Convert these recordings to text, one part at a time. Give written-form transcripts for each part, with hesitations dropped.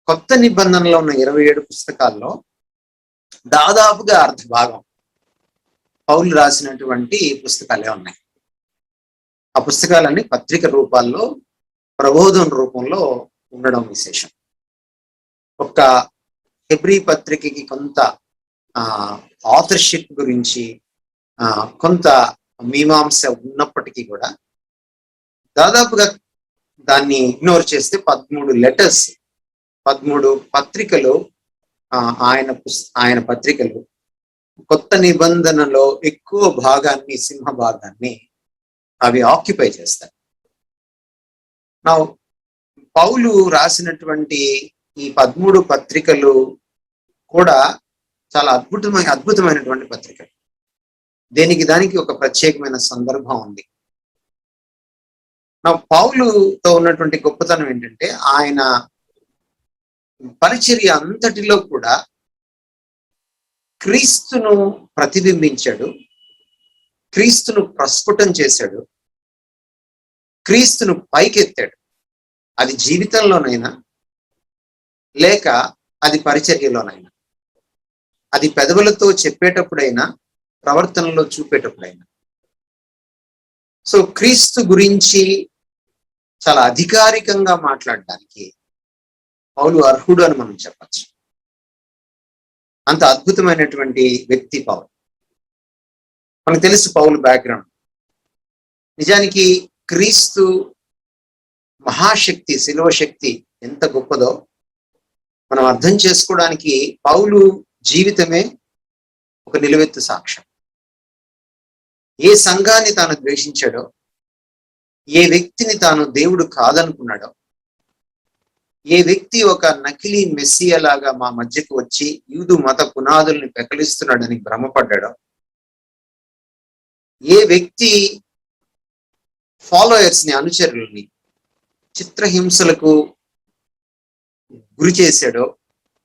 కొత్త నిబంధనలో ఉన్న 27 పుస్తకాల్లో దాదాపుగా అర్ధ భాగం పౌలు రాసినటువంటి పుస్తకాలే ఉన్నాయి. ఆ పుస్తకాలన్నీ పత్రిక రూపాల్లో, ప్రబోధన రూపంలో ఉండడం విశేషం. ఒక హెబ్రీ పత్రికకి కొంత ఆథర్షిప్ గురించి కొంత మీమాంస ఉన్నప్పటికీ కూడా దాదాపుగా దాన్ని ఇగ్నోర్ చేస్తే 13 లెటర్స్, 13 పత్రికలు, ఆయన పత్రికలు కొత్త నిబంధనలో ఎక్కువ భాగాన్ని, సింహ భాగాన్ని అవి ఆక్యుపై చేస్తాయి. నా పౌలు రాసినటువంటి ఈ 13 పత్రికలు కూడా చాలా అద్భుతమైనటువంటి పత్రికలు. దానికి ఒక ప్రత్యేకమైన సందర్భం ఉంది. నా పౌలుతో ఉన్నటువంటి గొప్పతనం ఏంటంటే ఆయన పరిచర్య అంతటిలో కూడా క్రీస్తును ప్రతిబింబించాడు, క్రీస్తును ప్రస్ఫుటం చేశాడు, క్రీస్తును పైకెత్తాడు. అది జీవితంలోనైనా లేక అది పరిచర్యలోనైనా, అది పెదవులతో చెప్పేటప్పుడైనా, ప్రవర్తనలో చూపేటప్పుడైనా. సో క్రీస్తు గురించి చాలా అధికారికంగా మాట్లాడడానికి పౌలు అర్హుడు అని మనం చెప్పచ్చు. అంత అద్భుతమైనటువంటి వ్యక్తి పౌలు. మనకు తెలుసు పౌలు బ్యాక్గ్రౌండ్. నిజానికి క్రీస్తు మహాశక్తి, శిలువ శక్తి ఎంత గొప్పదో మనం అర్థం చేసుకోవడానికి పౌలు జీవితమే ఒక నిలువెత్తు సాక్ష్యం. ఏ సంఘాన్ని తాను ద్వేషించాడో, ఏ వ్యక్తిని తాను దేవుడు కాదనుకున్నాడో, ఏ వ్యక్తి ఒక నకిలీ మెస్సియలాగా మా మధ్యకు వచ్చి యూదు మత పునాదుల్ని పెకలిస్తున్నాడని భ్రమపడ్డాడో, ఏ వ్యక్తి ఫాలోయర్స్ ని, అనుచరుల్ని చిత్రహింసలకు గురి చేశాడో,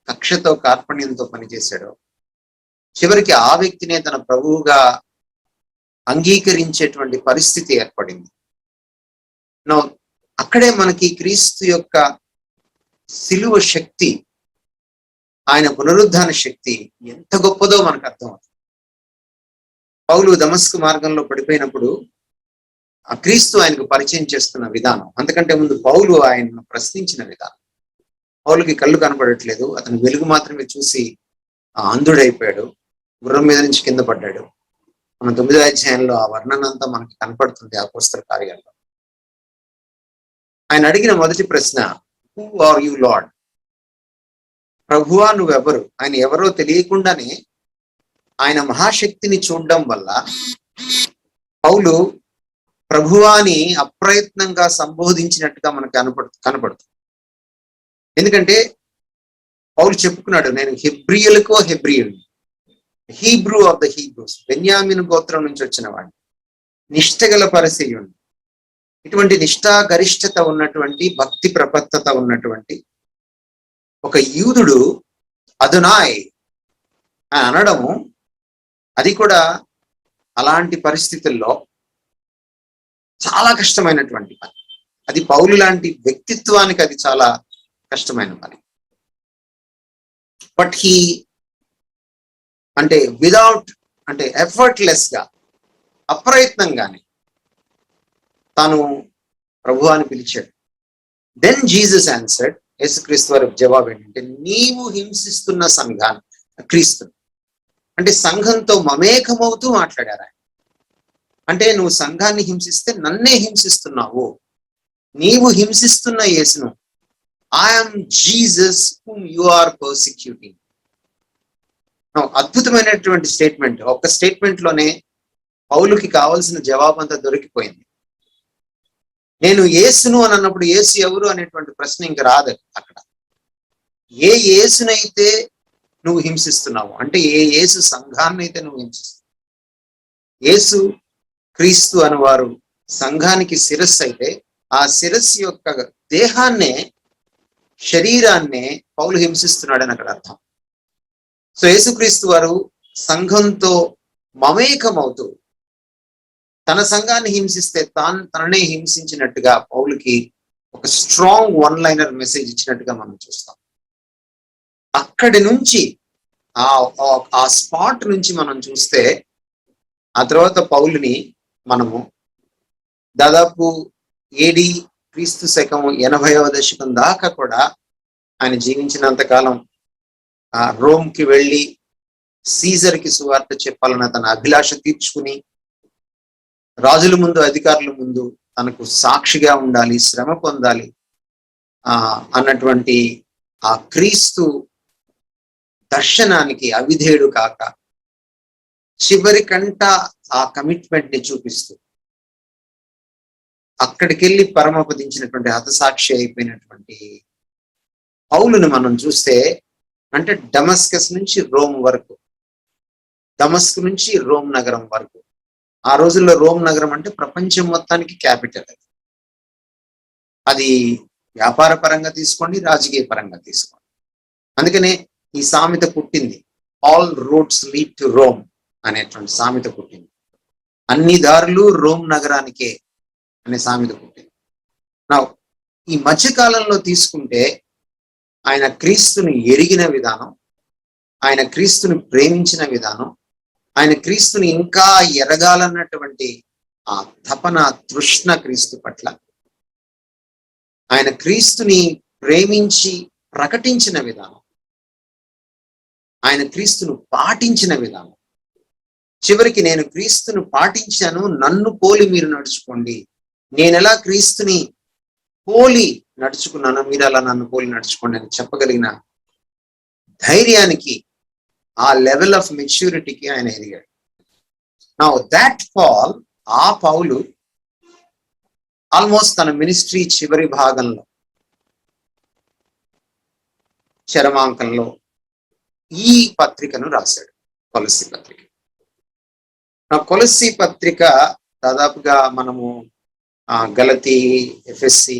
కక్షతో కార్పణ్యంతో పనిచేశాడో, చివరికి ఆ వ్యక్తినే తన ప్రభువుగా అంగీకరించేటువంటి పరిస్థితి ఏర్పడింది. అక్కడే మనకి క్రీస్తు యొక్క శిలువ శక్తి, ఆయన పునరుద్ధాన శక్తి ఎంత గొప్పదో మనకు అర్థమవుతుంది. పౌలు దమస్కు మార్గంలో పడిపోయినప్పుడు ఆ క్రీస్తు ఆయనకు పరిచయం చేస్తున్న విధానం, అంతకంటే ముందు పౌలు ఆయనను ప్రశ్నించిన విధానం. పౌలుకి కళ్ళు కనపడట్లేదు, అతను వెలుగు మాత్రమే చూసి అంధుడైపోయాడు, గుర్రం మీద నుంచి కింద పడ్డాడు. మన 9వ అధ్యాయంలో ఆ వర్ణన అంతా మనకి కనపడుతుంది అపోస్తల కార్యాల్లో. ఆయన అడిగిన మొదటి ప్రశ్న, హూ ఆర్ యు లార్డ్? ప్రభువా నువ్వెవరు? ఆయన ఎవరో తెలియకుండానే ఆయన మహాశక్తిని చూడడం వల్ల పౌలు ప్రభువాని అప్రయత్నంగా సంబోధించినట్టుగా మనకు కనపడుతుంది. ఎందుకంటే పౌలు చెప్పుకున్నాడు, నేను హెబ్రియలకో హెబ్రియుడిని, హీబ్రూ ఆఫ్ ద హీబ్రూస్, బెన్యామిను గోత్రం నుంచి వచ్చిన వాడిని, నిష్ఠగల పరిసయ్యుడిని. ఇటువంటి నిష్ఠా గరిష్టత ఉన్నటువంటి, భక్తి ప్రపత్తత ఉన్నటువంటి ఒక యూదుడు అదునాయ్ అని అనడము, అది కూడా అలాంటి పరిస్థితుల్లో చాలా కష్టమైనటువంటి పని. అది పౌలు లాంటి వ్యక్తిత్వానికి అది చాలా కష్టమైన పని. బట్ అంటే ఎఫర్ట్లెస్ గా, అప్రయత్నంగానే తాను ప్రభువాని పిలిచాడు. దెన్ జీసస్ ఆన్సర్డ్, యేసుక్రీస్తు వారి జవాబు ఏంటంటే, నీవు హింసిస్తున్న సంఘాన్ని, క్రీస్తు అంటే సంఘంతో మమేకమవుతూ మాట్లాడారు ఆయన. అంటే నువ్వు సంఘాన్ని హింసిస్తే నన్నే హింసిస్తున్నావు, నీవు హింసిస్తున్న యేసును, I'm Jesus whom you are persecuting. అద్భుతమైనటువంటి స్టేట్మెంట్. ఒక్క స్టేట్మెంట్ లోనే పౌలుకి కావాల్సిన జవాబు అంతా దొరికిపోయింది. నేను యేసును అని అన్నప్పుడు యేసు ఎవరు అనేటువంటి ప్రశ్న ఇంక రాదు అక్కడ. ఏ యేసునైతే నువ్వు హింసిస్తున్నావు, అంటే ఏ యేసు సంఘాన్ని అయితే నువ్వు హింసిస్తున్నావు. యేసు క్రీస్తు అనువారు సంఘానికి శిరస్సు అయితే, ఆ శిరస్సు యొక్క దేహాన్నే, శరీరాన్నే పౌలు హింసిస్తున్నాడని అక్కడ అర్థం. సో యేసుక్రీస్తు వారు సంఘంతో మమేకమవుతూ తన సంఘాన్ని హింసిస్తే తననే హింసించినట్టుగా పౌలుకి ఒక స్ట్రాంగ్ వన్ లైనర్ మెసేజ్ ఇచ్చినట్టుగా మనం చూస్తాం. అక్కడి నుంచి ఆ స్పాట్ నుంచి మనం చూస్తే ఆ తర్వాత పౌలుని మనము దాదాపు ఏడి క్రీస్తు శకం 80వ దశకం దాకా కూడా ఆయన జీవించినంత కాలం రోమ్కి వెళ్ళి సీజర్కి సువార్త చెప్పాలన్న తన అభిలాష తీర్చుకుని రాజుల ముందు అధికారుల ముందు తనకు సాక్షిగా ఉండాలి, శ్రమ పొందాలి అన్నటువంటి ఆ క్రీస్తు దర్శనానికి అవిధేయుడు కాక చివరికంట ఆ కమిట్మెంట్ ని చూపిస్తూ అక్కడికి వెళ్ళి పరమపదించినటువంటి హతసాక్షి అయిపోయినటువంటి పౌలుని మనం చూస్తే, అంటే డమస్కస్ నుంచి రోమ్ వరకు, దమస్క్ నుంచి రోమ్ నగరం వరకు. ఆ రోజుల్లో రోమ్ నగరం అంటే ప్రపంచం మొత్తానికి క్యాపిటల్. అది వ్యాపార పరంగా తీసుకోండి, రాజకీయ పరంగా తీసుకోండి. అందుకనే ఈ సామెత పుట్టింది, all roads lead to Rome అనేటువంటి సామెత పుట్టింది. అన్ని దారులు రోమ్ నగరానికే అనే సామెత పుట్టింది. నా ఈ మధ్యకాలంలో తీసుకుంటే ఆయన క్రీస్తుని ఎరిగిన విధానం, ఆయన క్రీస్తుని ప్రేమించిన విధానం, ఆయన క్రీస్తుని ఇంకా ఎరగాలన్నటువంటి ఆ తపన, తృష్ణ క్రీస్తు పట్ల, ఆయన క్రీస్తుని ప్రేమించి ప్రకటించిన విధానం, ఆయన క్రీస్తును పాటించిన విధానం, చివరికి నేను క్రీస్తును పాటించాను, నన్ను పోలి మీరు నడుచుకోండి, నేను ఎలా క్రీస్తుని పోలి నడుచుకున్నాను మీరు అలా నన్ను పోలి నడుచుకోండి అని చెప్పగలిగిన ధైర్యానికి, ఆ లెవెల్ ఆఫ్ మెచ్యూరిటీకి ఆయన ఎదిగాడు. నౌ దాట్ పాల్, ఆ పౌలు ఆల్మోస్ట్ తన మినిస్ట్రీ చివరి భాగంలో, చరమాంకంలో ఈ పత్రికను రాశాడు, కొలస్సీ పత్రిక. నా కొలస్సీ పత్రిక దాదాపుగా మనము గలతీ, ఎఫెస్సి,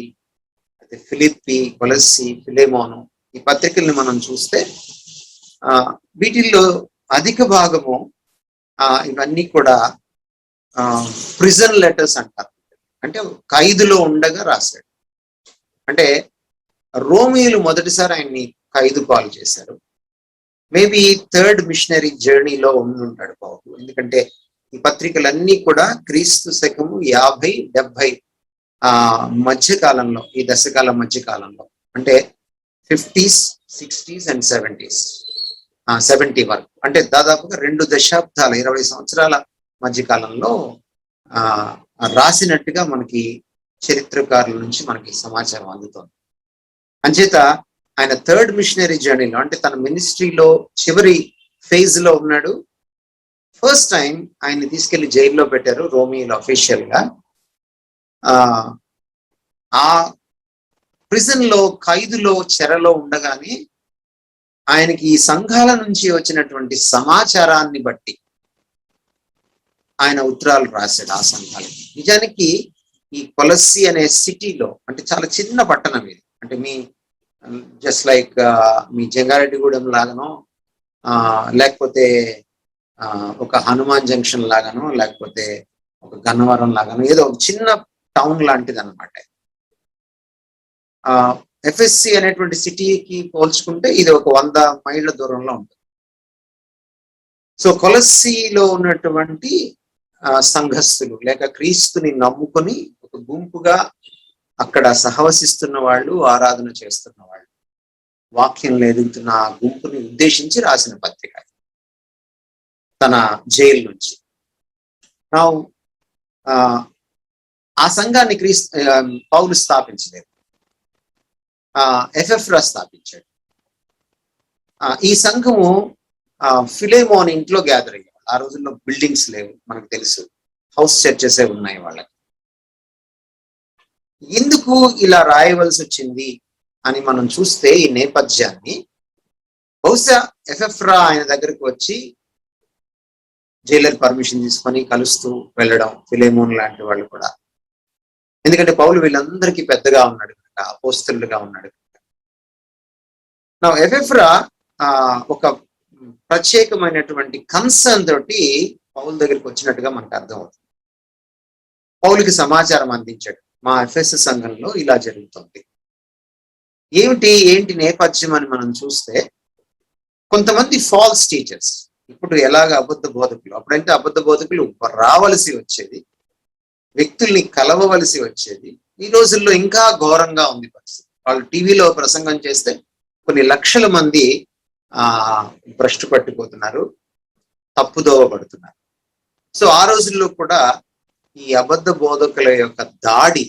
ఫిలిప్పి, కొలస్సీ, ఫిలెమోను ఈ పత్రికల్ని మనం చూస్తే వీటిల్లో అధిక భాగము ఇవన్నీ కూడా ప్రిజన్ లెటర్స్ అంటారు. అంటే ఖైదులో ఉండగా రాశాడు. అంటే రోమియోలు మొదటిసారి ఆయన్ని ఖైదు పాలు చేశారు. మేబీ థర్డ్ మిషనరీ జర్నీలో ఉంటాడు పౌలు. ఎందుకంటే ఈ పత్రికలన్నీ కూడా క్రీస్తు శకము 50-70 మధ్యకాలంలో, ఈ దశకాల మధ్యకాలంలో, అంటే 50s, 60s and 70s, 70 వరకు, అంటే దాదాపుగా 2 దశాబ్దాల 20 సంవత్సరాల మధ్యకాలంలో రాసినట్టుగా మనకి చరిత్రకారుల నుంచి మనకి సమాచారం అందుతోంది. అంచేత ఆయన థర్డ్ మిషనరీ జర్నీలో, అంటే తన మినిస్ట్రీలో చివరి ఫేజ్ లో ఉన్నాడు. ఫస్ట్ టైం ఆయన్ని తీసుకెళ్లి జైల్లో పెట్టారు రోమియోలో అఫీషియల్ గా. ఆ ప్రిజన్ లో, ఖైదులో, చెరలో ఉండగానే ఆయనకి ఈ సంఘాల నుంచి వచ్చినటువంటి సమాచారాన్ని బట్టి ఆయన ఉత్తరాలు రాశాడు ఆ సంఘాలకి. నిజానికి ఈ కొలస్సీ అనే సిటీలో, అంటే చాలా చిన్న పట్టణం ఇది, అంటే మీ జస్ట్ లైక్ మీ జంగారెడ్డిగూడెం లాగానో, లేకపోతే ఒక హనుమాన్ జంక్షన్ లాగానో, లేకపోతే ఒక గన్నవరం లాగానో, ఏదో ఒక చిన్న టౌన్ లాంటిది అనమాట. ఎఫ్ఎస్సి అనేటువంటి సిటీకి పోల్చుకుంటే ఇది ఒక 100 మైళ్ళ దూరంలో ఉంటుంది. సో కొలస్సీలో ఉన్నటువంటి సంఘస్థులు, లేక క్రీస్తుని నమ్ముకొని ఒక గుంపుగా అక్కడ సహవసిస్తున్న వాళ్ళు, ఆరాధన చేస్తున్న వాళ్ళు, వాక్యంలో ఎదుగుతున్న ఆ గుంపుని ఉద్దేశించి రాసిన పత్రిక తన జైలు నుంచి. ఆ సంఘాన్ని పౌలు స్థాపించలేదు, ఎఫెఫ్రా స్థాపించాడు. ఈ సంఘము ఫిలెమోన్ ఇంట్లో గ్యాదర్ అయ్యారు. ఆ రోజుల్లో బిల్డింగ్స్ లేవు, మనకు తెలుసు, హౌస్ చర్చెస్ ఉన్నాయి వాళ్ళకి. ఎందుకు ఇలా రాయవలసి వచ్చింది అని మనం చూస్తే ఈ నేపథ్యాన్ని, బహుశా ఎఫెఫ్రా ఆయన దగ్గరికి వచ్చి జైలర్ పర్మిషన్ తీసుకొని కలుస్తూ వెళ్ళడం, ఫిలెమోన్ లాంటి వాళ్ళు కూడా. ఎందుకంటే పౌలు వీళ్ళందరికీ పెద్దగా ఉన్నాడు కనుక, అపోస్తలుగా ఉన్నాడు కనుక. నా ఎఫెఫ్రా ఒక ప్రత్యేకమైనటువంటి కన్సర్న్ తోటి పౌలు దగ్గరికి వచ్చినట్టుగా మనకు అర్థం అవుతుంది. పౌలుకి సమాచారం అందించాడు, మా ఎఫెస్ సంఘంలో ఇలా జరుగుతుంది. ఏంటి నేపథ్యం అని మనం చూస్తే, కొంతమంది ఫాల్స్ టీచర్స్, ఇప్పుడు ఎలాగ అబద్ధ బోధకులు, అప్పుడైతే అబద్ధ బోధకులు రావలసి వచ్చేది, వ్యక్తుల్ని కలవవలసి వచ్చేది. ఈ రోజుల్లో ఇంకా ఘోరంగా ఉంది పరిస్థితి. వాళ్ళు టీవీలో ప్రసంగం చేస్తే కొన్ని లక్షల మంది భ్రష్టు పట్టిపోతున్నారు, తప్పుదోవ పడుతున్నారు. సో ఆ రోజుల్లో కూడా ఈ అబద్ధ బోధకుల యొక్క దాడి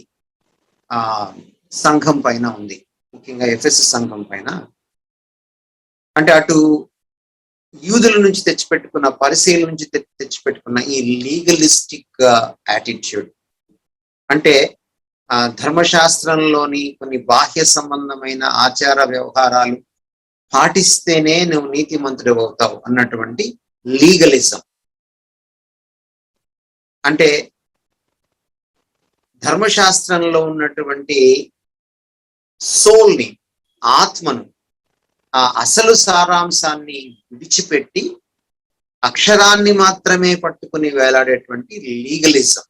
సంఘం పైన ఉంది, ముఖ్యంగా ఎఫెస్ సంఘం పైన. అంటే అటు యూదుల నుంచి తెచ్చిపెట్టుకున్న, పరిశీల నుంచి తెచ్చిపెట్టుకున్న ఈ లీగలిస్టిక్ యాటిట్యూడ్, అంటే ధర్మశాస్త్రంలోని కొన్ని బాహ్య సంబంధమైన ఆచార వ్యవహారాలు పాటిస్తేనే నువ్వు నీతిమంతుడు అవుతావు అన్నటువంటి లీగలిజం. అంటే ధర్మశాస్త్రంలో ఉన్నటువంటి సోల్ని, ఆత్మను, ఆ అసలు సారాంశాన్ని విడిచిపెట్టి అక్షరాన్ని మాత్రమే పట్టుకుని వేలాడేటువంటి లీగలిజం,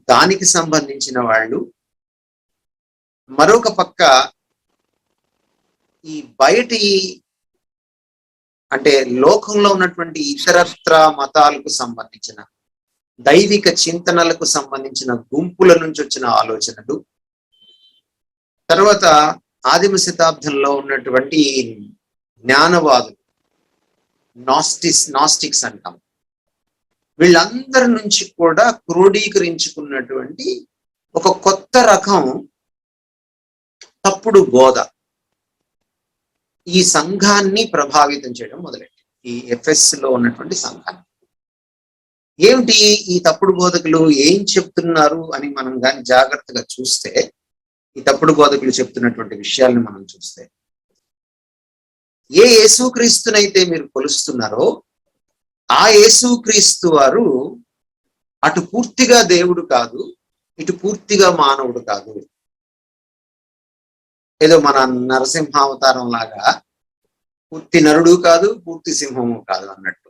దానికి సంబంధించిన వాళ్ళు. మరొక పక్క ఈ బయటి, అంటే లోకంలో ఉన్నటువంటి ఇతరత్ర మతాలకు సంబంధించిన, దైవిక చింతనలకు సంబంధించిన గుంపుల నుంచి వచ్చిన ఆలోచనలు, తర్వాత ఆదిమ శతాబ్దంలో ఉన్నటువంటి జ్ఞానవాదులు, నాస్టిక్స్ అంటాం, వీళ్ళందరి నుంచి కూడా క్రోడీకరించుకున్నటువంటి ఒక కొత్త రకం తప్పుడు బోధ ఈ సంఘాన్ని ప్రభావితం చేయడం మొదలెట్టింది. ఈ ఎఫ్ఎస్ లో ఉన్నటువంటి సంఘాన్ని. ఏమిటి ఈ తప్పుడు బోధకులు ఏం చెప్తున్నారు అని మనం కానీ జాగ్రత్తగా చూస్తే, ఈ తప్పుడు బోధకులు చెప్తున్నటువంటి విషయాల్ని మనం చూస్తే, ఏ యేసుక్రీస్తునైతే మీరు కొలుస్తున్నారో ఆ యేసుక్రీస్తు వారు అటు పూర్తిగా దేవుడు కాదు, ఇటు పూర్తిగా మానవుడు కాదు. ఏదో మన నరసింహావతారం లాగా పూర్తి నరుడు కాదు, పూర్తి సింహము కాదు అన్నట్టు,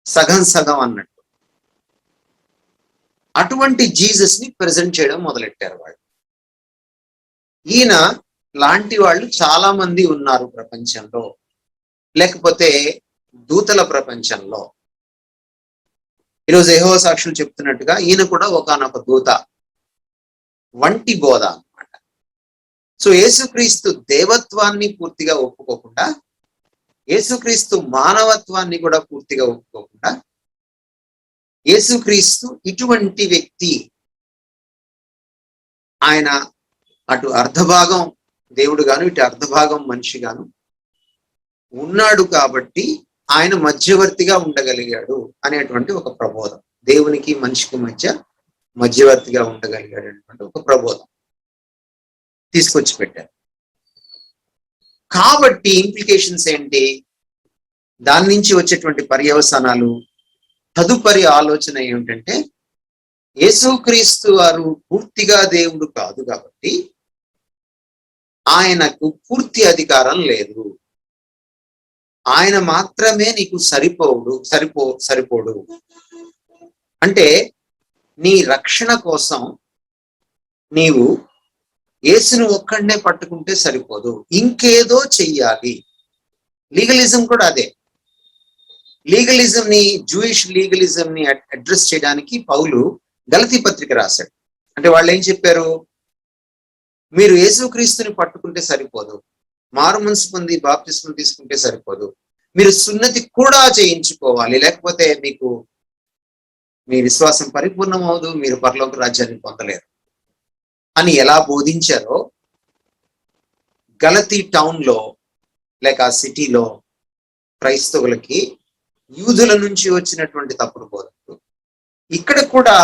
సగం సగం అన్నట్టు. అటువంటి జీసస్ ని ప్రెజెంట్ చేయడం మొదలెట్టారు వాళ్ళు. ఈయన లాంటి వాళ్ళు చాలా మంది ఉన్నారు ప్రపంచంలో, లేకపోతే దూతల ప్రపంచంలో. ఈరోజు యెహోవా సాక్షులు చెప్తున్నట్టుగా ఈయన కూడా ఒకానొక దూత వంటి బోధ అన్నమాట. సో యేసుక్రీస్తు దేవత్వాన్ని పూర్తిగా ఒప్పుకోకుండా, యేసుక్రీస్తు మానవత్వాన్ని కూడా పూర్తిగా ఒప్పుకోకుండా, యేసుక్రీస్తు ఇటువంటి వ్యక్తి, ఆయన అటు అర్ధభాగం దేవుడు గాను, ఇటు అర్ధభాగం మనిషి గాను ఉన్నాడు కాబట్టి ఆయన మధ్యవర్తిగా ఉండగలిగాడు అనేటువంటి ఒక ప్రబోధం, దేవునికి మనిషికి మధ్యవర్తిగా ఉండగలిగాడు అనేటువంటి ఒక ప్రబోధం తీసుకొచ్చి పెట్టారు. కాబట్టి ఇంప్లికేషన్స్ ఏంటి, దాని నుంచి వచ్చేటువంటి పర్యవసానాలు, తదుపరి ఆలోచన ఏమిటంటే, యేసుక్రీస్తు వారు పూర్తిగా దేవుడు కాదు కాబట్టి ఆయనకు పూర్తి అధికారం లేదు, ఆయన మాత్రమే నీకు సరిపోడు. అంటే నీ రక్షణ కోసం నీవు యేసును ఒక్కడనే పట్టుకుంటే సరిపోదు, ఇంకేదో చెయ్యాలి. లీగలిజం కూడా అదే. లీగలిజం ని, జూయిష్ లీగలిజం ని అడ్రస్ చేయడానికి పౌలు గలతీ పత్రిక రాశాడు. అంటే వాళ్ళు ఏం చెప్పారు, మీరు యేసుక్రీస్తుని పట్టుకుంటే సరిపోదు, మారు మనసు పొంది బాప్తిస్మం తీసుకుంటే సరిపోదు, మీరు సున్నతి కూడా చేయించుకోవాలి, లేకపోతే మీకు మీ విశ్వాసం పరిపూర్ణం అవదు, మీరు పరలోక రాజ్యాన్ని పొందలేరు అని ఎలా బోధించారో, గలతీ టౌన్ లో లేక ఆ సిటీలో క్రైస్తవులకి యూదుల నుంచి వచ్చినటువంటి తప్పుడు బోధకులు ఇక్కడ కూడా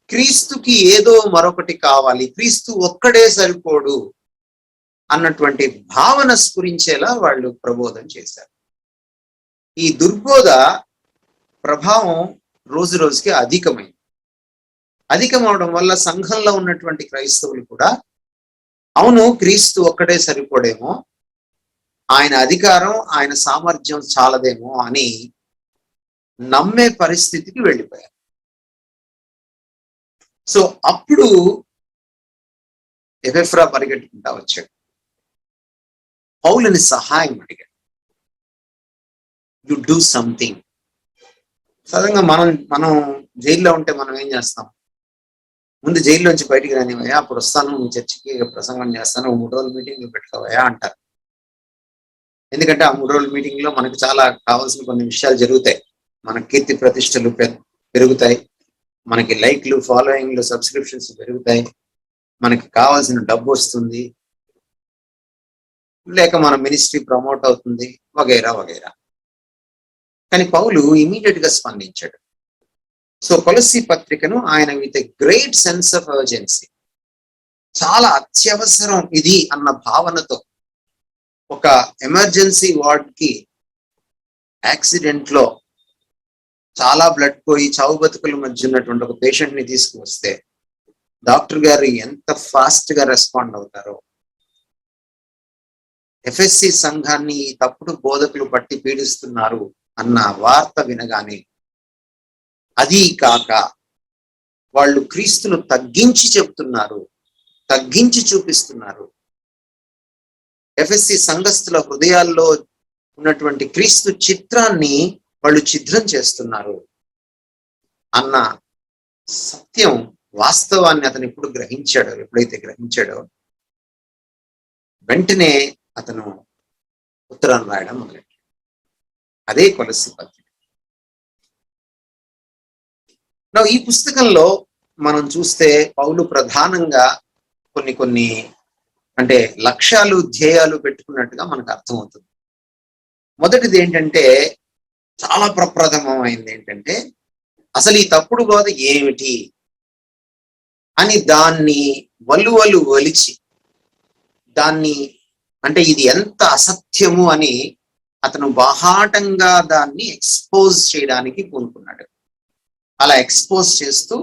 క్రీస్తుకి ఏదో మరొకటి కావాలి, క్రీస్తు ఒక్కడే సరిపోడు అన్నటువంటి భావన స్ఫురించేలా వాళ్ళు ప్రబోధం చేశారు. ఈ దుర్బోధ ప్రభావం రోజు రోజుకి అధికమవడం వల్ల సంఘంలో ఉన్నటువంటి క్రైస్తవులు కూడా, అవును క్రీస్తు ఒక్కడే సరిపోడేమో, ఆయన అధికారం, ఆయన సామర్థ్యం చాలదేమో అని నమ్మే పరిస్థితికి వెళ్ళిపోయారు. సో అప్పుడు ఎపెఫ్రా పరిగెట్టుకుంటా వచ్చాడు. పౌలుని సహాయం అడిగాడు. You do something. సడన్గా మనం జైల్లో ఉంటే మనం ఏం చేస్తాం? ముందు జైల్లోంచి బయటికి రానివయ్యా, అప్పుడు వస్తాను, మీ చర్చికి ప్రసంగం చేస్తాను, 3 రోజుల మీటింగ్లు పెట్టుకోవయ్యా అంటారు. ఎందుకంటే ఆ 3 రోజుల మీటింగ్ లో మనకు చాలా కావాల్సిన కొన్ని విషయాలు జరుగుతాయి. మన కీర్తి ప్రతిష్టలు పెరుగుతాయి, మనకి లైక్లు, ఫాలోయింగ్లు, సబ్స్క్రిప్షన్స్ పెరుగుతాయి, మనకి కావాల్సిన డబ్బు వస్తుంది, లేక మన మినిస్ట్రీ ప్రమోట్ అవుతుంది, వగైరా వగైరా. కానీ పౌలు ఇమీడియట్ గా స్పందించాడు. సో కొలస్సీ పత్రికను ఆయన with a great sense of urgency, చాలా అత్యవసరం ఇది అన్న భావనతో, ఒక ఎమర్జెన్సీ వార్డ్ కి యాక్సిడెంట్ లో చాలా బ్లడ్ పోయి చావు బతుకుల మధ్య ఉన్నటువంటి ఒక పేషెంట్ ని తీసుకువస్తే డాక్టర్ గారు ఎంత ఫాస్ట్ గా రెస్పాండ్ అవుతారో, ఎఫ్ఎస్సి సంఘాన్ని తప్పుడు బోధకులు పట్టి పీడిస్తున్నారు అన్న వార్త వినగానే, అది కాక వాళ్ళు క్రీస్తును తగ్గించి చెప్తున్నారు, తగ్గించి చూపిస్తున్నారు, ఎఫ్ఎస్సి సంఘస్థుల హృదయాల్లో ఉన్నటువంటి క్రీస్తు చిత్రాన్ని వాళ్ళు ఛిద్రం చేస్తున్నారు అన్న సత్యం, వాస్తవాన్ని అతను ఇప్పుడు గ్రహించాడో, ఎప్పుడైతే గ్రహించాడో వెంటనే అతను ఉత్తరం రాయడం మొదలెట్టాడు. అదే కొలస్సీ పత్రిక. ఈ పుస్తకంలో మనం చూస్తే పౌలు ప్రధానంగా కొన్ని అంటే లక్ష్యాలు, ధ్యేయాలు పెట్టుకున్నట్టుగా మనకు అర్థమవుతుంది. మొదటిది ఏంటంటే, చాలా ప్రప్రథమమైంది ఏంటంటే, అసలు ఈ తప్పుడు బోధ ఏమిటి అని దాన్ని వలువలు ఒలిచి, దాన్ని అంటే ఇది ఎంత అసత్యము అని అతను బాహాటంగా దాన్ని ఎక్స్పోజ్ చేయడానికి పూనుకున్నాడు. అలా ఎక్స్పోజ్ చేస్తూ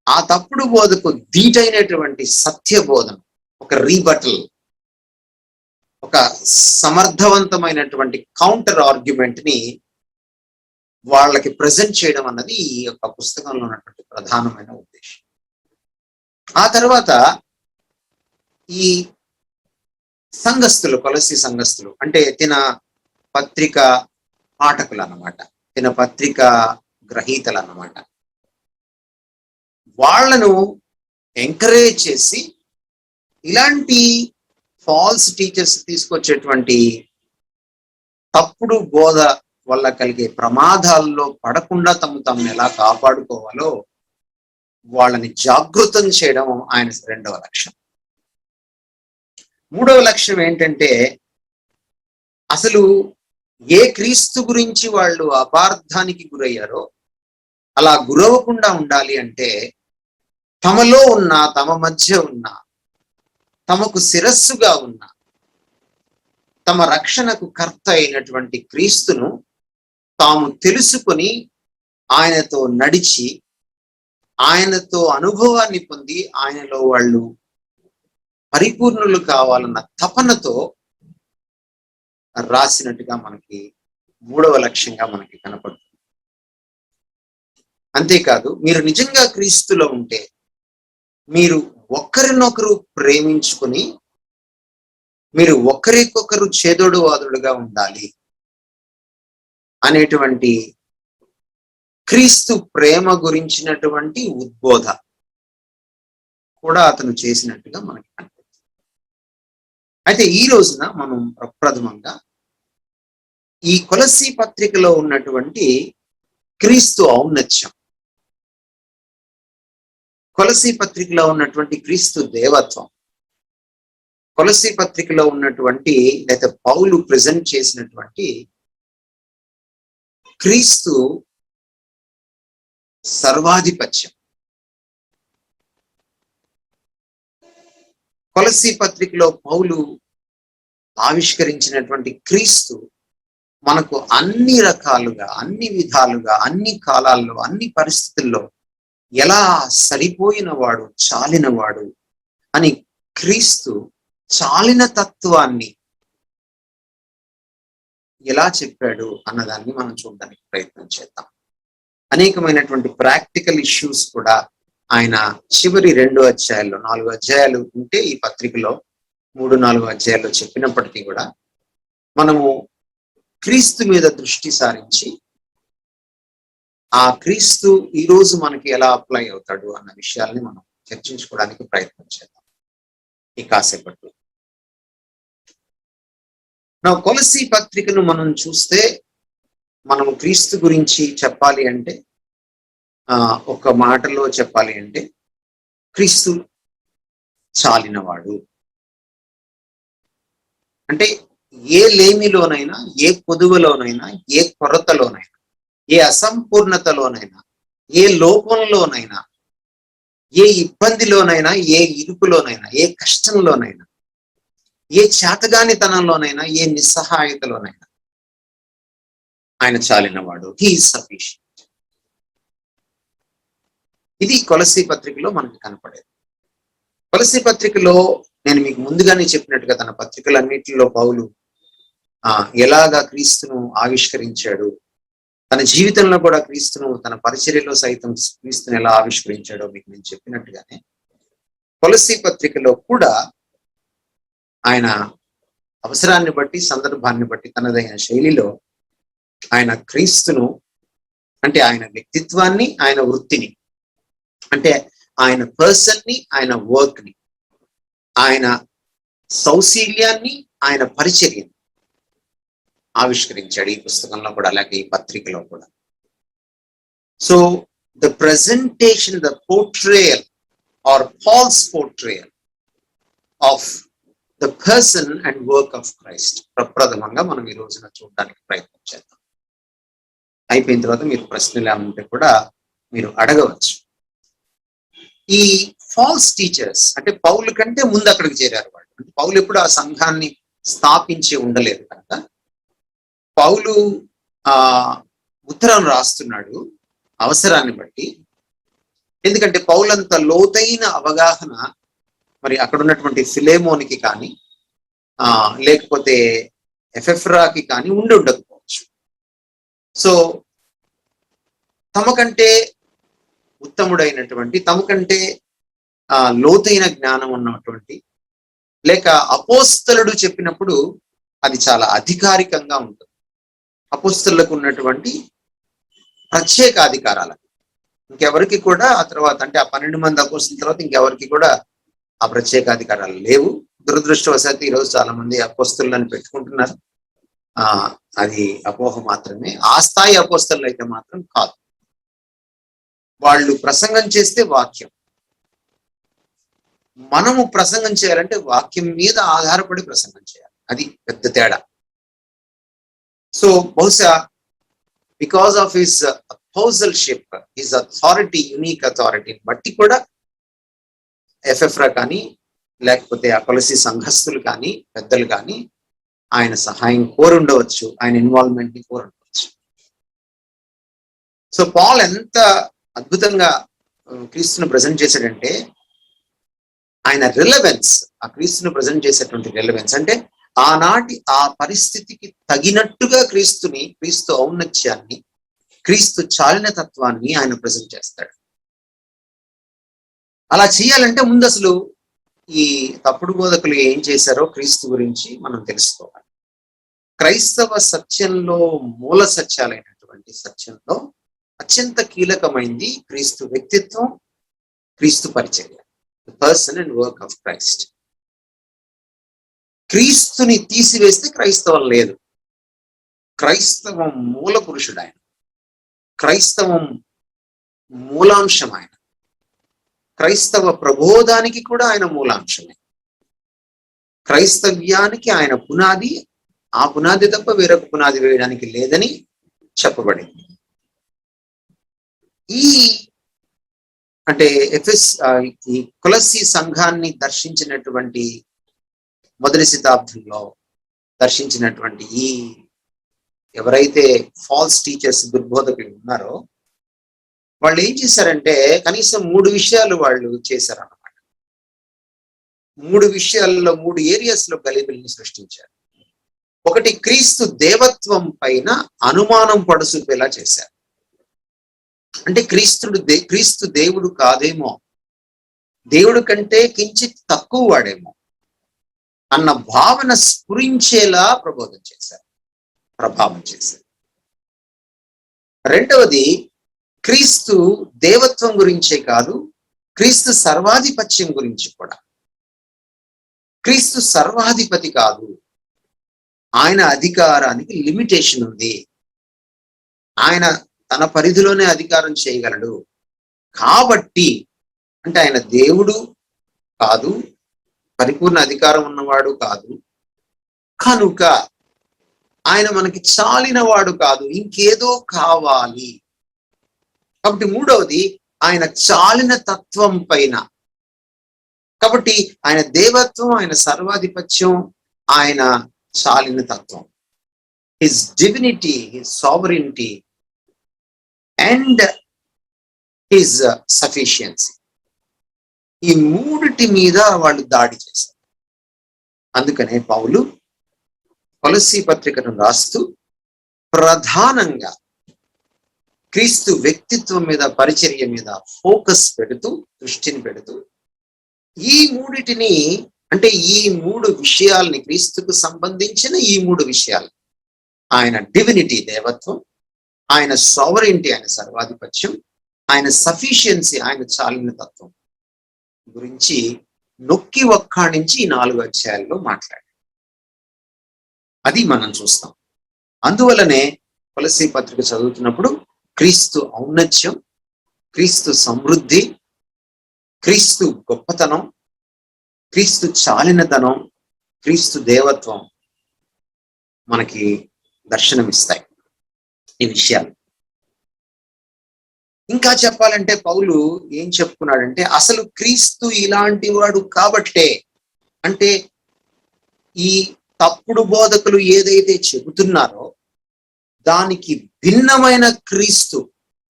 ఆ తప్పుడు బోధకు ధీటైనటువంటి సత్య బోధన, ఒక రీబటల్, ఒక సమర్థవంతమైనటువంటి కౌంటర్ ఆర్గ్యుమెంట్ ని వాళ్ళకి ప్రజెంట్ చేయడం అన్నది ఈ యొక్క పుస్తకంలో ఉన్నటువంటి ప్రధానమైన ఉద్దేశం. ఆ తర్వాత ఈ సంఘస్థులు, కొలస్సీ సంఘస్థులు అంటే తిన పత్రిక పాఠకులు అన్నమాట, తిన పత్రిక గ్రహీతలు అన్నమాట, వాళ్లను ఎంకరేజ్ చేసి ఇలాంటి ఫాల్స్ టీచర్స్ తీసుకొచ్చేటువంటి తప్పుడు బోధ వల్ల కలిగే ప్రమాదాల్లో పడకుండా తమను ఎలా కాపాడుకోవాలో వాళ్ళని జాగృతం చేయడం ఆయన రెండవ లక్ష్యం. మూడవ లక్ష్యం ఏంటంటే, అసలు ఏ క్రీస్తు గురించి వాళ్ళు అపార్థానికి గురయ్యారో అలా గురవకుండా ఉండాలి అంటే, తమలో ఉన్న, తమ మధ్య ఉన్న, తమకు శిరస్సుగా ఉన్న, తమ రక్షణకు కర్త అయినటువంటి క్రీస్తును తాము తెలుసుకొని ఆయనతో నడిచి, ఆయనతో అనుభవాన్ని పొంది, ఆయనలో వాళ్ళు పరిపూర్ణులు కావాలన్న తపనతో రాసినట్టుగా మనకి మూడవ లక్ష్యంగా మనకి కనపడుతుంది. అంతేకాదు, మీరు నిజంగా క్రీస్తులో ఉంటే మీరు ఒకరినొకరు ప్రేమించుకుని, మీరు ఒకరికొకరు చేదోడు వాదుడుగా ఉండాలి అనేటువంటి క్రీస్తు ప్రేమ గురించినటువంటి ఉద్బోధ కూడా అతను చేసినట్టుగా మనకి కనిపిస్తుంది. అయితే ఈ రోజున మనం ప్రప్రథమంగా ఈ కొలస్సీ పత్రికలో ఉన్నటువంటి క్రీస్తు ఔన్నత్యం, కొలస్సీ పత్రికలో ఉన్నటువంటి క్రీస్తు దేవత్వం, కొలస్సీ పత్రికలో ఉన్నటువంటి లేదా పౌలు ప్రెజెంట్ చేసినటువంటి క్రీస్తు సర్వాధిపత్యం, కొలస్సీ పత్రికలో పౌలు ఆవిష్కరించినటువంటి క్రీస్తు మనకు అన్ని రకాలుగా, అన్ని విధాలుగా, అన్ని కాలాల్లో, అన్ని పరిస్థితుల్లో ఎలా సరిపోయినవాడు, చాలినవాడు అని క్రీస్తు చాలిన తత్వాన్ని ఎలా చెప్పాడు అన్నదాన్ని మనం చూడడానికి ప్రయత్నం చేద్దాం. అనేకమైనటువంటి ప్రాక్టికల్ ఇష్యూస్ కూడా ఆయన చివరి 2 అధ్యాయాల్లో, 4 అధ్యాయాలు ఉంటే ఈ పత్రికలో 3-4 అధ్యాయాల్లో చెప్పినప్పటికీ కూడా మనము క్రీస్తు మీద దృష్టి సారించి ఆ క్రీస్తు ఈ రోజు మనకి ఎలా అప్లై అవుతాడు అన్న విషయాల్ని మనం చర్చించుకోవడానికి ప్రయత్నం చేద్దాం ఈ కాసేపట్లో. నా కొలసీ పత్రికను మనం చూస్తే మనం క్రీస్తు గురించి చెప్పాలి అంటే ఒక మాటలో చెప్పాలి అంటే క్రీస్తు చాలినవాడు. అంటే ఏ లేమిలోనైనా, ఏ కొదువలోనైనా, ఏ కొరతలోనైనా, ఏ అసంపూర్ణతలోనైనా, ఏ లోపంలోనైనా, ఏ ఇబ్బందిలోనైనా, ఏ ఇరుకులోనైనా, ఏ కష్టంలోనైనా, ఏ చేతగానితనంలోనైనా, ఏ నిస్సహాయతలోనైనా ఆయన చాలినవాడు. He is sufficient. ఇది కొలసీ పత్రికలో మనకి కనపడేది. కొలసీ పత్రికలో నేను మీకు ముందుగానే చెప్పినట్టుగా తన పత్రికలన్నిటిలో పౌలు ఎలాగా క్రీస్తును ఆవిష్కరించాడు, తన జీవితంలో కూడా క్రీస్తును, తన పరిచర్యలో సైతం క్రీస్తును ఎలా ఆవిష్కరించాడో మీకు నేను చెప్పినట్టుగానే కొలసీ పత్రికలో కూడా ఆయన అవసరాన్ని బట్టి, సందర్భాన్ని బట్టి తనదైన శైలిలో ఆయన క్రీస్తును, అంటే ఆయన వ్యక్తిత్వాన్ని, ఆయన వృత్తిని, అంటే ఆయన పర్సన్ ని, ఆయన వర్క్ ని, ఆయన సౌశీల్యాన్ని, ఆయన పరిచర్యని ఆవిష్కరించాడు ఈ పుస్తకంలో కూడా, అలాగే ఈ పత్రికలో కూడా. So the presentation, the portrayal or false portrayal of the person and work of Christ ప్రప్రథమంగా మనం ఈ రోజున చూడడానికి ప్రయత్నం చేద్దాం. అయిపోయిన తర్వాత మీరు ప్రశ్నలు ఏమంటే కూడా మీరు అడగవచ్చు. ఈ ఫాల్స్ టీచర్స్ అంటే పౌలు కంటే ముందు అక్కడికి చేరారు వాళ్ళు. అంటే పౌలు ఎప్పుడు ఆ సంఘాన్ని స్థాపించి ఉండలేదు కనుక పౌలు ఉత్తరం రాస్తున్నాడు అవసరాన్ని బట్టి. ఎందుకంటే పౌలంత లోతైన అవగాహన మరి అక్కడ ఉన్నటువంటి ఫిలేమోనికి కానీ లేకపోతే ఎఫెఫ్రాకి కానీ ఉండి ఉండకపోవచ్చు. సో తమకంటే ఉత్తముడైనటువంటి, తమకంటే లోతైన జ్ఞానం ఉన్నటువంటి, లేక అపోస్తలుడు చెప్పినప్పుడు అది చాలా అధికారికంగా ఉంటుంది. అపోస్తలులకు ఉన్నటువంటి ప్రత్యేక అధికారాలు ఇంకెవరికి కూడా ఆ తర్వాత, అంటే ఆ 12 మంది అపోస్తల తర్వాత ఇంకెవరికి కూడా ఆ ప్రత్యేక అధికారాలు లేవు. దురదృష్టవశాత్తు ఈరోజు చాలా మంది అపోస్తలులను పెట్టుకుంటున్నారు. అది అపోహ మాత్రమే. ఆ స్థాయి అపోస్తలు అయితే మాత్రం కాదు. వాళ్ళు ప్రసంగం చేస్తే వాక్యం, మనము ప్రసంగం చేయాలంటే వాక్యం మీద ఆధారపడి ప్రసంగం చేయాలి. అది పెద్ద తేడా. సో బహుశా because of his apostleship, his authority, unique అథారిటీని బట్టి కూడా ఎఫెఫ్రా కానీ లేకపోతే ఆ కొలసీ సంఘస్థులు కానీ పెద్దలు కానీ ఆయన సహాయం కోరుండవచ్చు, ఆయన ఇన్వాల్వ్మెంట్ ని కోరుండవచ్చు. సో పాల్ ఎంత అద్భుతంగా క్రీస్తును ప్రజెంట్ చేశాడంటే ఆయన రిలవెన్స్, ఆ క్రీస్తును ప్రజెంట్ చేసేటువంటి రిలవెన్స్ అంటే ఆనాటి ఆ పరిస్థితికి తగినట్టుగా క్రీస్తు ఔన్నత్యాన్ని, క్రీస్తు చాలిన తత్వాన్ని ఆయన ప్రజెంట్ చేస్తాడు. అలా చేయాలంటే ముందు అసలు ఈ తప్పుడు బోధకులు ఏం చేశారో క్రీస్తు గురించి మనం తెలుసుకోవాలి. క్రైస్తవ సత్యంలో, మూల సత్యాలైనటువంటి సత్యంలో అత్యంత కీలకమైంది క్రీస్తు వ్యక్తిత్వం, క్రీస్తు పరిచర్య, the person and work of Christ. క్రీస్తుని తీసివేస్తే క్రైస్తవం లేదు. క్రైస్తవం మూల పురుషుడు ఆయన, క్రైస్తవం మూలాంశం ఆయన, క్రైస్తవ ప్రబోధానికి కూడా ఆయన మూలాంశమే. క్రైస్తవ్యానికి ఆయన పునాది, ఆ పునాది తప్ప వేరొక పునాది వేయడానికి లేదని చెప్పబడింది. అంటే ఈ కొలసీ సంఘాన్ని దర్శించినటువంటి మొదటి శతాబ్దంలో దర్శించినటువంటి ఈ ఎవరైతే ఫాల్స్ టీచర్స్, దుర్బోధకులు ఉన్నారో వాళ్ళు ఏం చేశారంటే కనీసం 3 విషయాలు వాళ్ళు చేశారన్నమాట. 3 విషయాల్లో, 3 ఏరియాస్ లో గలిబిలిని సృష్టించారు. ఒకటి, క్రీస్తు దేవత్వం పైన అనుమానం పడుసూపేలా చేశారు. అంటే క్రీస్తు దేవుడు కాదేమో, దేవుడు కంటే కించిత్ తక్కువ వాడేమో, అన్న భావన స్ఫురించేలా ప్రభావం చేశారు. రెండవది, క్రీస్తు దేవత్వం గురించే కాదు, క్రీస్తు సర్వాధిపత్యం గురించి కూడా. క్రీస్తు సర్వాధిపతి కాదు, ఆయన అధికారానికి లిమిటేషన్ ఉంది. ఆయన తన పరిధిలోనే అధికారం చేయగలడు. కాబట్టి అంటే ఆయన దేవుడు కాదు, పరిపూర్ణ అధికారం ఉన్నవాడు కాదు, కనుక ఆయన మనకి చాలిన వాడు కాదు, ఇంకేదో కావాలి. కాబట్టి మూడవది, ఆయన చాలిన తత్వం పైన. కాబట్టి ఆయన దేవత్వం, ఆయన సర్వాధిపత్యం, ఆయన చాలిన తత్వం, his divinity, his sovereignty and his sufficiency, ఈ మూడిటి మీద వాళ్ళు దాడి చేశారు. అందుకనే పౌలు కొలస్సీ పత్రికను రాస్తూ ప్రధానంగా క్రీస్తు వ్యక్తిత్వం మీద, పరిచర్య మీద దృష్టిని పెడుతూ ఈ మూడిటిని, అంటే ఈ మూడు విషయాల్ని, క్రీస్తుకు సంబంధించిన ఈ మూడు విషయాలు, ఆయన డివినిటీ దేవత్వం, ఆయన సావరెంటీ ఆయన సర్వాధిపత్యం, ఆయన సఫిషియన్సీ ఆయన చాలిన తత్వం గురించి నొక్కి ఒక్కాణించి ఈ 4 అధ్యాయాల్లో మాట్లాడారు. అది మనం చూస్తాం. అందువలనే కొలస్సీ పత్రిక చదువుతున్నప్పుడు క్రీస్తు ఔన్నత్యం, క్రీస్తు సమృద్ధి, క్రీస్తు గొప్పతనం, క్రీస్తు చాలినతనం, క్రీస్తు దేవత్వం మనకి దర్శనమిస్తాయి ఈ విషయాలు. ఇంకా చెప్పాలంటే పౌలు ఏం చెప్పుకున్నాడంటే, అసలు క్రీస్తు ఇలాంటి వాడు కాబట్టే, అంటే ఈ తప్పుడు బోధకులు ఏదైతే చెబుతున్నారో దానికి భిన్నమైన క్రీస్తు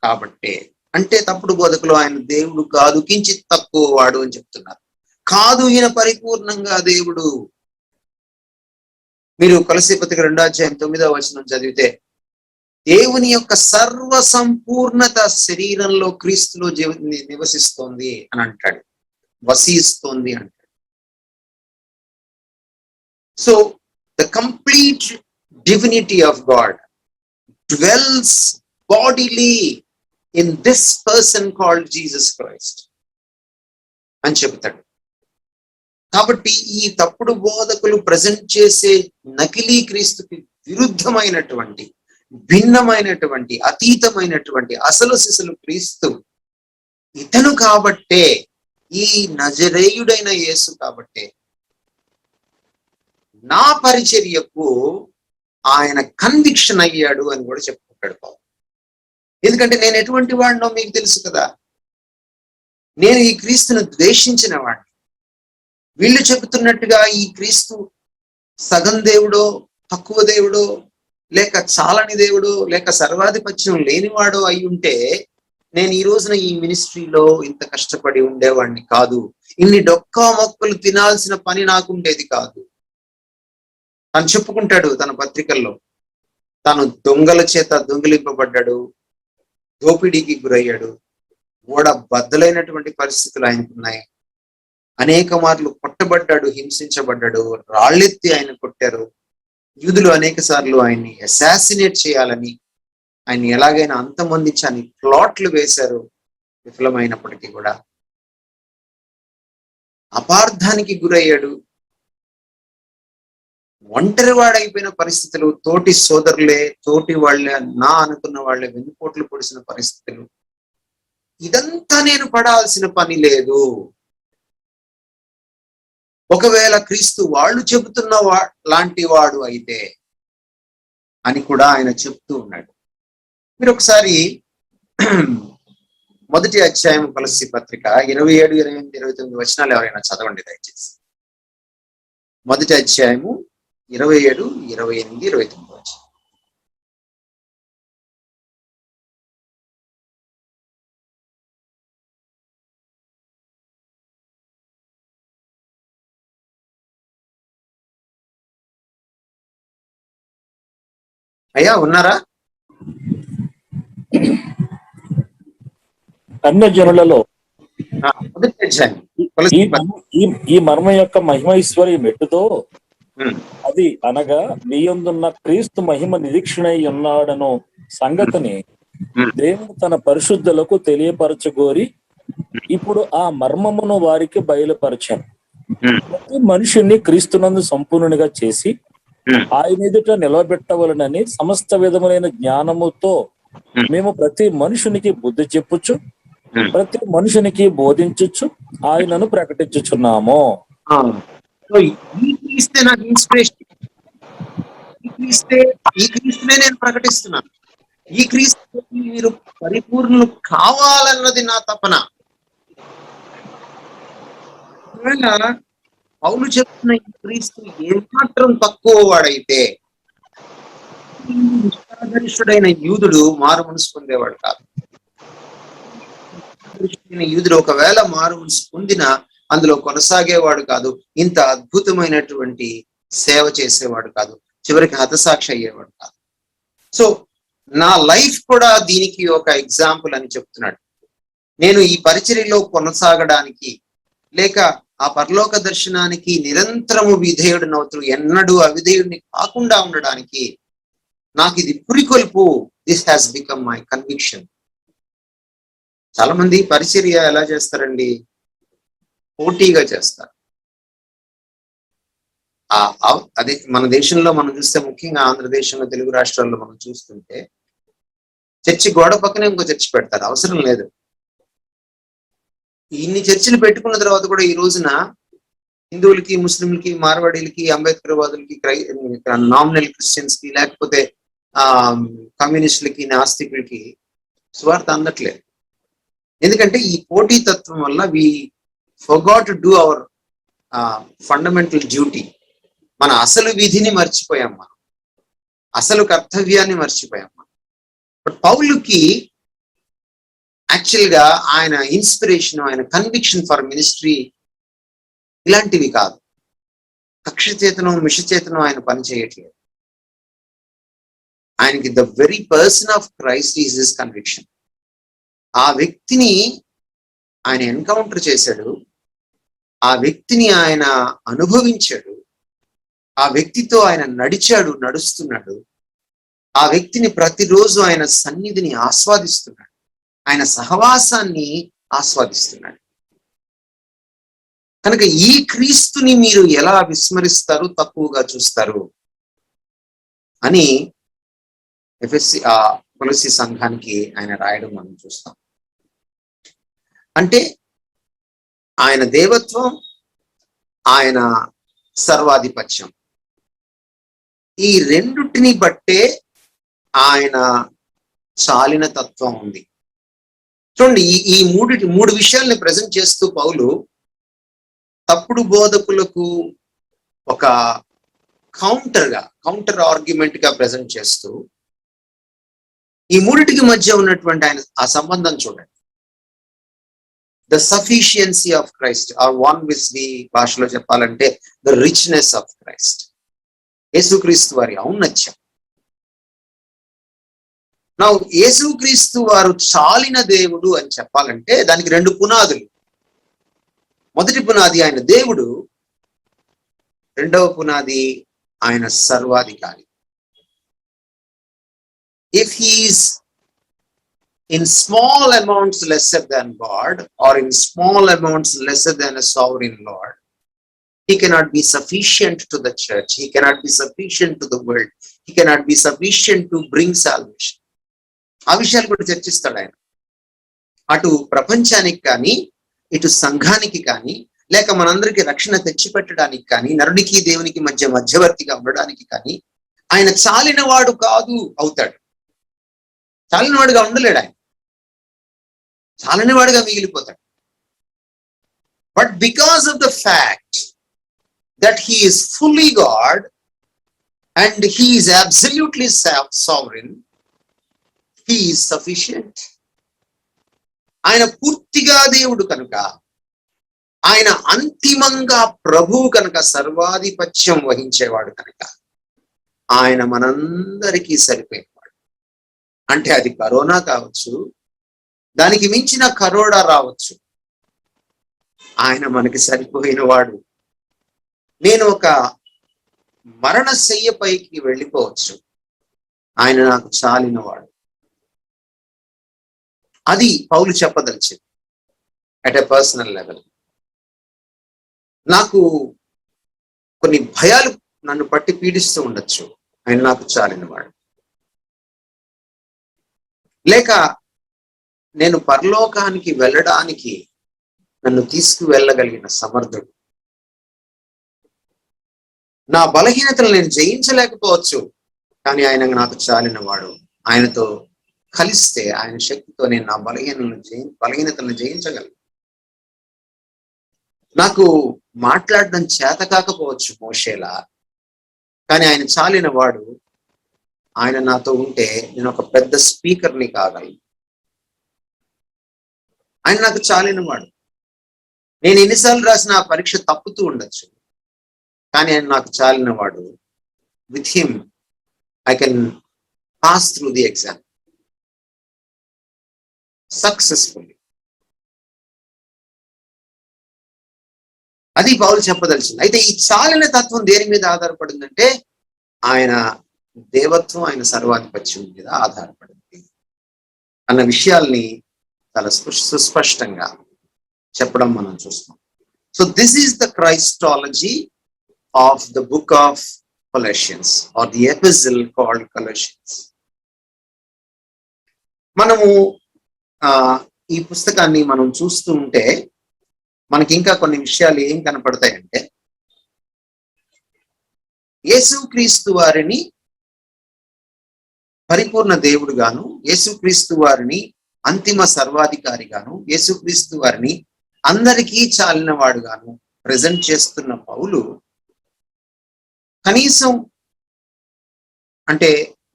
కాబట్టే, అంటే తప్పుడు బోధకులు ఆయన దేవుడు కాదు, కించిత్ తక్కువ వాడు అని చెప్తున్నారు. కాదు, ఈయన పరిపూర్ణంగా దేవుడు. మీరు కొలస్సీ పత్రిక 2:9 చదివితే, దేవుని యొక్క సర్వ సంపూర్ణత శరీరంలో క్రీస్తులో నివసిస్తోంది అని అంటాడు, వసిస్తోంది అంటాడు. So the complete divinity of God dwells bodily in this person called Jesus Christ అని చెబుతాడు. కాబట్టి ఈ తప్పుడు బోధకులు ప్రజెంట్ చేసే నకిలీ క్రీస్తుకి విరుద్ధమైనటువంటి, భిన్నమైనటువంటి, అతీతమైనటువంటి అసలు సిసలు క్రీస్తు ఇతను కాబట్టే, ఈ నజరేయుడైన యేసు కాబట్టే నా పరిచర్యకు ఆయన కన్విక్షన్ అయ్యాడు అని కూడా చెప్పుకుంటాడు పౌలు. ఎందుకంటే నేను ఎటువంటి వాడినో మీకు తెలుసు కదా. నేను ఈ క్రీస్తును ద్వేషించిన వాడిని. వీళ్ళు చెబుతున్నట్టుగా ఈ క్రీస్తు సగం దేవుడో, తక్కువ దేవుడో, లేక చాలని దేవుడో, లేక సర్వాధిపత్యం లేనివాడో అయి ఉంటే నేను ఈ రోజున ఈ మినిస్ట్రీలో ఇంత కష్టపడి ఉండేవాడిని కాదు. ఇన్ని డొక్కా మొక్కలు తినాల్సిన పని నాకుండేది కాదు. తను చెప్పుకుంటాడు తన పత్రికల్లో, తాను దొంగల చేత దొంగిలింపబడ్డాడు, దోపిడీకి గురయ్యాడు, బద్దలైనటువంటి పరిస్థితులు ఆయనకున్నాయి. అనేక మార్లు కొట్టబడ్డాడు, హింసించబడ్డాడు, రాళ్ళెత్తి ఆయన కొట్టారు. యూదులు అనేక సార్లు ఆయన్ని అసాసినేట్ చేయాలని, ఆయన్ని ఎలాగైనా అంతమొందించని ప్లాట్లు వేశారు. విఫలమైనప్పటికీ కూడా అపార్థానికి గురయ్యాడు. ఒంటరివాడైపోయిన పరిస్థితులు, తోటి సోదరులే, తోటి వాళ్ళే, నా అనుకున్న వాళ్ళే వెన్నుపోట్లు పొడిసిన పరిస్థితులు. ఇదంతా నేను పడాల్సిన పని లేదు. ఒకవేళ క్రీస్తు వాళ్ళు చెబుతున్న లాంటి వాడు అయితే అని కూడా ఆయన చెప్తూ ఉన్నాడు. మీరు ఒకసారి 1వ అధ్యాయం కొలస్సీ పత్రిక 27, 28, 29 ఎవరైనా చదవండి దయచేసి. 1వ అధ్యాయము 27, 28, 29. అయ్యా ఉన్నారా? అన్య జనులలో ఈ మర్మ యొక్క మహిమైశ్వర్య మెట్టుతో అది అనగా నీయందున్న క్రీస్తు మహిమ నిరీక్షణై ఉన్నాడను సంగతిని దేవుడు తన పరిశుద్ధులకు తెలియపరచగోరి ఇప్పుడు ఆ మర్మమును వారికి బయలుపరచాను. ప్రతి మనుషుణ్ణి క్రీస్తునందు సంపూర్ణునిగా చేసి ఆయన ఎదుట నిలబెట్టవలనని సమస్త విధములైన జ్ఞానముతో మేము ప్రతి మనుషునికి బుద్ధి చెప్పుచ్చు, ప్రతి మనుషునికి బోధించచ్చు, ఆయనను ప్రకటించుచున్నాము. ఈ క్రీస్తునే నేను ప్రకటిస్తున్నాను. ఈ క్రీస్తు మీరు పరిపూర్ణులు కావాలన్నది నా తపన. పౌలు చెప్తున్న ఈ క్రీస్తు ఏమాత్రం తక్కువ వాడైతే నిష్ఠాగరిష్ఠుడైన యూదుడు మారు మనసు పొందేవాడు కాదు. యూదుడు ఒకవేళ మారు మనసు పొందిన అందులో కొనసాగేవాడు కాదు, ఇంత అద్భుతమైనటువంటి సేవ చేసేవాడు కాదు, చివరికి హతసాక్షి అయ్యేవాడు కాదు. సో నా లైఫ్ కూడా దీనికి ఒక ఎగ్జాంపుల్ అని చెప్తున్నాడు. నేను ఈ పరిచర్యలో కొనసాగడానికి లేక ఆ పరలోక దర్శనానికి నిరంతరము విధేయుడినవుతూ ఎన్నడూ అవిధేయుడిని కాకుండా ఉండడానికి నాకు ఇది పురికొల్పు. This has become my conviction. చాలా మంది పరిచర్య ఎలా చేస్తారండి? పోటీగా చేస్తారు. అదే మన దేశంలో మనం చూస్తే, ముఖ్యంగా ఆంధ్రదేశంలో తెలుగు రాష్ట్రాల్లో మనం చూస్తుంటే, చర్చి గోడ పక్కనే ఇంకో చర్చి పెడతారు, అవసరం లేదు. ఇన్ని చర్చిలు పెట్టుకున్న తర్వాత కూడా ఈ రోజున హిందువులకి, ముస్లింలకి, మార్వాడీలకి, అంబేద్కర్ వాదులకి, నామినల్ క్రిస్టియన్స్ కి, లేకపోతే కమ్యూనిస్టులకి, నాస్తికులకి స్వార్థ అందట్లేదు. ఎందుకంటే ఈ పోటీతత్వం వల్ల we forgot to do our fundamental duty. మన అసలు విధిని మర్చిపోయాం, మనం అసలు కర్తవ్యాన్ని మర్చిపోయాం. బట్ పౌలుకి యాక్చువల్ గా ఆయన ఇన్స్పిరేషన్, ఆయన కన్విక్షన్ ఫర్ మినిస్ట్రీ ఇలాంటివి కాదు. కక్షచేతనం, మిషచేతనం ఆయన పని చేయట్లేదు. ఆయనకి the very person of Christ is his conviction. ఆ వ్యక్తిని ఆయన ఎన్కౌంటర్ చేశాడు, ఆ వ్యక్తిని ఆయన అనుభవించాడు, ఆ వ్యక్తితో ఆయన నడిచాడు, నడుస్తున్నాడు. ఆ వ్యక్తిని ప్రతిరోజు ఆయన సన్నిధిని ఆస్వాదిస్తున్నాడు, ఆయన సహవాసాన్ని ఆస్వాదిస్తున్నాడు. కనుక ఈ క్రీస్తుని మీరు ఎలా విస్మరిస్తారు, తక్కువగా చూస్తారు అని కొలస్సీ సంఘానికి ఆయన రాయడం మనం చూస్తాం. అంటే ఆయన దేవత్వం, ఆయన సర్వాధిపత్యం, ఈ రెండుటిని బట్టే ఆయన చాలిన తత్వం ఉంది. చూడండి, ఈ మూడు విషయాల్ని ప్రజెంట్ చేస్తూ పౌలు తప్పుడు బోధకులకు ఒక కౌంటర్ ఆర్గ్యుమెంట్ గా ప్రజెంట్ చేస్తూ ఈ మూడిటికి మధ్య ఉన్నటువంటి ఆయన ఆ సంబంధం చూడండి. The sufficiency of Christ, or one with the భాషలో చెప్పాలంటే ద రిచ్నెస్ ఆఫ్ క్రైస్ట్, యేసుక్రీస్తు వారి ఔన్నత్యం. నా యేసుక్రీస్తు వారు చాలిన దేవుడు అని చెప్పాలంటే దానికి రెండు పునాదులు. మొదటి పునాది ఆయన దేవుడు, రెండవ పునాది ఆయన సర్వాధికారి. If he is in small amounts lesser than God, or in small amounts lesser than a sovereign Lord, he cannot be sufficient to the church, he cannot be sufficient to the world, he cannot be sufficient to bring salvation. ఆ విషయాలు కూడా చర్చిస్తాడు ఆయన. అటు ప్రపంచానికి కానీ, ఇటు సంఘానికి కానీ, లేక మనందరికీ రక్షణ తెచ్చిపెట్టడానికి కానీ, నరునికి దేవునికి మధ్య మధ్యవర్తిగా ఉండడానికి కానీ ఆయన చాలినవాడు కాదు అవుతాడు. చాలినవాడుగా ఉండలేడు ఆయన, చాలినవాడుగా మిగిలిపోతాడు. But because of the fact that he is fully God and he is absolutely sovereign, he is sufficient. ఆయన పూర్తిగా దేవుడు కనుక, ఆయన అంతిమంగా ప్రభువు కనుక, సర్వాధిపత్యం వహించేవాడు కనుక ఆయన మనందరికీ సరిపోయేవాడు. అంటే అది కరోనా కావచ్చు, దానికి మించిన కరోడా రావచ్చు, ఆయన మనకి సరిపోయిన వాడు. నేను ఒక మరణ శయ్యపైకి వెళ్ళిపోవచ్చు, ఆయన నాకు చాలిన వాడు. అది పౌలు చెప్పదలిచింది అట్ ఎ పర్సనల్ లెవెల్. నాకు కొన్ని భయాలు నన్ను పట్టి పీడిస్తూ ఉండొచ్చు, ఆయన నాకు చాలిన వాడు. లేక నేను పరలోకానికి వెళ్ళడానికి నన్ను తీసుకువెళ్ళగలిగిన సమర్థుడు. నా బలహీనతలు నేను జయించలేకపోవచ్చు, కానీ ఆయన నాకు చాలిన వాడు. ఆయనతో కలిస్తే ఆయన శక్తితో నేను నా బలహీనతలను జయించగలను. నాకు మాట్లాడడం చేత కాకపోవచ్చు మోషేలా, కానీ ఆయన చాలిన వాడు. ఆయన నాతో ఉంటే నేను ఒక పెద్ద స్పీకర్ని కాగలను. ఆయన నాకు చాలిన వాడు. నేను ఎన్నిసార్లు రాసిన ఆ పరీక్ష తప్పుతూ ఉండొచ్చు, కానీ ఆయన నాకు చాలిన వాడు. With him I can pass through the exam successfully. అది పౌలు చెప్పదలిచింది. అయితే ఈ చాలిన తత్వం దేని మీద ఆధారపడిందంటే ఆయన దేవత్వం, ఆయన సర్వాధిపత్యం మీద ఆధారపడింది అన్న విషయాల్ని చాలా సుస్పష్టంగా చెప్పడం మనం చూస్తాం. So this is the Christology of the book of Colossians or the epistle called Colossians. మనము ఈ పుస్తకాన్ని మనం చూస్తూ ఉంటే మనకి ఇంకా కొన్ని విషయాలు ఏం కనపడతాయంటే, యేసుక్రీస్తు వారిని పరిపూర్ణ దేవుడుగాను, యేసుక్రీస్తు వారిని అంతిమ సర్వాధికారిగాను, యేసుక్రీస్తు వారిని అందరికీ చాలిన వాడుగాను ప్రజెంట్ చేస్తున్న పౌలు కనీసం అంటే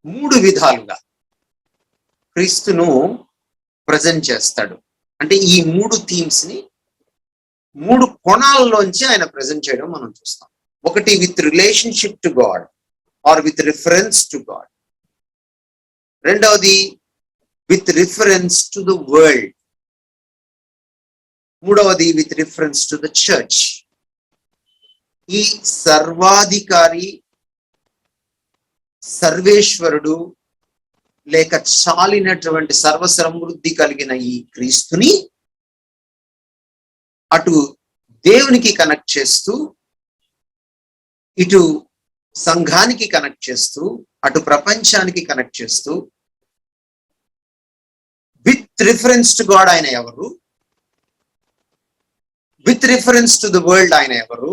3 విధాలుగా క్రీస్తును ప్రజెంట్ చేస్తాడు. అంటే ఈ 3 థీమ్స్ ని 3 కోణాల్లోంచి ఆయన ప్రజెంట్ చేయడం మనం చూస్తాం. ఒకటి with relationship to God or with reference to God. రెండవది with reference to the world. మూడవది with reference to the church. ఈ సర్వాధికారి, సర్వేశ్వరుడు లేక చాలినటువంటి సర్వసమృద్ధి కలిగిన ఈ క్రీస్తుని అటు దేవునికి కనెక్ట్ చేస్తూ, ఇటు సంఘానికి కనెక్ట్ చేస్తూ, అటు ప్రపంచానికి కనెక్ట్ చేస్తూ, విత్ రిఫరెన్స్ టు గాడ్ ఆయన ఎవరు, with reference to the world ఆయన ఎవరు,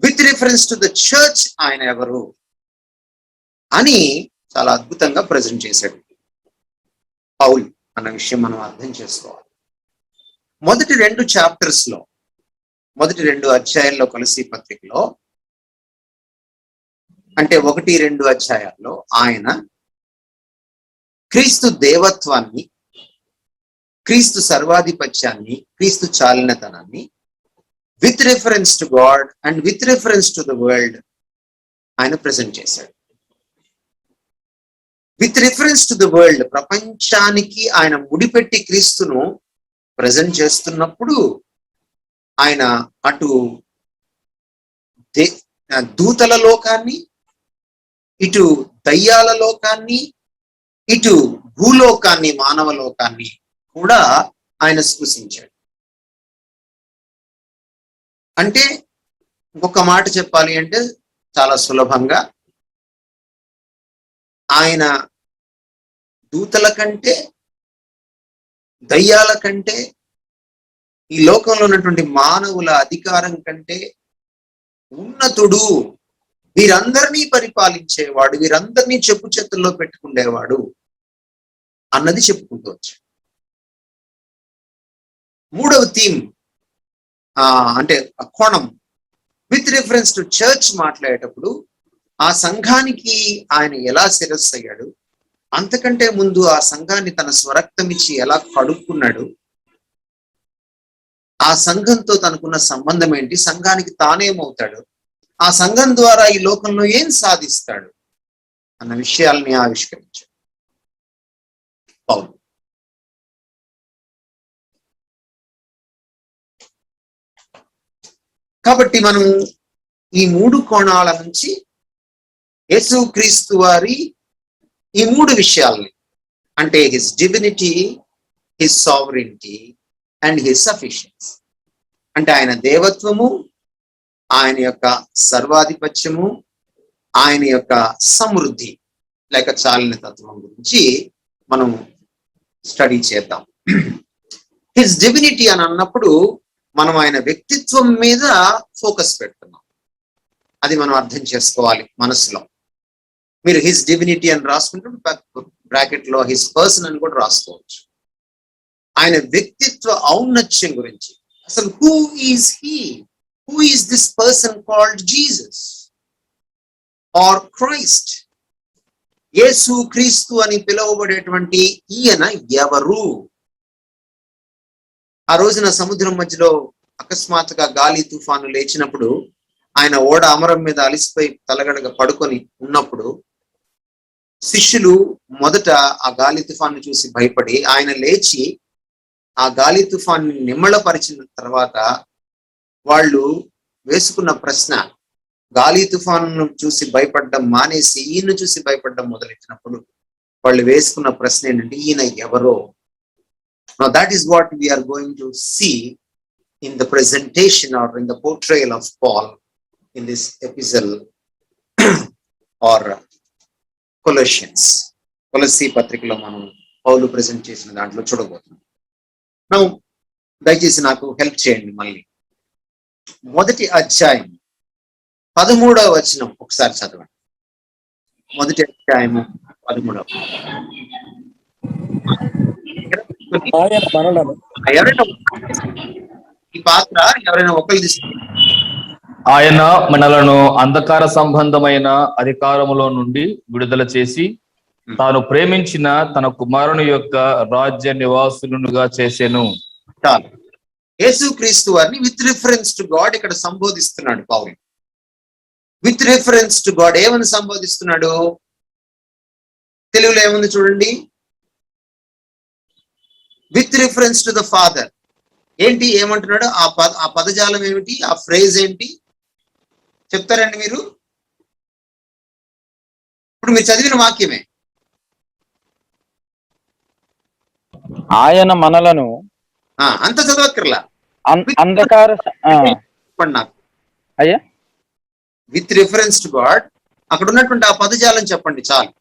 with reference to the church ఆయన ఎవరు అని చాలా అద్భుతంగా ప్రజెంట్ చేశాడు పౌలు అన్న విషయం మనం అర్థం చేసుకోవాలి. మొదటి 2 చాప్టర్స్ లో, మొదటి 2 అధ్యాయాల్లో కొలసీ పత్రికలో, అంటే 1-2 అధ్యాయాల్లో ఆయన క్రీస్తు దేవత్వాన్ని, క్రీస్తు సర్వాధిపత్యాన్ని, క్రీస్తు చాలినతనాన్ని with reference to God and with reference to the world ఆయన ప్రజెంట్ చేశాడు. With reference to the world, ప్రపంచానికి ఆయన ముడిపెట్టి క్రీస్తును ప్రజెంట్ చేస్తున్నప్పుడు ఆయన అటు దూతల లోకాన్ని, ఇటు దయ్యాల లోకాన్ని, ఇటు భూలోకాన్ని, మానవ లోకాన్ని కూడా ఆయన స్పృశించాడు. అంటే ఇంకొక మాట చెప్పాలి అంటే చాలా సులభంగా, ఆయన దూతల కంటే, దయ్యాల కంటే, ఈ లోకంలో ఉన్నటువంటి మానవుల అధికారం కంటే ఉన్నతుడు, వీరందరినీ పరిపాలించేవాడు, వీరందరినీ చెప్పు చేతుల్లో పెట్టుకునేవాడు అన్నది చెప్పుకుంటూ వచ్చాడు. మూడవ థీమ్ అంటే కోణం విత్ రిఫరెన్స్ టు చర్చ్ మాట్లాడేటప్పుడు ఆ సంఘానికి ఆయన ఎలా శిరస్సు అయ్యాడు, అంతకంటే ముందు ఆ సంఘాన్ని తన స్వరక్తం ఇచ్చి ఎలా కడుక్కున్నాడు, ఆ సంఘంతో తనకున్న సంబంధం ఏంటి, సంఘానికి తానేమవుతాడు, ఆ సంఘం ద్వారా ఈ లోకంలో ఏం సాధిస్తాడు అన్న విషయాల్ని ఆవిష్కరించాడు పౌలు. కాబట్టి మనం ఈ 3 కోణాల నుంచి యేసుక్రీస్తు వారి ఈ 3 విషయాల్ని, అంటే his divinity, his sovereignty and his sufficiency, అంటే ఆయన దేవత్వము, ఆయన యొక్క సర్వాధిపత్యము, ఆయన యొక్క సమృద్ధి లేక చాలిన తత్వం గురించి మనం స్టడీ చేద్దాం. హిస్ డివినిటీ అని అన్నప్పుడు మనం ఆయన వ్యక్తిత్వం మీద ఫోకస్ పెడుతున్నాం. అది మనం అర్థం చేసుకోవాలి మనసులో. మీరు హిస్ డివినిటీ అని రాసుకుంటే బ్రాకెట్ లో హిస్ పర్సన్ అని కూడా రాసుకోవచ్చు. ఆయన వ్యక్తిత్వ ఔన్నత్యం గురించి, అసలు who is he, who is this person called Jesus or Christ, Yesu Kristu అని పిలువబడేటువంటి ఈయన ఎవరు? ఆ రోజున సముద్రం మధ్యలో అకస్మాత్తుగా గాలి తుఫాను లేచినప్పుడు, ఆయన ఓడ అమరం మీద అలిసిపోయి తలగడగా పడుకొని ఉన్నప్పుడు శిష్యులు మొదట ఆ గాలి తుఫాను చూసి భయపడి, ఆయన లేచి ఆ గాలి తుఫాన్ని నిమ్మళపరిచిన తర్వాత వాళ్ళు వేసుకున్న ప్రశ్న, గాలి తుఫాను చూసి భయపడడం మానేసి ఈయన చూసి భయపడడం మొదలెట్టినప్పుడు వాళ్ళు వేసుకున్న ప్రశ్న ఏంటంటే, ఈయన ఎవరో? Now that is what we are going to see in the presentation or in the portrayal of Paul in this epistle or Colossians. కొలస్సీ పత్రికలో మనం పౌలు ప్రెజెంట్ చేసిన దాంట్లో చూడబోతున్నాం. Now దయచేసి నాకు హెల్ప్ చేయండి. మళ్ళీ మొదటి అధ్యాయం 13వ వచనం ఒకసారి చదవండి. మొదటి అధ్యాయము 13వ. ఆయన మనలను ఈ పాత్ర ఎవరైనా ఒకరు తీసుకుంటారు. ఆయన మనలను అంధకార సంబంధమైన అధికారములో నుండి విడుదల చేసి తాను ప్రేమించిన తన కుమారుని యొక్క రాజ్య నివాసులుగా చేసెను. చాలు. యేసుక్రీస్తు వారిని విత్ రిఫరెన్స్ టు గాడ్ ఇక్కడ సంబోధిస్తున్నాడు పౌలు. విత్ రిఫరెన్స్ టు గాడ్ ఏమని సంబోధిస్తున్నాడు? తెలుగులో ఏముంది చూడండి. With reference to the father. ఏంటి ఏమంటున్నాడు? ఆ పదజాలం ఏమిటి? ఆ ఫ్రేజ్ ఏంటి చెప్తారండి మీరు? ఇప్పుడు మీరు చదివిన వాక్యమే. ఆయన మనలను అంత చదవక్కర్లా. అంధకార నాకు అయ్యా విత్ రిఫరెన్స్ టు గాడ్ అక్కడ ఉన్నటువంటి ఆ పదజాలం చెప్పండి చాలు.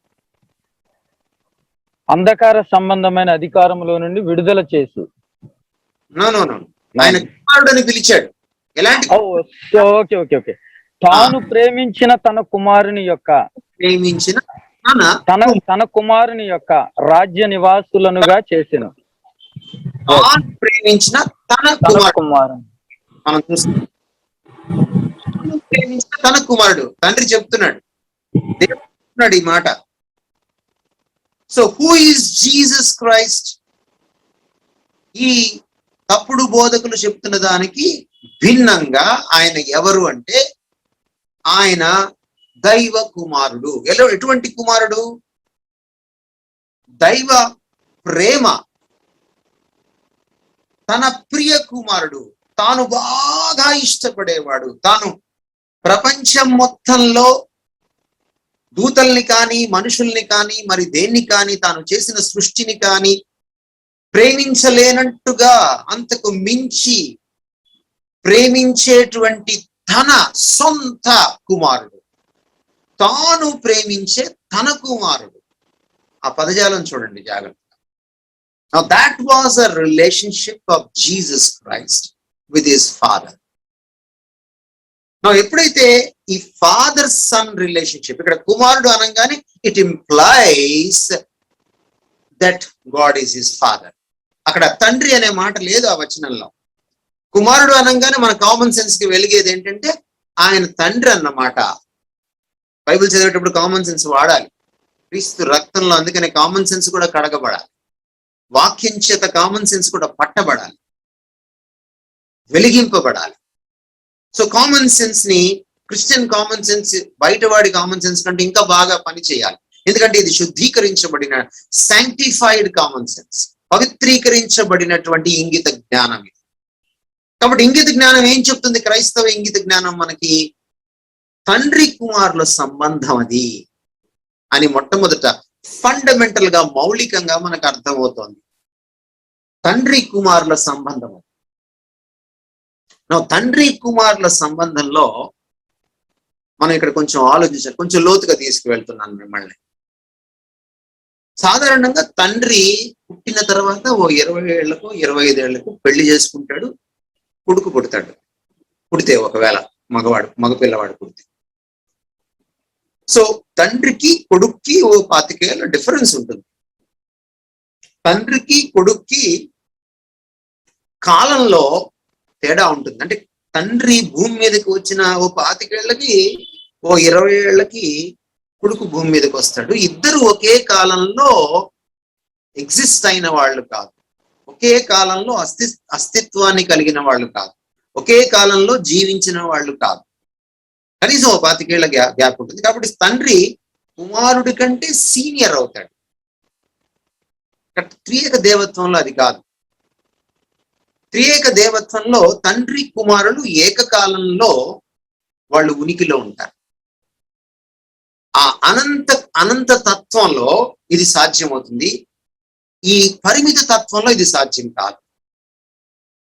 అంధకార సంబంధమైన అధికారంలో నుండి విడుదల చేసి. నో ఆయన కుమారుడని పిలిచాడు. ఎలాంటి? Okay okay okay. తాను ప్రేమించిన తన కుమారుని యొక్క తన కుమారుని యొక్క రాజ్య నివాసులనుగా చేసెను. ప్రేమించిన తన కుమారుడు మనం చూస్తున్నాం. ప్రేమించిన తన కుమారుడు తండ్రి చెప్తున్నాడు, దేవుడు చెప్తున్నాడు ఈ మాట. So who is Jesus Christ? ఈ తప్పుడు బోధకులు చెప్తున్న దానికి భిన్నంగా ఆయన ఎవరు అంటే, ఆయన దైవ కుమారుడు. ఎటువంటి కుమారుడు? దైవ ప్రేమ, తన ప్రియ కుమారుడు, తాను బాగా ఇష్టపడేవాడు. తాను ప్రపంచం మొత్తంలో దూతల్ని కానీ మనుషుల్ని కానీ మరి దేన్ని కానీ తాను చేసిన సృష్టిని కానీ ప్రేమించలేనట్టుగా అంతకు మించి ప్రేమించేటువంటి తన సొంత కుమారుడు, తాను ప్రేమించే తన కుమారుడు. ఆ పదజాలం చూడండి జాగ్రత్తగా. Now that was a relationship of Jesus Christ with his father. Now ఎప్పుడైతే ఈ ఫాదర్ సన్ రిలేషన్షిప్, ఇక్కడ కుమారుడు అనగానే it implies that God is his father. అక్కడ తండ్రి అనే మాట లేదు ఆ వచనంలో. కుమారుడు అనగానే మన కామన్ సెన్స్ కి వెలిగేది ఏంటంటే ఆయన తండ్రి అన్నమాట. బైబిల్ చదివేటప్పుడు కామన్ సెన్స్ వాడాలి. క్రీస్తు రక్తంలో, అందుకనే కామన్ సెన్స్ కూడా కడగబడాలి. వాక్యం చేత కామన్ సెన్స్ కూడా పట్టబడాలి, వెలిగింపబడాలి. సో కామన్ సెన్స్ ని, క్రిస్టియన్ కామన్ సెన్స్ బయటవాడి కామన్ సెన్స్ కంటే ఇంకా బాగా పని చేయాలి. ఎందుకంటే ఇది శుద్ధీకరించబడిన శాంక్టిఫైడ్ కామన్ సెన్స్, పవిత్రీకరించబడినటువంటి ఇంగిత జ్ఞానం. ఇది కాబట్టి ఇంగిత జ్ఞానం ఏం చెప్తుంది? క్రైస్తవ ఇంగిత జ్ఞానం మనకి తండ్రి కుమారుల సంబంధం అది అని మొట్టమొదట ఫండమెంటల్ గా, మౌలికంగా మనకు అర్థమవుతోంది. తండ్రి కుమారుల సంబంధం. తండ్రి కుమారుల సంబంధంలో మనం ఇక్కడ కొంచెం ఆలోచించాలి, కొంచెం లోతుగా తీసుకువెళ్తున్నాను మిమ్మల్ని. సాధారణంగా తండ్రి పుట్టిన తర్వాత ఓ 20 ఏళ్లకు 25 ఏళ్లకు పెళ్లి చేసుకుంటాడు, కొడుకు పుడతాడు. పుడితే ఒకవేళ మగపిల్లవాడు పుడితే. సో తండ్రికి కొడుక్కి ఓ 25 ఏళ్ళ డిఫరెన్స్ ఉంటుంది. తండ్రికి కొడుక్కి కాలంలో తేడా ఉంటుంది. అంటే తండ్రి భూమి మీదకి వచ్చిన ఓ 25 ఏళ్ళకి, ఓ 20 ఏళ్ళకి కొడుకు భూమి మీదకి వస్తాడు. ఇద్దరు ఒకే కాలంలో ఎగ్జిస్ట్ అయిన వాళ్ళు కాదు, ఒకే కాలంలో అస్తిత్వాన్ని కలిగిన వాళ్ళు కాదు, ఒకే కాలంలో జీవించిన వాళ్ళు కాదు. కనీసం ఓ 25 ఏళ్ళ గ్యాప్ ఉంటుంది. కాబట్టి తండ్రి కుమారుడి కంటే సీనియర్ అవుతాడు. త్రియేక దేవత్వంలో అది కాదు. త్రియేక దేవత్వంలో తండ్రి కుమారులు ఏకకాలంలో వాళ్ళు ఉనికిలో ఉంటారు. ఆ అనంత తత్వంలో ఇది సాధ్యమవుతుంది. ఈ పరిమిత తత్వంలో ఇది సాధ్యం కాదు.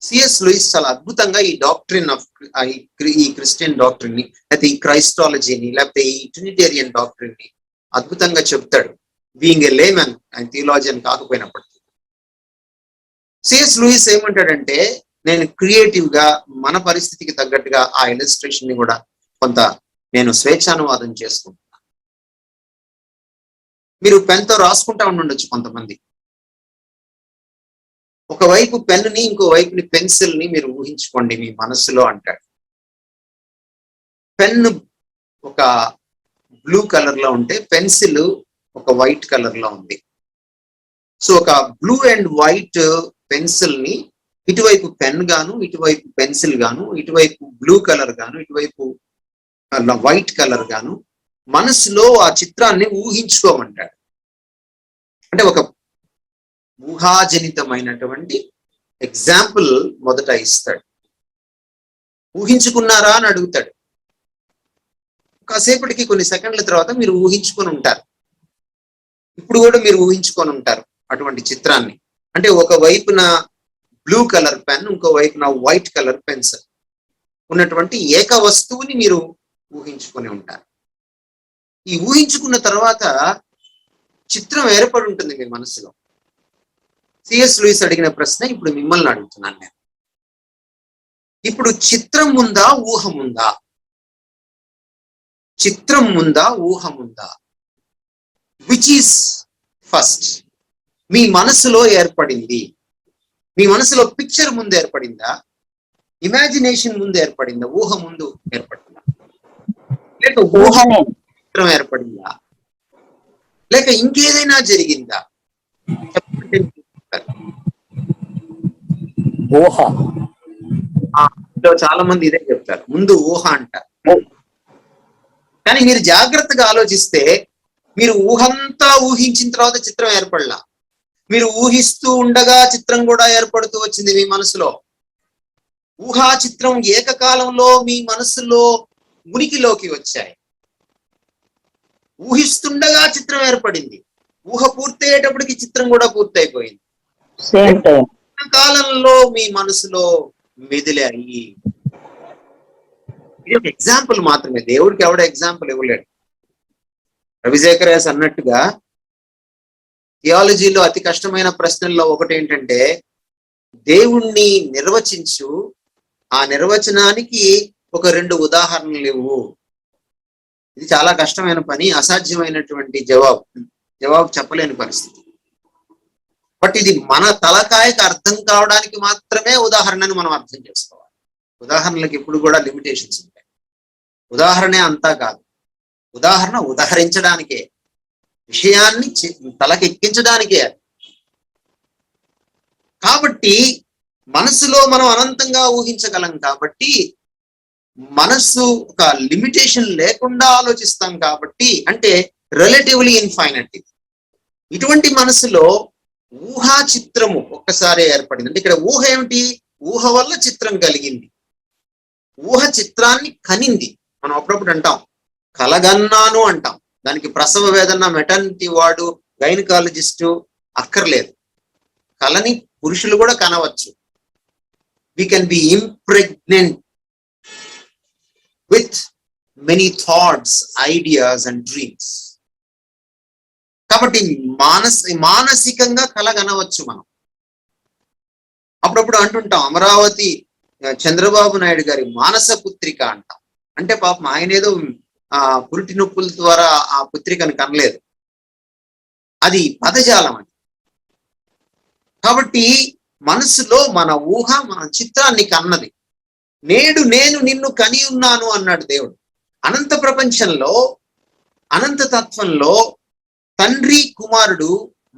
సిఎస్ లూయిస్ చాలా అద్భుతంగా ఈ డాక్ట్రిన్ ఆఫ్ ఈ క్రిస్టియన్ డాక్ట్రిన్ ని, లేకపోతే ఈ క్రైస్టాలజీని, లేకపోతే ఈ ట్రినిటేరియన్ డాక్ట్రిన్ ని అద్భుతంగా చెప్తాడు. బీయింగ్ ఏ లేమన్, ఆయన థియాలజియన్ కాకపోయినప్పటికీ. సిఎస్ లూయిస్ ఏమంటాడంటే, నేను క్రియేటివ్ గా మన పరిస్థితికి తగ్గట్టుగా ఆ ఇలస్ట్రేషన్ ని కూడా కొంత నేను స్వేచ్ఛానువాదం చేసుకుంటున్నాను. మీరు పెన్తో రాసుకుంటా ఉండొచ్చు కొంతమంది. ఒకవైపు పెన్నుని, ఇంకో వైపుని పెన్సిల్ ని మీరు ఊహించుకోండి మీ మనసులో అంటాడు. పెన్ను ఒక బ్లూ కలర్ లో ఉంటే పెన్సిల్ ఒక వైట్ కలర్ లో ఉంది. సో ఒక బ్లూ అండ్ వైట్ పెన్సిల్ ని ఇటువైపు పెన్ గాను, ఇటువైపు పెన్సిల్ గాను, ఇటువైపు బ్లూ కలర్ గాను, ఇటువైపు వైట్ కలర్ గాను మనసులో ఆ చిత్రాన్ని ఊహించుకోమంటాడు. అంటే ఒక ఊహాజనితమైనటువంటి ఎగ్జాంపుల్ మొదట ఇస్తాడు. ఊహించుకున్నారా అని అడుగుతాడు. కాసేపటికి కొన్ని సెకండ్ల తర్వాత మీరు ఊహించుకొని ఉంటారు. ఇప్పుడు కూడా మీరు ఊహించుకొని ఉంటారు అటువంటి చిత్రాన్ని. అంటే ఒక వైపున బ్లూ కలర్ పెన్, ఇంకో వైపున వైట్ కలర్ పెన్సిల్ ఉన్నటువంటి ఏక వస్తువుని మీరు ఊహించుకొని ఉంటారు. ఈ ఊహించుకున్న తర్వాత చిత్రం ఏర్పడి ఉంటుంది మీ మనసులో. సిఎస్ లూయిస్ అడిగిన ప్రశ్న ఇప్పుడు మిమ్మల్ని అడుగుతున్నాను నేను. ఇప్పుడు చిత్రం ఉందా, ఊహం ఉందా? చిత్రం ఉందా, ఊహం ఉందా? Which is first? మీ మనసులో ఏర్పడింది, మీ మనసులో పిక్చర్ ముందు ఏర్పడిందా, ఇమాజినేషన్ ముందు ఏర్పడిందా, ఊహ ముందు ఏర్పడిందా, లేక చిత్రం ఏర్పడిందా, లేక ఇంకేదైనా జరిగిందా? ఊహ. చాలా మంది ఇదే చెప్తారు, ముందు ఊహ అంటారు. కానీ మీరు జాగ్రత్తగా ఆలోచిస్తే మీరు ఊహంతా ఊహించిన తర్వాత చిత్రం ఏర్పడలా. మీరు ఊహిస్తూ ఉండగా చిత్రం కూడా ఏర్పడుతూ వచ్చింది మీ మనసులో. ఊహా చిత్రం ఏకకాలంలో మీ మనసులో ఉనికిలోకి వచ్చాయి. ఊహిస్తుండగా చిత్రం ఏర్పడింది. ఊహ పూర్తయ్యేటప్పటికి చిత్రం కూడా పూర్తయిపోయింది. కాలంలో మీ మనసులో మెదిలాయి. ఇది ఒక ఎగ్జాంపుల్ మాత్రమే, దేవుడికి ఎవడ ఎగ్జాంపుల్ ఇవ్వలేడు. రవిశేఖర్ అన్నట్టుగా థియాలజీలో అతి కష్టమైన ప్రశ్నల్లో ఒకటి ఏంటంటే, దేవుణ్ణి నిర్వచించు, ఆ నిర్వచనానికి ఒక 2 ఉదాహరణలు ఇవ్వు. ఇది చాలా కష్టమైన పని, అసాధ్యమైనటువంటి జవాబు చెప్పలేని పరిస్థితి. బట్ ఇది మన తలకాయకి అర్థం కావడానికి మాత్రమే ఉదాహరణను మనం అర్థం చేసుకోవాలి. ఉదాహరణలకు ఎప్పుడు కూడా లిమిటేషన్స్ ఉంటాయి. ఉదాహరణే అంతా కాదు. ఉదాహరణ ఉదాహరించడానికే, విషయాన్ని తలకెక్కించడానికే. కాబట్టి మనసులో మనం అనంతంగా ఊహించగలం. కాబట్టి మనస్సు ఒక లిమిటేషన్ లేకుండా ఆలోచిస్తాం. కాబట్టి అంటే రిలేటివ్లీ ఇన్ఫైనట్. ఇటువంటి మనసులో ఊహా చిత్రము ఒక్కసారి ఏర్పడింది. అంటే ఇక్కడ ఊహ ఏమిటి? ఊహ వల్ల చిత్రం కలిగింది. ఊహ చిత్రాన్ని కనింది. మనం అప్పుడప్పుడు అంటాం కలగన్నాను అంటాం. దానికి ప్రసవ వేదన, మెటర్నిటీ వార్డు, గైనకాలజిస్టు అక్కర్లేదు. కలని పురుషులు కూడా కనవచ్చు. We can be impregnant with many thoughts, ideas and dreams. కాబట్టి మానసికంగా కలగనవచ్చు మనం. అప్పుడప్పుడు అంటుంటాం అమరావతి చంద్రబాబు నాయుడు గారి మానస పుత్రిక అంటాం. అంటే పాపం ఆయన ఏదో పురిటి నొప్పుల ద్వారా ఆ పుత్రికను కనలేదు. అది పదజాలం అది. కాబట్టి మనసులో మన ఊహ మన చిత్రాన్ని కన్నది. నేడు నేను నిన్ను కని ఉన్నాను అన్నాడు దేవుడు. అనంత ప్రపంచంలో, అనంత తత్వంలో తండ్రి కుమారుడు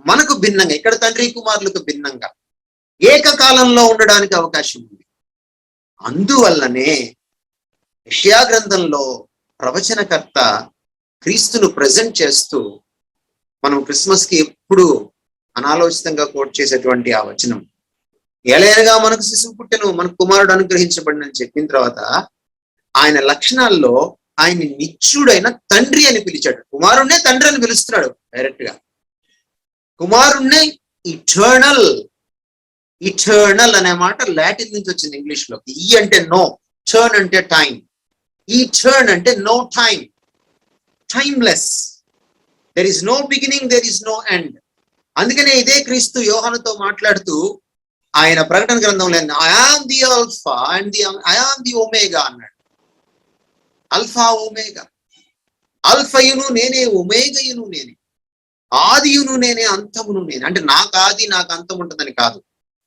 మనకు భిన్నంగా, ఇక్కడ తండ్రి కుమారులకు భిన్నంగా ఏకకాలంలో ఉండడానికి అవకాశం ఉంది. అందువల్లనే యెషయా గ్రంథంలో ప్రవచనకర్త క్రీస్తును ప్రజెంట్ చేస్తూ మనం క్రిస్మస్ కి ఎప్పుడు అనాలోచితంగా కోట్ చేసేటువంటి ఆ వచనం, ఏలయనగా మనకు శిశువు పుట్టెను, మనకు కుమారుడు అనుగ్రహించబడినని చెప్పిన తర్వాత ఆయన లక్షణాల్లో ఆయన నిత్యుడైన తండ్రి అని పిలిచాడు. కుమారుణ్ణే తండ్రి అని పిలుస్తున్నాడు డైరెక్ట్ గా. కుమారుణ్ణే ఇటర్నల్, ఇటర్నల్ అనే మాట లాటిన్ నుంచి వచ్చింది ఇంగ్లీష్ లో. ఈ అంటే నో, టర్న్ అంటే టైం. ఈ టర్న్ అంటే no time, timeless. There is no beginning, there is no end. అందుకనే ఇదే క్రీస్తు యోహానుతో మాట్లాడుతూ ఆయన ప్రకటన గ్రంథంలో I am the alpha and I am the omega అన్నాడు. అల్ఫా ఒమేగా, అల్ఫయును నేనే, ఒమేగయును నేనే, ఆదియును నేనే, అంతమును నేనే. అంటే నాకు ఆది నాకు అంతం ఉంటుందని కాదు,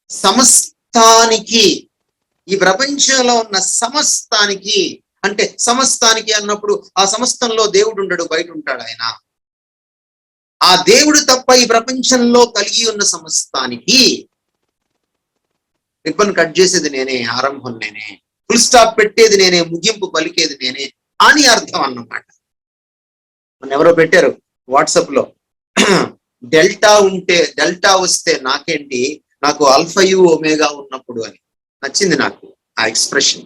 సమస్తానికి, ఈ ప్రపంచంలో ఉన్న సమస్తానికి. అంటే సమస్తానికి అన్నప్పుడు ఆ సమస్తంలో దేవుడు ఉండడు, బయట ఉంటాడు ఆయన. ఆ దేవుడు తప్ప ఈ ప్రపంచంలో కలిగి ఉన్న సమస్తానికి రిబ్బన్ కట్ చేసేది నేనే, ఆరంభం నేనే, ఫుల్ స్టాప్ పెట్టేది నేనే, ముగింపు పలికేది నేనే అని అర్థం అన్నమాట. మన ఎవరో పెట్టారు వాట్సాప్ లో, డెల్టా వస్తే నాకేంటి, నాకు ఆల్ఫయు ఒమేగా ఉన్నప్పుడు అని. నచ్చింది నాకు ఆ ఎక్స్ప్రెషన్.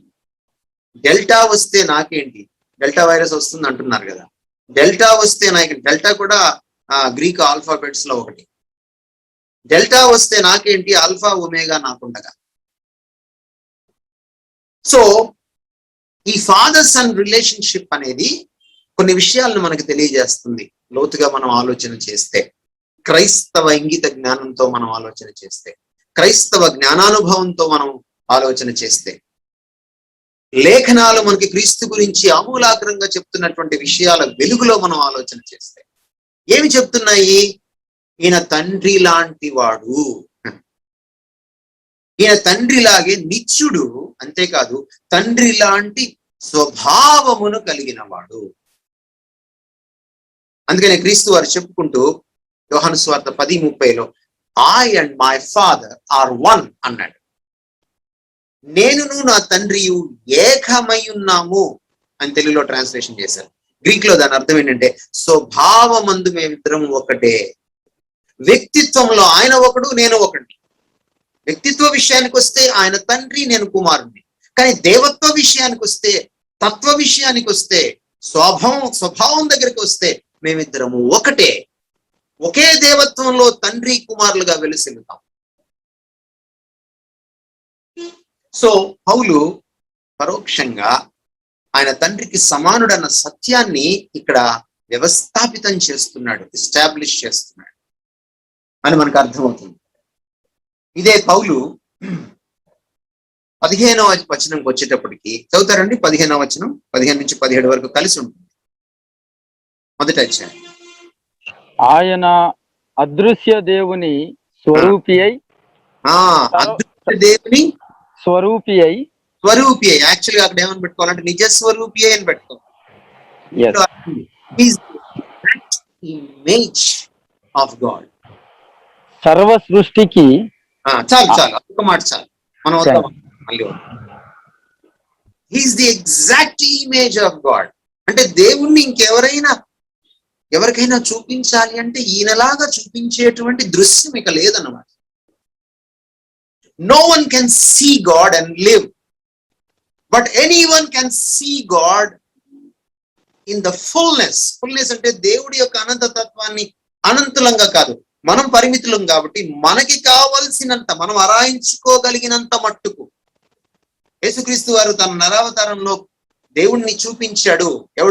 డెల్టా వస్తే నాకేంటి, డెల్టా వైరస్ వస్తుంది అంటున్నారు కదా, డెల్టా వస్తే నాకు, డెల్టా కూడా గ్రీక్ ఆల్ఫాబెట్స్ లో ఒకటి. డెల్టా వస్తే నాకేంటి, ఆల్ఫా ఒమేగా నాకుండగా. సో ఈ ఫాదర్ సన్ రిలేషన్షిప్ అనేది కొన్ని విషయాలను మనకు తెలియజేస్తుంది. లోతుగా మనం ఆలోచన చేస్తే, క్రైస్తవ ఇంగిత జ్ఞానంతో మనం ఆలోచన చేస్తే, క్రైస్తవ జ్ఞానానుభవంతో మనం ఆలోచన చేస్తే, లేఖనాలు మనకి క్రీస్తు గురించి ఆమూలాగ్రంగా చెప్తున్నటువంటి విషయాల వెలుగులో మనం ఆలోచన చేస్తే ఏమి చెప్తున్నాయి? ఈయన తండ్రి లాంటి వాడు, ఈయన తండ్రిలాగే నిత్యుడు, అంతేకాదు తండ్రి లాంటి స్వభావమును కలిగిన వాడు. అందుకనే క్రీస్తు వారు చెప్పుకుంటూ యోహాను సువార్త 10:30లో I and my father are one అన్నాడు. నేనును నా తండ్రియు ఏకమై ఉన్నాము అని తెలుగులో ట్రాన్స్లేషన్ చేశారు. గ్రీక్ లో దాని అర్థం ఏంటంటే స్వభావమందు మేమిద్దరం ఒకటే. వ్యక్తిత్వంలో ఆయన ఒకడు, నేను ఒకటి. వ్యక్తిత్వ విషయానికి వస్తే ఆయన తండ్రి, నేను కుమారుణ్ణి. కానీ దేవత్వ విషయానికి వస్తే, తత్వ విషయానికి వస్తే, స్వభావం దగ్గరికి వస్తే మేమిద్దరము ఒకటే. ఒకే దేవత్వంలో తండ్రి కుమారులుగా వెలుసిల్లుతాం. సో పౌలు పరోక్షంగా ఆయన తండ్రికి సమానుడన్న సత్యాన్ని ఇక్కడ వ్యవస్థాపితం చేస్తున్నాడు, ఎస్టాబ్లిష్ చేస్తున్నాడు అని మనకు అర్థమవుతుంది. ఇదే పౌలు 15వ వచనంకి వచ్చేటప్పటికి, చదువుతారండి 15వ వచనం, 15 నుంచి 17 వరకు కలిసి ఉంటుంది. మొదట అధ్యాయం. ఆయన అదృశ్య దేవుని స్వరూపి అయి, అదృశ్య దేవుని స్వరూపి అయి, యాక్చువల్గా అక్కడ ఏమని పెట్టుకోవాలంటే నిజ స్వరూపి అని పెట్టుకోవాలి. Image of God. సర్వ సృష్టికి చాలు ఒక మాట చాలు, మనం వద్దాం మళ్ళీ. He is the exact image of God. అంటే దేవుణ్ణి ఎవరికైనా చూపించాలి అంటే ఈయనలాగా చూపించేటువంటి దృశ్యం ఇక లేదన్నమాట. No one can see God and live, but anyone can see God in the fullness. Fullness అంటే దేవుడి యొక్క అనంతతత్వాన్ని, అనంతులంగా కాదు, మనం పరిమితులం కాబట్టి మనకి కావలసినంత, మనం అరాయించుకోగలిగినంత మట్టుకు యేసుక్రీస్తు వారు తన నరావతారంలో దేవుణ్ణి చూపించాడు.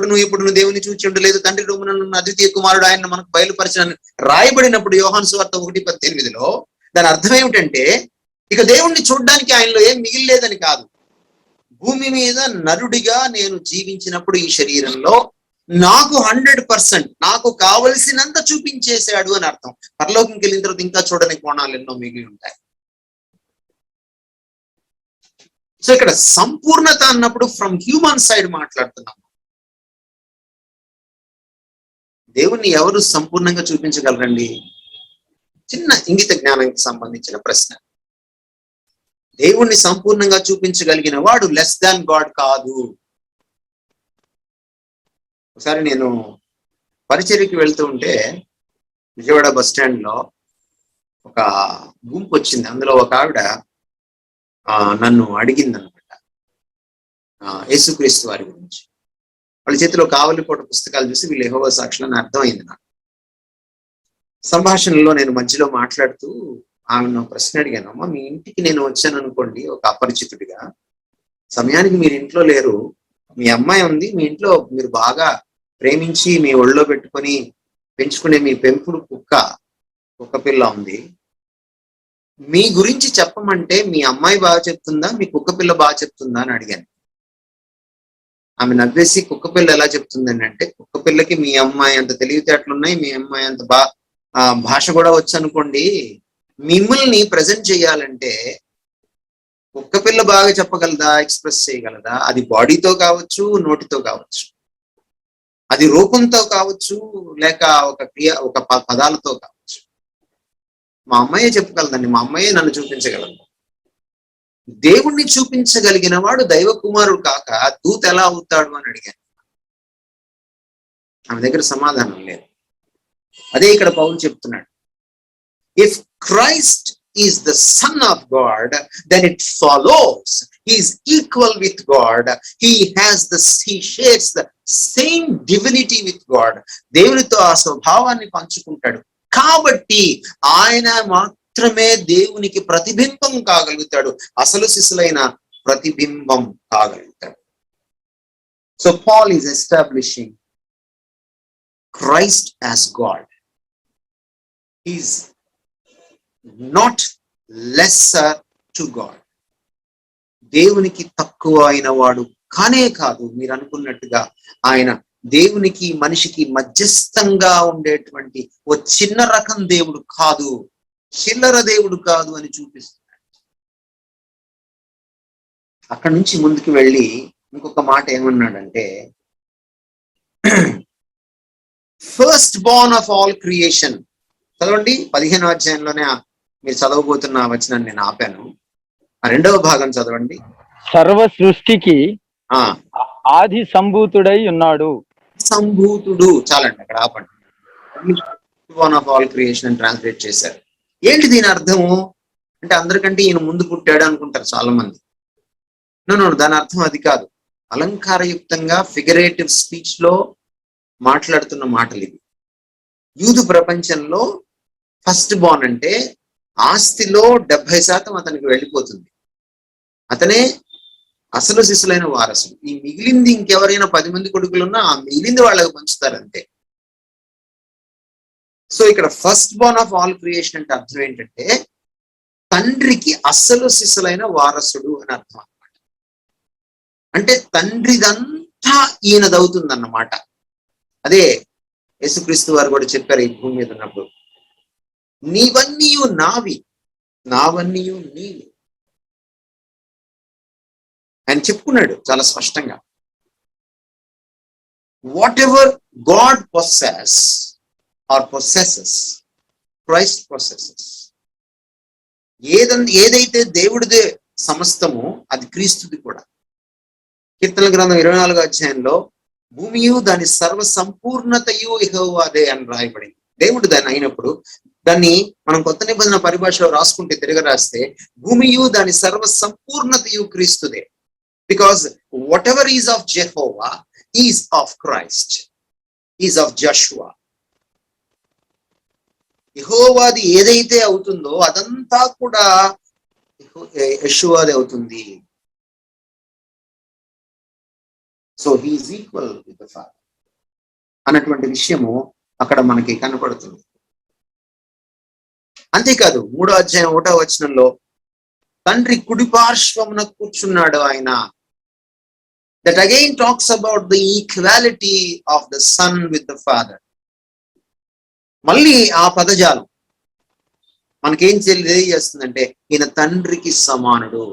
నువ్వు ఇప్పుడు దేవుని చూచి ఉండలేదు, తండ్రి రూమున అద్వితీయ కుమారుడు ఆయన మనకు బయలుపరిచిన రాయబడినప్పుడు యోహాను సువార్త 1:18 దాని అర్థం ఏమిటంటే, ఇక దేవుణ్ణి చూడడానికి ఆయనలో ఏం మిగిలిలేదని కాదు. భూమి మీద నరుడిగా నేను జీవించినప్పుడు ఈ శరీరంలో నాకు 100% నాకు కావలసినంత చూపించేశాడు అని అర్థం. పరలోకంకి వెళ్ళిన తర్వాత ఇంకా చూడని కోణాలు ఎన్నో మిగిలి ఉంటాయి. సో ఇక్కడ సంపూర్ణత అన్నప్పుడు ఫ్రమ్ హ్యూమన్ సైడ్ మాట్లాడుతున్నాం. దేవుణ్ణి ఎవరు సంపూర్ణంగా చూపించగలరండి? చిన్న ఇంగిత జ్ఞానానికి సంబంధించిన ప్రశ్న. దేవుణ్ణి సంపూర్ణంగా చూపించగలిగిన వాడు లెస్ దాన్ గాడ్ కాదు. ఒకసారి నేను పరిచర్యకి వెళ్తూ ఉంటే విజయవాడ బస్ స్టాండ్ లో ఒక గుంపు వచ్చింది. అందులో ఒక ఆవిడ నన్ను అడిగింది అనమాట, యేసుక్రీస్తు వారి గురించి. వాళ్ళ చేతిలో కావలిపోట పుస్తకాలు చూసి వీళ్ళు యెహోవా సాక్షులని అర్థమైంది నాకు. సంభాషణలో నేను మధ్యలో మాట్లాడుతూ ఆమెను ప్రశ్న అడిగాను, అమ్మ మీ ఇంటికి నేను వచ్చాను అనుకోండి ఒక అపరిచితుడిగా, సమయానికి మీరు ఇంట్లో లేరు, మీ అమ్మాయి ఉంది, మీ ఇంట్లో మీరు బాగా ప్రేమించి మీ ఒళ్ళో పెట్టుకొని పెంచుకునే మీ పెంపుడు కుక్క పిల్ల ఉంది, మీ గురించి చెప్పమంటే మీ అమ్మాయి బాగా చెప్తుందా మీ కుక్క పిల్ల బాగా చెప్తుందా అని అడిగాను. ఆమె నవ్వేసి కుక్క పిల్ల ఎలా చెప్తుందని అంటే, కుక్క పిల్లకి మీ అమ్మాయి అంత తెలివితేటలున్నాయి, మీ అమ్మాయి అంత భాష కూడా వచ్చు అనుకోండి, మిమ్మల్ని ప్రజెంట్ చేయాలంటే కుక్క పిల్ల బాగా చెప్పగలదా, ఎక్స్ప్రెస్ చేయగలదా? అది బాడీతో కావచ్చు, నోటితో కావచ్చు, అది రూపంతో కావచ్చు, లేక ఒక పదాలతో కావచ్చు. మా అమ్మాయే చెప్పగలదండి, మా అమ్మాయే నన్ను చూపించగలదు. దేవుణ్ణి చూపించగలిగిన వాడు దైవ కుమారుడు కాక దూత ఎలా అవుతాడు అని అడిగాను. ఆమె దగ్గర సమాధానం లేదు. అదే ఇక్కడ పౌలు చెప్తున్నాడు, if Christ is the son of God then it follows he is equal with God, he shares the same divinity with God. దేవునితో ఆ స్వభావాన్ని పంచుకుంటాడు కాబట్టి ఆయన మాత్రమే దేవునికి ప్రతిబింబం కాగలుగుతాడు, అసలు శిశులైన ప్రతిబింబం కాగలుగుతాడు. So Paul is establishing Christ as God. He is not lesser to God. దేవునికి తక్కువ అయిన వాడు కానే కాదు. మీరు అనుకున్నట్టుగా ఆయన దేవునికి మనిషికి మధ్యస్థంగా ఉండేటువంటి ఓ చిన్న రకం దేవుడు కాదు, చిల్లర దేవుడు కాదు అని చూపిస్తున్నాడు. అక్కడి నుంచి ముందుకు వెళ్ళి ఇంకొక మాట ఏమన్నాడంటే, first Born of all creation. చదవండి 15వ అధ్యాయంలోనే మీరు చదవబోతున్న వచనాన్ని నేను ఆపాను. రెండవ భాగం చదవండి. సర్వ సృష్టికి ఆది సంభూతుడై ఉన్నాడు. సంభూతుడు చాలండి, అక్కడ ఆపండి. వన్ ఆఫ్ ఆల్ క్రియేషన్ అని ట్రాన్స్లేట్ చేశారు. ఏంటి దీని అర్థము అంటే, అందరికంటే ఈయన ముందు పుట్టాడు అనుకుంటారు చాలా మంది. నో, దాని అర్థం అది కాదు. అలంకారయుక్తంగా ఫిగరేటివ్ స్పీచ్ లో మాట్లాడుతున్న మాటలు ఇవి. యూదు ప్రపంచంలో ఫస్ట్ బోర్న్ అంటే ఆస్తిలో 70% అతనికి వెళ్ళిపోతుంది, అతనే అసలు శిశులైన వారసుడు. ఈ మిగిలింది ఇంకెవరైనా 10 మంది కొడుకులున్నా ఆ మిగిలింది వాళ్ళకి పంచుతారు అంతే. సో ఇక్కడ first Born of all creation అంటే అర్థం ఏంటంటే, తండ్రికి అసలు శిశులైన వారసుడు అని అర్థం అన్నమాట. అంటే తండ్రిదంతా ఈయనదవుతుంది అన్నమాట. అదే యేసుక్రీస్తు వారు కూడా చెప్పారు ఈ భూమి మీద ఉన్నప్పుడు, నీవన్నీయు నావి, నావన్నీయు నీవి అని చెప్పుకున్నాడు చాలా స్పష్టంగా. Whatever God possess or possesses, Christ possesses. ఏదైతే దేవుడిదే సమస్తమో అది క్రీస్తుది కూడా. కీర్తనల గ్రంథం 24వ అధ్యాయంలో భూమియు దాని సర్వ సంపూర్ణతయు యెహోవాదే అని రాయబడింది. దేవుడు దాని అయినప్పుడు దాన్ని మనం కొత్త నిబంధన పరిభాషలో రాసుకుంటే తిరగ రాస్తే, భూమియు దాని సర్వ సంపూర్ణతయు క్రీస్తుదే. Because whatever is of Jehovah is of Christ, is of Joshua. యెహోవాది ఏదైతే అవుతుందో అదంతా కూడా యెషువాది అవుతుంది. So he is equal with the father అన్నటువంటి విషయము అక్కడ మనకి కనపడుతుంది. అంతేకాదు 3వ అధ్యాయం 1వ వచనంలో తండ్రి కుడిపార్శ్వమున కూర్చున్నాడు ఆయన. That again talks about the equality of the son with the father. మళ్ళీ ఆ పదజాలం మనకేం తెలియజేస్తుందంటే ఈయన తండ్రికి సమానుడు.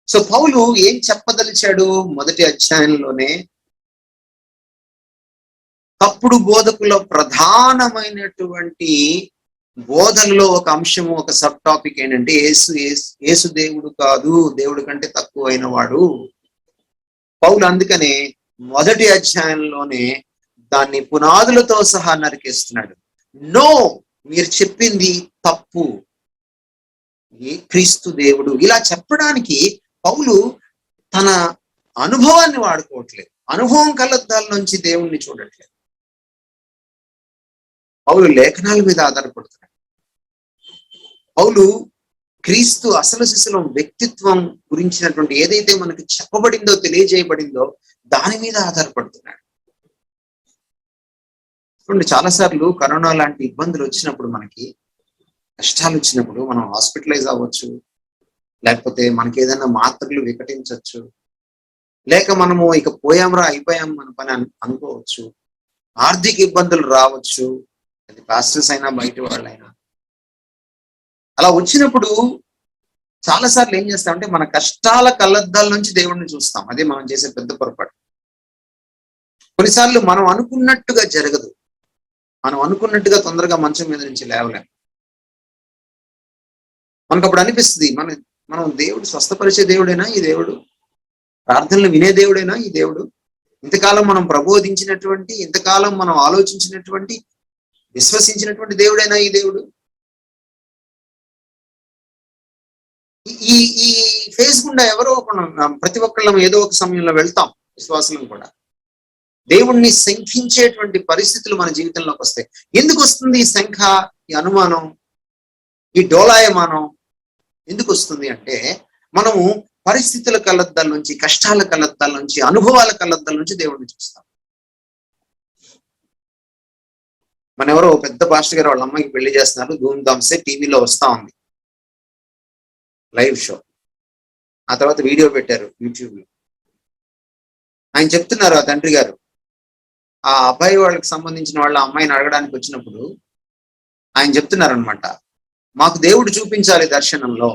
సో పౌలు ఏం చెప్పదలిచాడు? 1వ అధ్యాయంలోనే తప్పుడు బోధకుల ప్రధానమైనటువంటి బోధనలో ఒక అంశము, ఒక సబ్ టాపిక్ ఏంటంటే యేసు దేవుడు కాదు, దేవుడి కంటే తక్కువైన వాడు. పౌలు అందుకనే 1వ అధ్యాయంలోనే దాన్ని పునాదులతో సహా నరికేస్తున్నాడు. నో, మీరు చెప్పింది తప్పు, క్రీస్తు దేవుడు. ఇలా చెప్పడానికి పౌలు తన అనుభవాన్ని వాడుకోవట్లేదు, అనుభవం కలద్దాల నుంచి దేవుణ్ణి చూడట్లేదు. పౌలు లేఖనాల మీద ఆధారపడుతున్నాడు. పౌలు క్రీస్తు అసలు శిశులం వ్యక్తిత్వం గురించినటువంటి ఏదైతే మనకి చెప్పబడిందో, తెలియజేయబడిందో దాని మీద ఆధారపడుతున్నాడు. చూడండి, చాలాసార్లు కరోనా లాంటి ఇబ్బందులు వచ్చినప్పుడు, మనకి కష్టాలు వచ్చినప్పుడు మనం హాస్పిటలైజ్ అవ్వచ్చు, లేకపోతే మనకి ఏదైనా మాత్రలు వికటించవచ్చు, లేక మనము ఇక పోయాంరా అయిపోయాం మన పని అనుకోవచ్చు. ఆర్థిక ఇబ్బందులు రావచ్చు, అది పాస్టర్స్ అయినా బయట వాళ్ళైనా. అలా వచ్చినప్పుడు చాలాసార్లు ఏం చేస్తామంటే మన కష్టాల కళ్ళద్దాల నుంచి దేవుడిని చూస్తాం. అదే మనం చేసే పెద్ద పొరపాటు. కొన్నిసార్లు మనం అనుకున్నట్టుగా జరగదు, మనం అనుకున్నట్టుగా తొందరగా మంచం మీద నుంచి లేవలేం. మనకు అప్పుడు అనిపిస్తుంది, మనం దేవుడు స్వస్థపరిచే దేవుడైనా ఈ దేవుడు, ప్రార్థనలు వినే దేవుడైనా ఈ దేవుడు, ఇంతకాలం మనం ప్రబోధించినటువంటి, ఇంతకాలం మనం ఆలోచించినటువంటి, విశ్వసించినటువంటి దేవుడైనా ఈ దేవుడు. ఈ ఫేస్ గుండా ఎవరో ప్రతి ఒక్కళ్ళం ఏదో ఒక సమయంలో వెళ్తాం, విశ్వాసం కూడా. దేవుణ్ణి శంకించేటువంటి పరిస్థితులు మన జీవితంలోకి వస్తాయి. ఎందుకు వస్తుంది ఈ శంఖ, ఈ అనుమానం, ఈ డోలాయమానం ఎందుకు వస్తుంది అంటే, మనము పరిస్థితుల కళ్ళద్దాల నుంచి, కష్టాల కళ్ళద్దాల నుంచి, అనుభవాల కళ్ళద్దాల నుంచి దేవుణ్ణి చూస్తాం. మన ఎవరో పెద్ద పాస్టర్ గారు వాళ్ళ అమ్మాయికి పెళ్లి చేస్తున్నారు, ధూమ్ధామ్సే టీవీలో వస్తా ఉంది లైవ్ షో. ఆ తర్వాత వీడియో పెట్టారు యూట్యూబ్ లో. ఆయన చెప్తున్నారు, ఆ తండ్రి గారు ఆ అబ్బాయి వాళ్ళకి సంబంధించిన వాళ్ళ అమ్మాయిని అడగడానికి వచ్చినప్పుడు ఆయన చెప్తున్నారు అనమాట, మాకు దేవుడు చూపించాలి దర్శనంలో,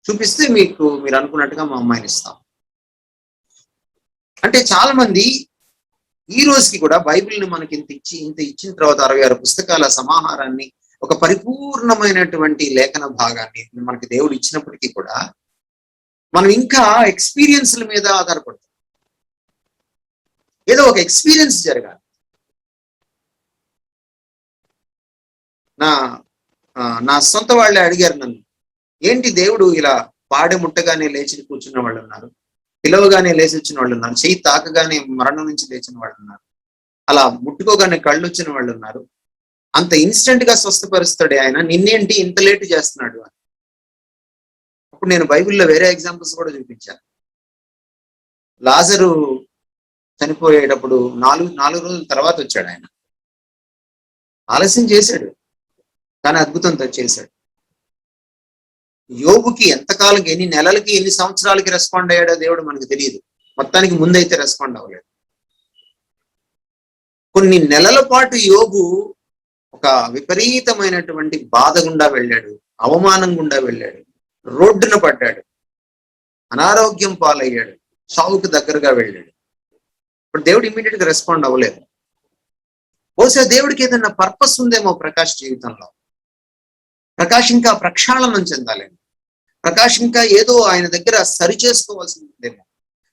చూపిస్తే మీరు అనుకున్నట్టుగా మా అమ్మాయిని ఇస్తాం. అంటే చాలా మంది ఈ రోజుకి కూడా బైబిల్ని మనకి ఇంత ఇచ్చిన తర్వాత 66 పుస్తకాల సమాహారాన్ని, ఒక పరిపూర్ణమైనటువంటి లేఖన భాగాన్ని మనకి దేవుడు ఇచ్చినప్పటికీ కూడా మనం ఇంకా ఎక్స్పీరియన్స్ల మీద ఆధారపడతాం. ఏదో ఒక ఎక్స్పీరియన్స్ జరగాలి. నా సొంత వాళ్ళే అడిగారు నన్ను, ఏంటి దేవుడు ఇలా పాడె ముట్టగానే లేచి కూర్చున్న వాళ్ళు ఉన్నారు, పిలవగానే లేచి వచ్చిన వాళ్ళు ఉన్నారు, చెయ్యి తాకగానే మరణం నుంచి లేచిన వాళ్ళు ఉన్నారు, అలా ముట్టుకోగానే కళ్ళు వచ్చిన వాళ్ళు ఉన్నారు, అంత ఇన్స్టెంట్ గా స్వస్థపరుస్తాడే ఆయన, నిన్నేంటి ఇంత లేటు చేస్తున్నాడు అని. అప్పుడు నేను బైబిల్లో వేరే ఎగ్జాంపుల్స్ కూడా చూపించాను. లాజరు చనిపోయేటప్పుడు 4 రోజుల తర్వాత వచ్చాడు ఆయన. ఆలస్యం చేశాడు, కానీ అద్భుతంతో చేశాడు. యోబుకి ఎంతకాలకి, ఎన్ని నెలలకి, ఎన్ని సంవత్సరాలకి రెస్పాండ్ అయ్యాడో దేవుడు మనకు తెలియదు. మొత్తానికి ముందైతే రెస్పాండ్ అవ్వలేదు. కొన్ని నెలల పాటు యోబు ఒక విపరీతమైనటువంటి బాధ గుండా వెళ్ళాడు, అవమానం గుండా వెళ్ళాడు, రోడ్డున పడ్డాడు, అనారోగ్యం పాలయ్యాడు, చావుకు దగ్గరగా వెళ్ళాడు. ఇప్పుడు దేవుడు ఇమ్మీడియట్ గా రెస్పాండ్ అవ్వలేదు. బహుశా దేవుడికి ఏదైనా పర్పస్ ఉందేమో ప్రకాష్ జీవితంలో. ప్రకాష్ ఇంకా ప్రక్షాళనం చెందాలేమో, ప్రకాష్ ఇంకా ఏదో ఆయన దగ్గర సరి చేసుకోవాల్సి ఉందేమో,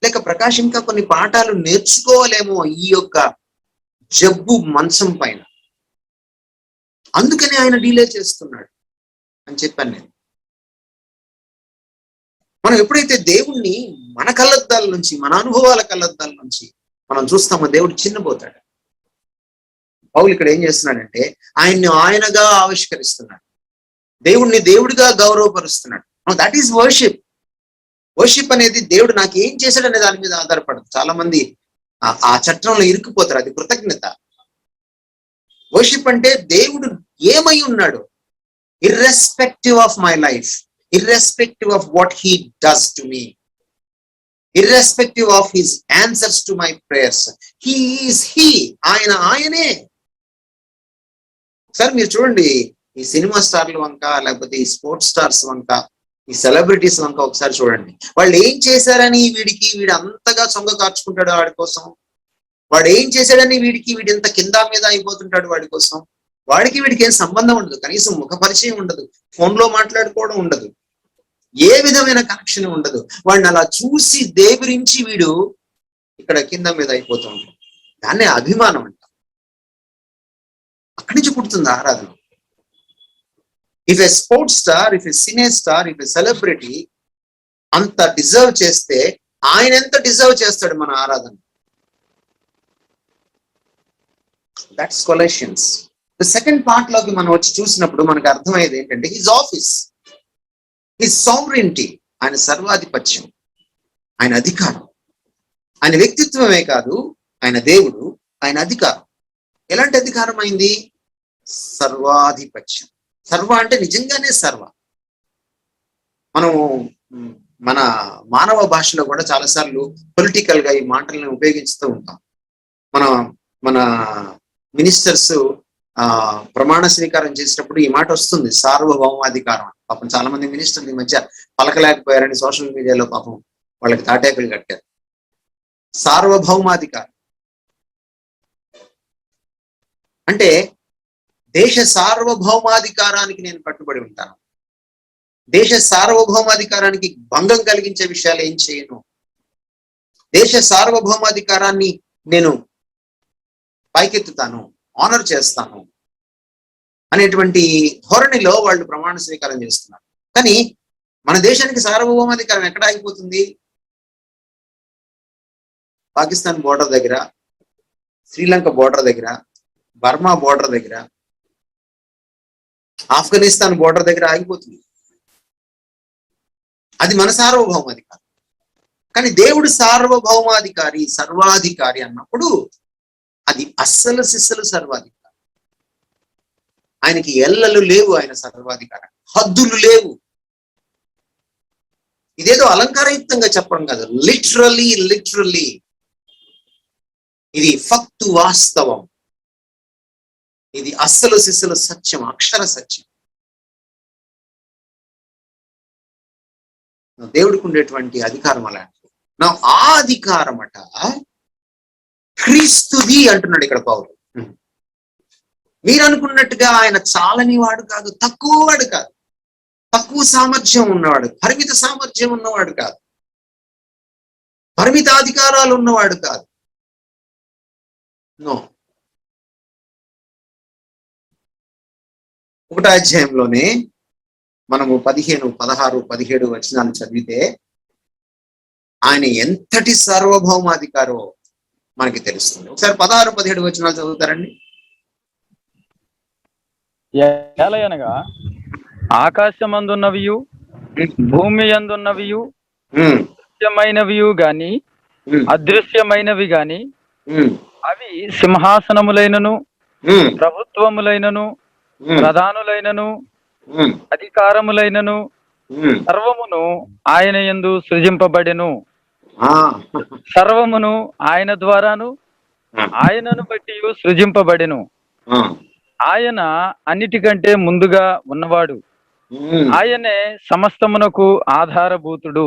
లేక ప్రకాష్ ఇంకా కొన్ని పాఠాలు నేర్చుకోవాలేమో ఈ యొక్క జబ్బు మంచం పైన. అందుకని ఆయన డిలే చేస్తున్నాడు అని చెప్పాను నేను. మనం ఎప్పుడైతే దేవుణ్ణి మన కళ్ళద్దాల నుంచి, మన అనుభవాల కళ్ళద్దాల నుంచి మనం చూస్తామో దేవుడు చిన్నపోతాడు. పౌలు ఇక్కడ ఏం చేస్తున్నాడంటే ఆయన్ని ఆయనగా ఆవిష్కరిస్తున్నాడు, దేవుణ్ణి దేవుడిగా గౌరవపరుస్తున్నాడు. That is worship. వర్షిప్ అనేది దేవుడు నాకు ఏం చేశాడనే దాని మీద ఆధారపడదు. చాలా మంది ఆ చట్టంలో ఇరుక్కుపోతారు. అది కృతజ్ఞత. వర్షిప్ అంటే దేవుడు ఏమై ఉన్నాడు, irrespective of my life, irrespective of what he does to me, irrespective of his answers to my prayers, he is he. ఆయనే. సార్ మీరు చూడండి, ఈ సినిమా స్టార్ల వంక, లేకపోతే ఈ స్పోర్ట్స్ స్టార్స్ వంక, ఈ సెలబ్రిటీస్ వంక ఒకసారి చూడండి. వాళ్ళు ఏం చేశారని వీడు అంతగా సొంగ కార్చుకుంటాడు వాడి కోసం. వాడు ఏం చేశాడని వీడి ఇంత కింద మీద అయిపోతుంటాడు వాడి కోసం. వాడికి వీడికి ఏం సంబంధం ఉండదు, కనీసం ముఖ పరిచయం ఉండదు, ఫోన్లో మాట్లాడుకోవడం ఉండదు, ఏ విధమైన కనెక్షన్ ఉండదు. వాడిని అలా చూసి దేవిరించి వీడు ఇక్కడ కింద మీద అయిపోతూ ఉంటాడు. దాన్నే అభిమానం అంట. అక్కడి నుంచి పుడుతుంది ఆరాధన. If a sports star, if a cine star, if a celebrity అంత డిజర్వ్ చేస్తే ఆయన ఎంత డిజర్వ్ చేస్తాడు మన ఆరాధన. దట్స్ కొలెషన్స్. సెకండ్ పార్ట్ లోకి మనం వచ్చి చూసినప్పుడు మనకు అర్థమయ్యేది ఏంటంటే హిజ్ ఆఫీస్, హిజ్ సావరెంటీ, ఆయన సర్వాధిపత్యం, ఆయన అధికారం. ఆయన వ్యక్తిత్వమే కాదు, ఆయన దేవుడు, ఆయన అధికారం. ఎలాంటి అధికారం అయింది? సర్వాధిపత్యం. సర్వ అంటే నిజంగానే సర్వ. మనము మన మానవ భాషలో కూడా చాలాసార్లు పొలిటికల్ గా ఈ మాటలను ఉపయోగిస్తూ ఉంటాం. మన మినిస్టర్స్ ప్రమాణ స్వీకారం చేసేటప్పుడు ఈ మాట వస్తుంది, సార్వభౌమాధికారం. పాపం చాలా మంది మినిస్టర్లు ఈ మధ్య పలకలేకపోయారని సోషల్ మీడియాలో పాపం వాళ్ళకి తాటేకలు కట్టారు. సార్వభౌమాధికారం అంటే దేశ సార్వభౌమాధికారానికి నేను కట్టుబడి ఉంటాను, దేశ సార్వభౌమాధికారానికి భంగం కలిగించే విషయాలు ఏం చేయను, దేశ సార్వభౌమాధికారాన్ని నేను పైకెత్తుతాను, ఆనర్ చేస్తాను అనేటువంటి ధోరణిలో వాళ్ళు ప్రమాణ స్వీకారం చేస్తున్నారు. కానీ మన దేశానికి సార్వభౌమాధికారం ఎక్కడ ఆగిపోతుంది? పాకిస్తాన్ బోర్డర్ దగ్గర, శ్రీలంక బోర్డర్ దగ్గర, బర్మా బోర్డర్ దగ్గర, ఆఫ్ఘనిస్తాన్ బోర్డర్ దగ్గర ఆగిపోతుంది. అది మన సార్వభౌమాధికారం. కానీ దేవుడు సార్వభౌమాధికారి, సర్వాధికారి అన్నప్పుడు అది అస్సలు సిస్సలు సర్వాధికారం. ఆయనకి ఎల్లలు లేవు, ఆయన సర్వాధికారం, హద్దులు లేవు. ఇదేదో అలంకారయుక్తంగా చెప్పడం కాదు, లిటరలీ ఇది ఫక్తు వాస్తవం. ఇది అస్సలు సిస్సలు సత్యం, అక్షర సత్యం. దేవుడికి ఉండేటువంటి అధికారం అలాంటిది. నా ఆ అధికారం అట క్రీస్తుది అంటున్నాడు ఇక్కడ పౌలు. మీరు అనుకున్నట్టుగా ఆయన చాలని వాడు కాదు, తక్కువ వాడు కాదు, తక్కువ సామర్థ్యం ఉన్నవాడు, పరిమిత సామర్థ్యం ఉన్నవాడు కాదు, పరిమిత అధికారాలు ఉన్నవాడు కాదు. నో. 1వ అధ్యాయంలోనే మనము 15, 16, 17 వచనాలు చదివితే ఆయన ఎంతటి సార్వభౌమాధికారో మనకి తెలుస్తుంది. ఒకసారి 16, 17 వచనాలు చదువుతారండి. ఏలయనగా ఆకాశమందున్నవియు భూమి యందున్నవియు దృశ్యమైనవియు గాని అదృశ్యమైనవి గాని అవి సింహాసనములైనను ప్రభుత్వములైనను ప్రధానులైనను అధికారములైనను సర్వమును ఆయన యందు సృజింపబడెను. సర్వమును ఆయన ద్వారాను ఆయనను బట్టి సృజింపబడెను. ఆయన అన్నిటికంటే ముందుగా ఉన్నవాడు, ఆయనే సమస్తమునకు ఆధారభూతుడు.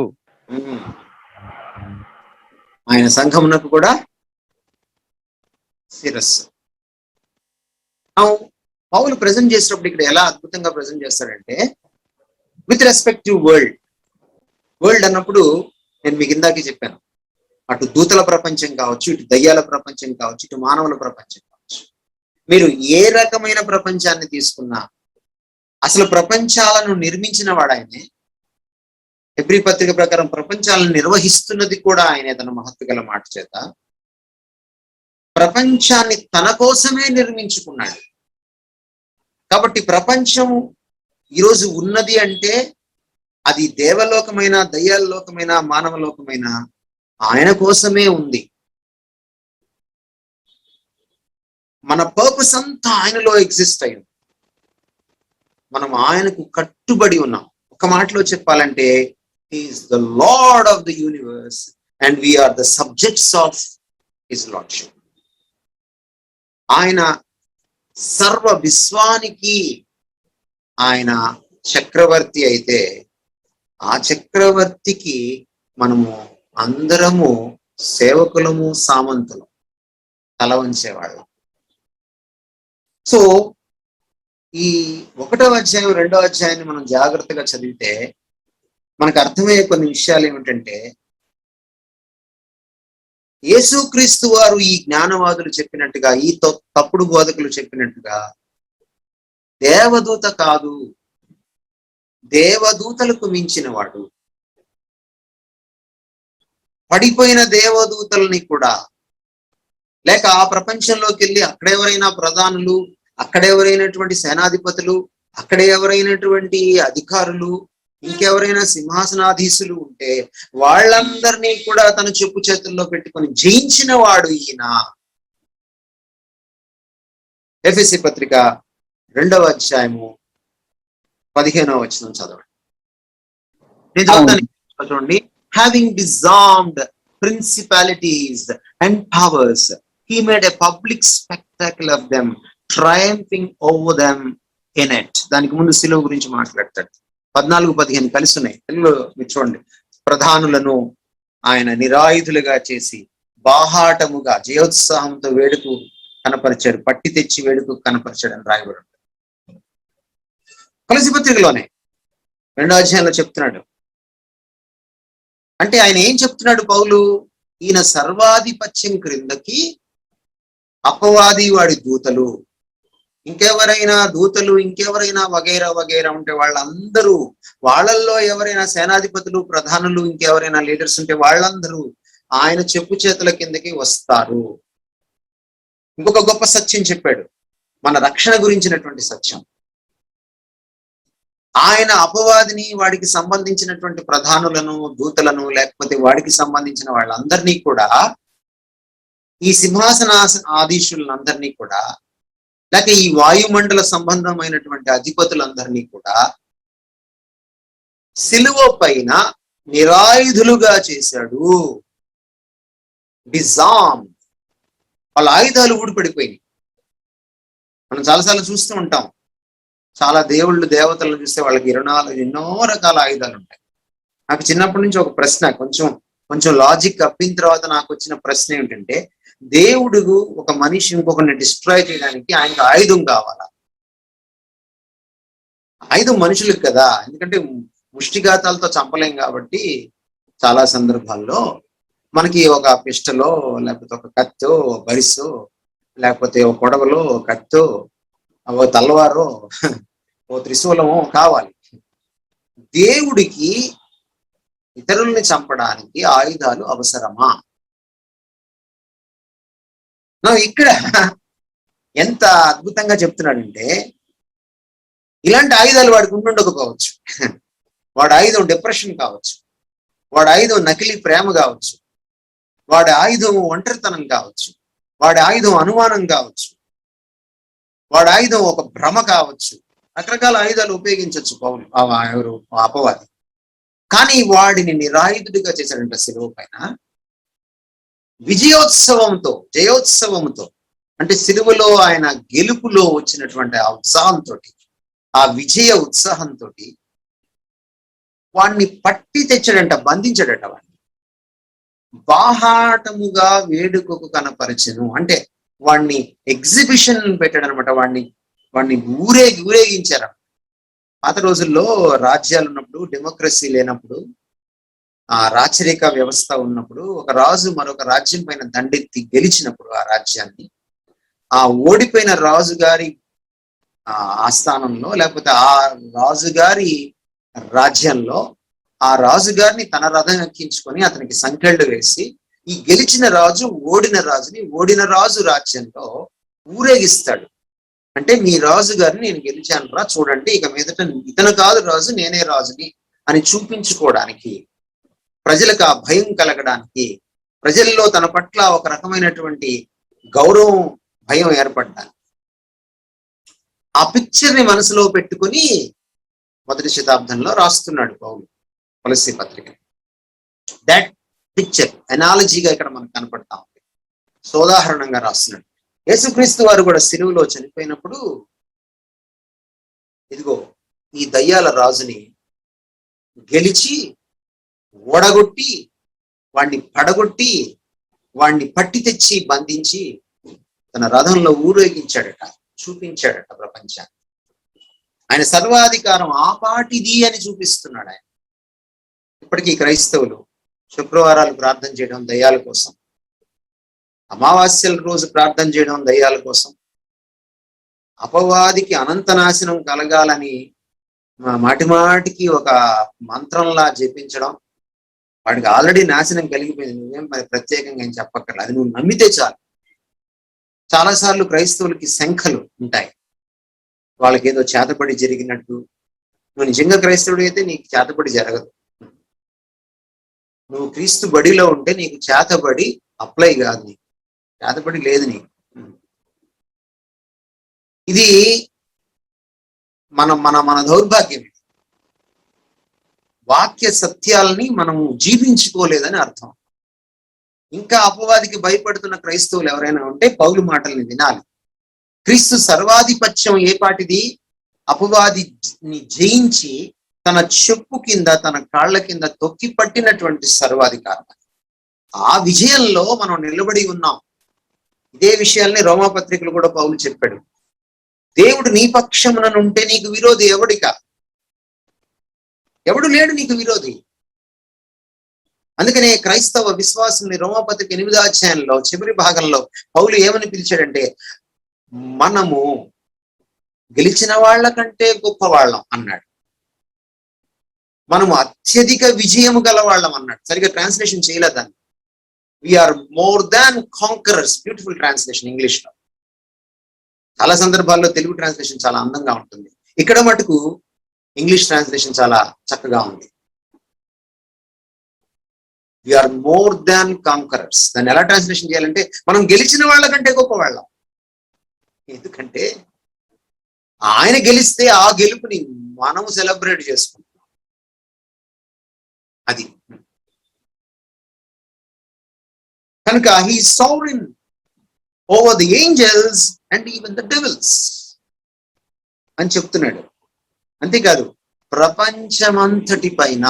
ఆయన సంఘమునకు కూడా శిరస్సు. పౌలు ప్రజెంట్ చేసినప్పుడు ఇక్కడ ఎలా అద్భుతంగా ప్రజెంట్ చేస్తాడంటే విత్ రెస్పెక్ట్ టు వరల్డ్ అన్నప్పుడు నేను మీకు ఇందాకే చెప్పాను, అటు దూతల ప్రపంచం కావచ్చు, ఇటు దయ్యాల ప్రపంచం కావచ్చు, ఇటు మానవుల ప్రపంచం కావచ్చు. మీరు ఏ రకమైన ప్రపంచాన్ని తీసుకున్నా అసలు ప్రపంచాలను నిర్మించిన వాడు ఆయనే. హెబ్రీ పత్రిక ప్రకారం ప్రపంచాలను నిర్వహిస్తున్నది కూడా ఆయనే తన మహత్తు గల మాట చేత. ప్రపంచాన్ని తన కోసమే నిర్మించుకున్నాడు. కాబట్టి ప్రపంచం ఈరోజు ఉన్నది అంటే అది దేవలోకమైన, దయ్యాలోకమైన, మానవలోకమైన ఆయన కోసమే ఉంది. మన పర్పస్ అంతా ఆయనలో ఎగ్జిస్ట్ అయింది. మనం ఆయనకు కట్టుబడి ఉన్నాం. ఒక మాటలో చెప్పాలంటే is the lord of the universe and we are the subjects of his lordship. ఆయన సర్వ విశ్వానికి ఆయన చక్రవర్తి అయితే ఆ చక్రవర్తికి మనము అందరము సేవకులము, సామంతులు, తల వంచేవాళ్ళం. సో ఈ 1వ అధ్యాయం 2వ అధ్యాయాన్ని మనం జాగ్రత్తగా చదివితే మనకు అర్థమయ్యే కొన్ని విషయాలు ఏమిటంటే, యేసుక్రీస్తు వారు ఈ జ్ఞానవాదులు చెప్పినట్టుగా, ఈ తప్పుడు బోధకులు చెప్పినట్టుగా దేవదూత కాదు, దేవదూతలకు మించిన వాడు. పడిపోయిన దేవదూతల్ని కూడా, లేక ఆ ప్రపంచంలోకి వెళ్ళి అక్కడెవరైనా ప్రధానులు, అక్కడెవరైనటువంటి సేనాధిపతులు, అక్కడ ఎవరైనటువంటి అధికారులు, ఇంకెవరైనా సింహాసనాధీశులు ఉంటే వాళ్ళందరినీ కూడా తన చెప్పు చేతుల్లో పెట్టుకొని జయించిన వాడు ఈయన. ఎఫెసీ పత్రిక 2వ అధ్యాయము 15వ వచనం చదవండి. నేను చదువుతాను, చూడండి. Having disarmed principalities and powers he made a public spectacle of them, triumphing over them in it. దానికి ముందు శిలువ గురించి మాట్లాడతాడు. 14-15 కలిసి ఉన్నాయి తెలుగులో, మీరు చూడండి. ప్రధానులను ఆయన నిరాయుధులుగా చేసి బాహాటముగా జయోత్సాహంతో వేడుకు కనపరిచాడు, పట్టి తెచ్చి వేడుకు కనపరిచాడు అని రాయబడి ఉంటుంది. కొలస్సీ పత్రికలోనే 2వ అధ్యాయంలో చెప్తున్నాడు. అంటే ఆయన ఏం చెప్తున్నాడు పౌలు? ఈయన సర్వాధిపత్యం క్రిందకి అపవాది వాడి దూతలు, ఇంకెవరైనా దూతలు, ఇంకెవరైనా వగైరా వగైరా ఉంటే వాళ్ళందరూ, వాళ్ళల్లో ఎవరైనా సేనాధిపతులు, ప్రధానులు, ఇంకెవరైనా లీడర్స్ ఉంటే వాళ్ళందరూ ఆయన చెప్పు చేతుల కిందకి వస్తారు. ఇంకొక గొప్ప సత్యం చెప్పాడు, మన రక్షణ గురించినటువంటి సత్యం. ఆయన అపవాదిని, వాడికి సంబంధించినటువంటి ప్రధానులను, దూతలను, లేకపోతే వాడికి సంబంధించిన వాళ్ళందరినీ కూడా, ఈ సింహాసన ఆధీశులందరినీ కూడా, లేక ఈ వాయుమండల సంబంధమైనటువంటి అధిపతులందరినీ కూడా సిలువ పైన నిరాయుధులుగా చేశాడు. డిజార్మ్. వాళ్ళ ఆయుధాలు ఊడిపడిపోయినాయి. మనం చాలాసార్లు చూస్తూ ఉంటాం, చాలా దేవుళ్ళు, దేవతలను చూస్తే వాళ్ళకి 24 ఎన్నో రకాల ఆయుధాలు ఉంటాయి. నాకు చిన్నప్పటి నుంచి ఒక ప్రశ్న, కొంచెం లాజిక్ అప్పిన తర్వాత నాకు వచ్చిన ప్రశ్న ఏమిటంటే, దేవుడు ఒక మనిషి ఇంకొకరిని డిస్ట్రాయ్ చేయడానికి ఆయనకు ఆయుధం కావాలా? ఆయుధం మనుషులకు కదా, ఎందుకంటే ముష్టిఘాతాలతో చంపలేం కాబట్టి చాలా సందర్భాల్లో మనకి ఒక పిస్టలో, లేకపోతే ఒక కత్తో, బరిసో, లేకపోతే ఒక కొడవలో కత్తో, ఓ తలవారో, ఓ త్రిశూలమో కావాలి. దేవుడికి ఇతరుల్ని చంపడానికి ఆయుధాలు అవసరమా? ఇక్కడ ఎంత అద్భుతంగా చెప్తున్నాడంటే, ఇలాంటి ఆయుధాలు వాడికి ఉండుండకపోవచ్చు. వాడి ఆయుధం డిప్రెషన్ కావచ్చు, వాడి ఆయుధం నకిలీ ప్రేమ కావచ్చు, వాడి ఆయుధం ఒంటరితనం కావచ్చు, వాడి ఆయుధం అనుమానం కావచ్చు, వాడి ఆయుధం ఒక భ్రమ కావచ్చు. రకరకాల ఆయుధాలు ఉపయోగించవచ్చు పౌలు, ఎవరు అపవాది. కానీ వాడిని నిరాయుధుడిగా చేశాడంట శిలువ పైన. విజయోత్సవంతో, జయోత్సవంతో, అంటే సిలువలో ఆయన గెలుపులో వచ్చినటువంటి ఆ ఉత్సాహంతో, ఆ విజయ ఉత్సాహంతో వాణ్ణి పట్టి తెచ్చాడంట, బంధించాడట. వాడిని బాహాటముగా వేడుకకు కనపరచెను అంటే వాడిని ఎగ్జిబిషన్ పెట్టాడు అనమాట. వాడిని ఊరేగించారు. పాత రోజుల్లో రాజ్యాలు ఉన్నప్పుడు, డెమోక్రసీ లేనప్పుడు, ఆ రాచరిక వ్యవస్థ ఉన్నప్పుడు, ఒక రాజు మరొక రాజ్యం పైన దండెత్తి గెలిచినప్పుడు ఆ రాజ్యాన్ని, ఆ ఓడిపోయిన రాజుగారి ఆస్థానంలో, లేకపోతే ఆ రాజుగారి రాజ్యంలో ఆ రాజుగారిని తన రథం ఎక్కించుకొని అతనికి సంకెళ్ళు వేసి ఈ గెలిచిన రాజు ఓడిన రాజు రాజ్యంలో ఊరేగిస్తాడు. అంటే మీ రాజు గారిని నేను గెలిచాను రా, చూడండి, ఇక మీదట ఇతను కాదు రాజు, నేనే రాజుని అని చూపించుకోవడానికి, ప్రజలకు ఆ భయం కలగడానికి, ప్రజల్లో తన పట్ల ఒక రకమైనటువంటి గౌరవం, భయం ఏర్పడడానికి ఆ పిక్చర్ ని మనసులో పెట్టుకుని మొదటి శతాబ్దంలో రాస్తున్నాడు పౌలు కొలస్సీ పత్రిక. దట్ పిక్చర్ ఎనాలజీగా ఇక్కడ మనకు కనపడతా ఉంది, సోదాహరణంగా రాస్తున్నాడు. యేసుక్రీస్తు వారు కూడా సిలువలో చనిపోయినప్పుడు ఇదిగో ఈ దయ్యాల రాజుని గెలిచి ఓడగొట్టి వాణ్ణి పడగొట్టి వాణ్ణి పట్టి తెచ్చి బంధించి తన రథంలో ఊరేగించాడట, చూపించాడట ప్రపంచాన్ని. ఆయన సర్వాధికారం ఆపాటిది అని చూపిస్తున్నాడు ఆయన. ఇప్పటికీ క్రైస్తవులు శుక్రవారాలు ప్రార్థన చేయడం దయ్యాల కోసం, అమావాస్యల రోజు ప్రార్థన చేయడం దయ్యాల కోసం, అపవాదికి అనంత నాశనం కలగాలని మాటిమాటికి ఒక మంత్రంలా జపించడం, వాడికి ఆల్రెడీ నాశనం కలిగిపోయింది, నువ్వేం ప్రత్యేకంగా ఏం చెప్పక్కర్లేదు, అది నువ్వు నమ్మితే చాలు. చాలాసార్లు క్రైస్తవులకి శంఖలు ఉంటాయి, వాళ్ళకి ఏదో చేతబడి జరిగినట్టు. నువ్వు నిజంగా క్రైస్తవుడు అయితే నీకు చేతబడి జరగదు. నువ్వు క్రీస్తు బడిలో ఉంటే నీకు చేతబడి అప్లై కాదు, నీకు చేతబడి లేదు నీకు. ఇది మన మన మన దౌర్భాగ్యం. వాక్య సత్యాలని మనము జీవించుకోలేదని అర్థం. ఇంకా అపవాదికి భయపడుతున్న క్రైస్తవులు ఎవరైనా ఉంటే పౌలు మాటల్ని వినాలి. క్రీస్తు సర్వాధిపత్యం ఏపాటిది? అపవాదిని జయించి తన చెప్పు కింద, తన కాళ్ల కింద తొక్కి పట్టినటువంటి సర్వాధికారం. ఆ విజయంలో మనం నిలబడి ఉన్నాం. ఇదే విషయాల్ని రోమాపత్రికలు కూడా పౌలు చెప్పాడు. దేవుడు నీ పక్షముననుంటే నీకు విరోధి ఎవడిక? ఎవడు లేడు నీకు విరోధి. అందుకనే క్రైస్తవ విశ్వాసుల్ని రోమాపత్రిక 8వ అధ్యాయంలో చివరి భాగంలో పౌలు ఏమని పిలిచాడంటే, మనము గెలిచిన వాళ్ళ కంటే గొప్పవాళ్ళం అన్నాడు. మనము అత్యధిక విజయము గలవాళ్ళం అన్నాడు. సరిగా ట్రాన్స్లేషన్ చేయలేదాన్ని. We are more than conquerors. Beautiful translation English లో. చాలా సందర్భాల్లో తెలుగు ట్రాన్స్లేషన్ చాలా అందంగా ఉంటుంది. ఇక్కడ మటుకు ఇంగ్లీష్ ట్రాన్స్లేషన్ చాలా చక్కగా ఉంది. We are more than conquerors. దాన్ని ఎలా ట్రాన్స్లేషన్ చేయాలంటే, మనం గెలిచిన వాళ్ళ కంటే గొప్పవాళ్ళం. ఎందుకంటే ఆయన గెలిస్తే ఆ గెలుపుని మనం సెలబ్రేట్ చేసుకుంటాం. అది కనుక he sovereign over the angels and even the devils అని చెప్తున్నాడు. అంతేకాదు, ప్రపంచమంతటి పైన,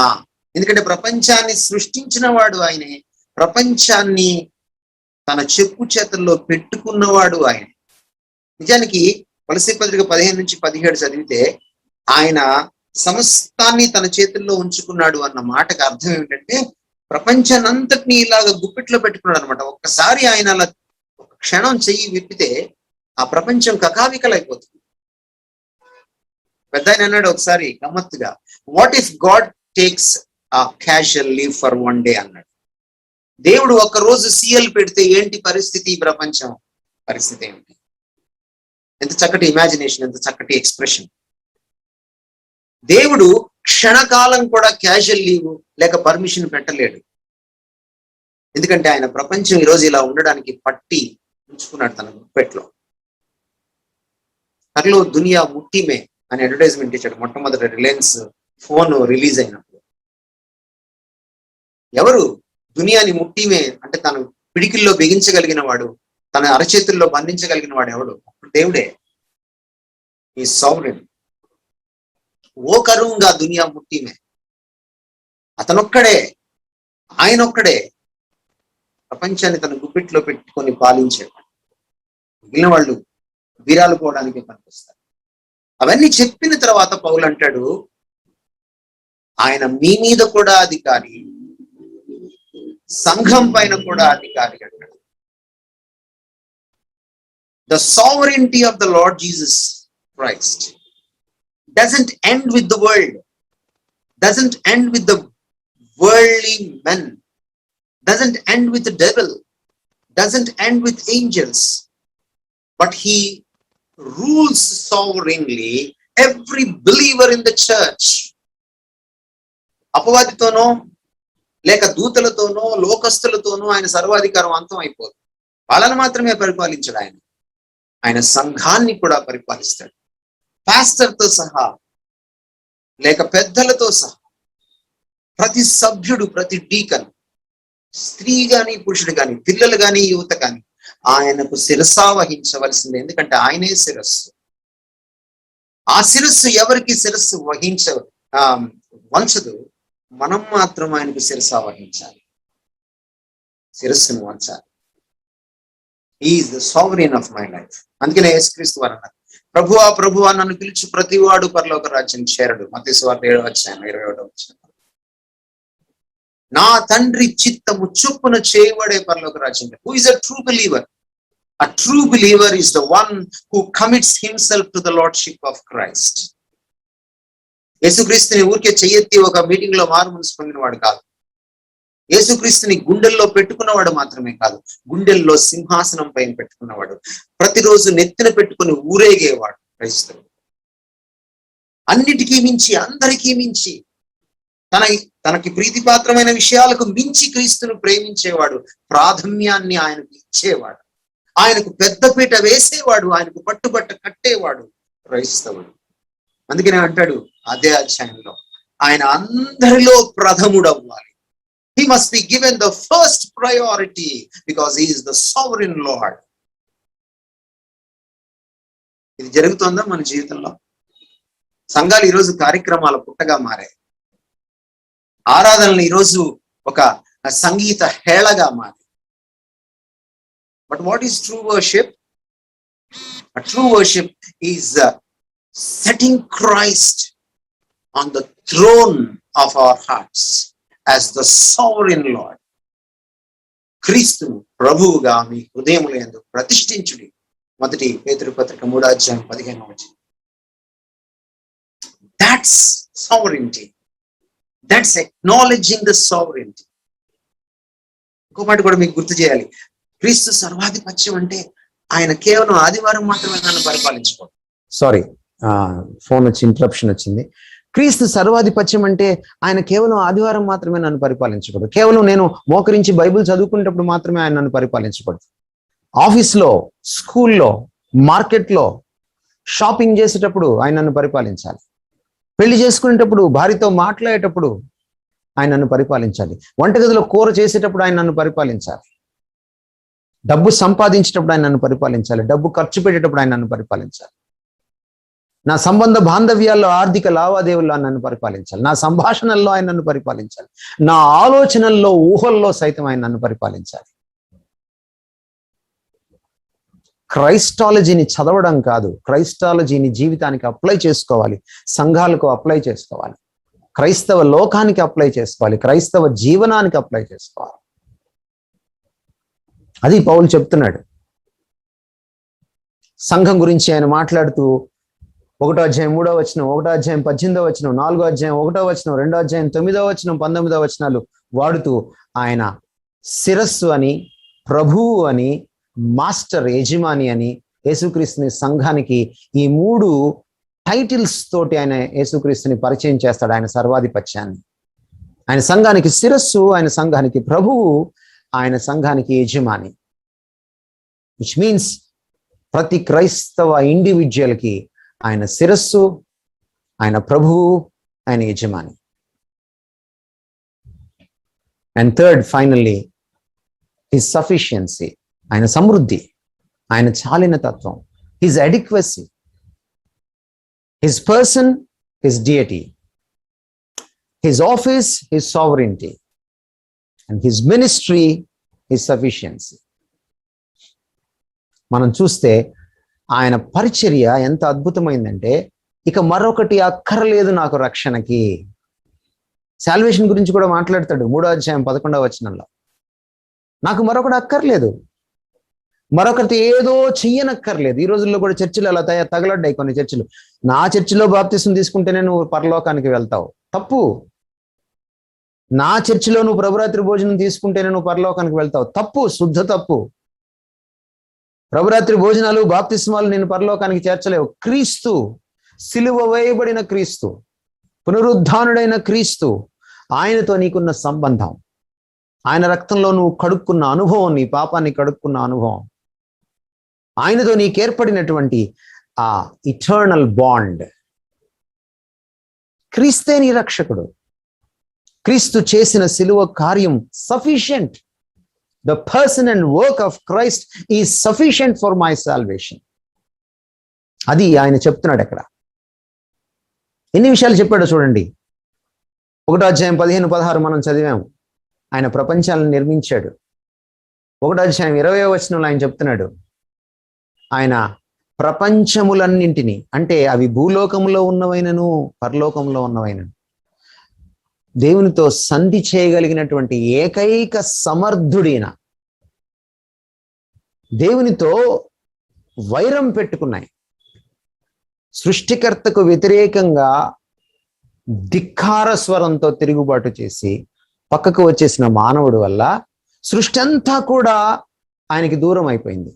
ఎందుకంటే ప్రపంచాన్ని సృష్టించిన వాడు ఆయనే, ప్రపంచాన్ని తన చెప్పు చేతుల్లో పెట్టుకున్నవాడు ఆయన. నిజానికి కొలస్సీ పత్రిక 15 నుంచి 17 చదివితే ఆయన సమస్తాన్ని తన చేతుల్లో ఉంచుకున్నాడు అన్న మాటకు అర్థం ఏమిటంటే, ప్రపంచాన్నంతటినీ ఇలాగ గుప్పిట్లో పెట్టుకున్నాడు అనమాట. ఒక్కసారి ఆయన అలా ఒక క్షణం చెయ్యి విప్పితే ఆ ప్రపంచం కకావికలైపోతుంది. పెద్ద ఆయన అన్నాడు ఒకసారి గమ్మత్తుగా, వాట్ ఇఫ్ గాడ్ టేక్స్ ఆ క్యాజువల్ లీవ్ ఫర్ 1 day అన్నాడు. దేవుడు ఒక్కరోజు సీఎల్ పెడితే ఏంటి పరిస్థితి? ఈ ప్రపంచం పరిస్థితి ఏమిటి? ఎంత చక్కటి ఇమాజినేషన్, ఎంత చక్కటి ఎక్స్ప్రెషన్. దేవుడు క్షణకాలం కూడా క్యాజువల్ లీవ్ లేక పర్మిషన్ పెట్టలేడు. ఎందుకంటే ఆయన ప్రపంచం ఈరోజు ఇలా ఉండడానికి పట్టి ఉంచుకున్నాడు తన గుప్పెట్లో. త్వరలో దునియా ముట్టిమే అని అడ్వర్టైజ్మెంట్ ఇచ్చాడు మొట్టమొదటి రిలయన్స్ ఫోన్ రిలీజ్ అయినప్పుడు. ఎవరు దునియాని ముట్టిమే అంటే? తను పిడికిల్లో బిగించగలిగిన వాడు, తన అరచేతుల్లో బంధించగలిగిన వాడు ఎవడు? దేవుడే. ఈ సోవరెన్. ఓ కరువుగా దునియా ముట్టిమే. అతనొక్కడే, ఆయనొక్కడే ప్రపంచాన్ని తన గుప్పిట్లో పెట్టుకొని పాలించాడు. మిగిలిన వాళ్ళు వీరాలు పోవడానికి పనికొస్తారు. అవన్నీ చెప్పిన తర్వాత పౌలు అంటాడు, ఆయన మీ మీద కూడా అధికారి, సంఘం పైన కూడా అధికారి అంటాడు. The sovereignty of the Lord Jesus Christ doesn't end with the world, doesn't end with the worldly men, doesn't end with the devil, doesn't end with angels, but he rules sovereignly every believer in the church. అపవాదితోనో లేక దూతలతోనో లోకస్తులతోనో ఆయన సర్వాధికారం అంతం అయిపోదు. వాళ్ళని మాత్రమే పరిపాలించడు ఆయన. ఆయన సంఘాన్ని కూడా పరిపాలిస్తాడు. పాస్టర్తో సహా లేక పెద్దలతో సహా ప్రతి సభ్యుడు, ప్రతి డీకన్, స్త్రీ గాని పురుషుడు గాని, పిల్లలు గాని యువత గాని ఆయనకు శిరసా వహించవలసింది. ఎందుకంటే ఆయనే శిరస్సు. ఆ శిరస్సు ఎవరికి శిరస్సు వంచదు, మనం మాత్రం ఆయనకు శిరసా వహించాలి, శిరస్సును వంచాలి. He is the sovereign of my life. అందుకనే యేసుక్రీస్తు వారు అన్నారు, ప్రభువా ప్రభువా నన్ను పిలిచి ప్రతివాడు పరలోక రాజ్యం చేరడు. మత్తయి సువార్త 7:21. నా తండ్రి చిత్తము చొప్పున చేయబడే పరలోక రాజ్యం. Who is a true believer? A true believer is the one who commits himself to the lordship of Christ. యేసుక్రీస్తుని ఊరికే చెయ్యెత్తి ఒక మీటింగ్ లో మారు మనసు పొందినవాడు కాదు. యేసుక్రీస్తుని గుండెల్లో పెట్టుకున్నవాడు మాత్రమే కాదు, గుండెల్లో సింహాసనం పైన పెట్టుకున్నవాడు, ప్రతిరోజు నెత్తిన పెట్టుకుని ఊరేగేవాడు క్రైస్తవుడు. అన్నిటికీ మించి, అందరికీ మించి, తనకి ప్రీతిపాత్రమైన విషయాలకు మించి క్రీస్తును ప్రేమించేవాడు, ప్రాధాన్యాన్ని ఆయనకు ఇచ్చేవాడు, ఆయనకు పెద్దపీట వేసేవాడు, ఆయనకు పట్టుబట్ట కట్టేవాడు క్రైస్తవుడు. అందుకనే అంటాడు అదే అధ్యాయంలో, ఆయన అందరిలో ప్రథముడు అవ్వాలి. He must be given the first priority because he is the sovereign Lord. ఇది జరుగుతుందా మన జీవితంలో? సంఘాలు ఈరోజు కార్యక్రమాల పుట్టగా మారాయి. ఆరాధనలు ఈరోజు ఒక సంగీత హేళగా మారాయి. But what is true worship? A true worship is setting Christ on the throne of our hearts as the sovereign Lord. క్రీస్తును ప్రభువుగా మీ హృదయములందు ప్రతిష్ఠించుడి. 1 పేతురు పత్రిక 3:15. That's sovereignty. That's acknowledging the sovereignty. ఇంకో మాట కూడా మీకు గుర్తు చేయాలి. క్రీస్తు సర్వాధిపత్యం అంటే ఆయన కేవలం ఆదివారం మాత్రమే నన్ను పరిపాలించుకోడు. సారీ, ఫోన్ వచ్చి ఇంటరప్షన్ వచ్చింది. క్రీస్తు సర్వాధిపత్యం అంటే ఆయన కేవలం ఆదివారం మాత్రమే నన్ను పరిపాలించకూడదు, కేవలం నేను మోకరించి బైబిల్ చదువుకునేటప్పుడు మాత్రమే ఆయన నన్ను పరిపాలించకూడదు. ఆఫీస్లో, స్కూల్లో, మార్కెట్లో, షాపింగ్ చేసేటప్పుడు ఆయన నన్ను పరిపాలించాలి. పెళ్లి చేసుకునేటప్పుడు, భార్యతో మాట్లాడేటప్పుడు ఆయన నన్ను పరిపాలించాలి. వంటగదిలో కూర చేసేటప్పుడు ఆయన నన్ను పరిపాలించాలి. డబ్బు సంపాదించేటప్పుడు ఆయన నన్ను పరిపాలించాలి. డబ్బు ఖర్చు పెట్టేటప్పుడు ఆయన నన్ను పరిపాలించాలి. నా సంబంధ బాంధవ్యాల్లో, ఆర్థిక లావాదేవీల్లో ఆయన నన్ను పరిపాలించాలి. నా సంభాషణల్లో ఆయన నన్ను పరిపాలించాలి. నా ఆలోచనల్లో, ఊహల్లో సైతం ఆయన నన్ను పరిపాలించాలి. క్రైస్టాలజీని చదవడం కాదు, క్రైస్టాలజీని జీవితానికి అప్లై చేసుకోవాలి, సంఘాలకు అప్లై చేసుకోవాలి, క్రైస్తవ లోకానికి అప్లై చేసుకోవాలి, క్రైస్తవ జీవనానికి అప్లై చేసుకోవాలి. అది పౌలు చెప్తున్నాడు. సంఘం గురించి ఆయన మాట్లాడుతూ 1వ అధ్యాయం 3వ వచనం, 1వ అధ్యాయం 18వ వచనం, 4వ అధ్యాయం 1వ వచనం, 2వ అధ్యాయం 9వ వచనం, 19వ వచనాలు వాడుతూ ఆయన శిరస్సు అని, ప్రభువు అని, మాస్టర్, యజమాని అని యేసుక్రీస్తుని సంఘానికి ఈ 3 టైటిల్స్ తోటి ఆయన యేసుక్రీస్తుని పరిచయం చేస్తాడు. ఆయన సర్వాధిపత్యాన్ని. ఆయన సంఘానికి శిరస్సు, ఆయన సంఘానికి ప్రభువు, ఆయన సంఘానికి యజమాని. విచ్ మీన్స్ ప్రతి క్రైస్తవ ఇండివిజువల్కి ఆయన శిరస్సు, ఆయన ప్రభువు, ఆయన యజమాని. And third, finally, his sufficiency, ఆయన సమృద్ధి, ఆయన చాలిన తత్వం, his adequacy, his person, his deity, his office, his sovereignty, and his ministry, his sufficiency. మనం చూస్తే ఆయన పరిచర్య ఎంత అద్భుతమైందంటే, ఇక మరొకటి అక్కర్లేదు నాకు రక్షణకి. సాల్వేషన్ గురించి కూడా మాట్లాడతాడు 3వ అధ్యాయం 11వ వచనంలో. నాకు మరొకటి అక్కర్లేదు. మరొకటి ఏదో చెయ్యనక్కర్లేదు. ఈ రోజుల్లో కూడా చర్చిలు అలా తగలడ్డాయి కొన్ని చర్చిలు. నా చర్చిలో బాప్తిసం తీసుకుంటేనే నువ్వు పరలోకానికి వెళ్తావు. తప్పు. నా చర్చిలో నువ్వు ప్రభురాత్రి భోజనం తీసుకుంటేనే నువ్వు పరలోకానికి వెళ్తావు. తప్పు, శుద్ధ తప్పు. ప్రభురాత్రి భోజనాలు, బాప్తిస్మాలు నేను పరలోకానికి చేర్చలేవు. క్రీస్తు, సిలువ వేయబడిన క్రీస్తు, పునరుద్ధానుడైన క్రీస్తు, ఆయనతో నీకున్న సంబంధం, ఆయన రక్తంలో నువ్వు కడుక్కున్న అనుభవం, నీ పాపాన్ని కడుక్కున్న అనుభవం, ఆయనతో నీకు ఏర్పడినటువంటి ఆ ఇటర్నల్ బాండ్. క్రీస్తే నీ రక్షకుడు. క్రీస్తు చేసిన సిలువ కార్యం sufficient. The person and work of Christ is sufficient for my salvation. అది ఆయన చెప్తున్నాడు అక్కడ. ఎన్ని విషయాలు చెప్పాడో చూడండి. 1వ అధ్యాయం 15-16 మనం చదివాము. ఆయన ప్రపంచాలను నిర్మించాడు. 1వ అధ్యాయం 20వ వచనంలో ఆయన చెప్తున్నాడు, ఆయన ప్రపంచములన్నింటినీ, అంటే అవి భూలోకంలో ఉన్నవైనను పరలోకంలో ఉన్నవైనను, దేవునితో సంధి చేయగలిగినటువంటి ఏకైక సమర్థుడైన, దేవునితో వైరం పెట్టుకున్నాయి, సృష్టికర్తకు వ్యతిరేకంగా ధిక్కార స్వరంతో తిరుగుబాటు చేసి పక్కకు వచ్చేసిన మానవుడి వల్ల సృష్టి అంతా కూడా ఆయనకి దూరం అయిపోయింది.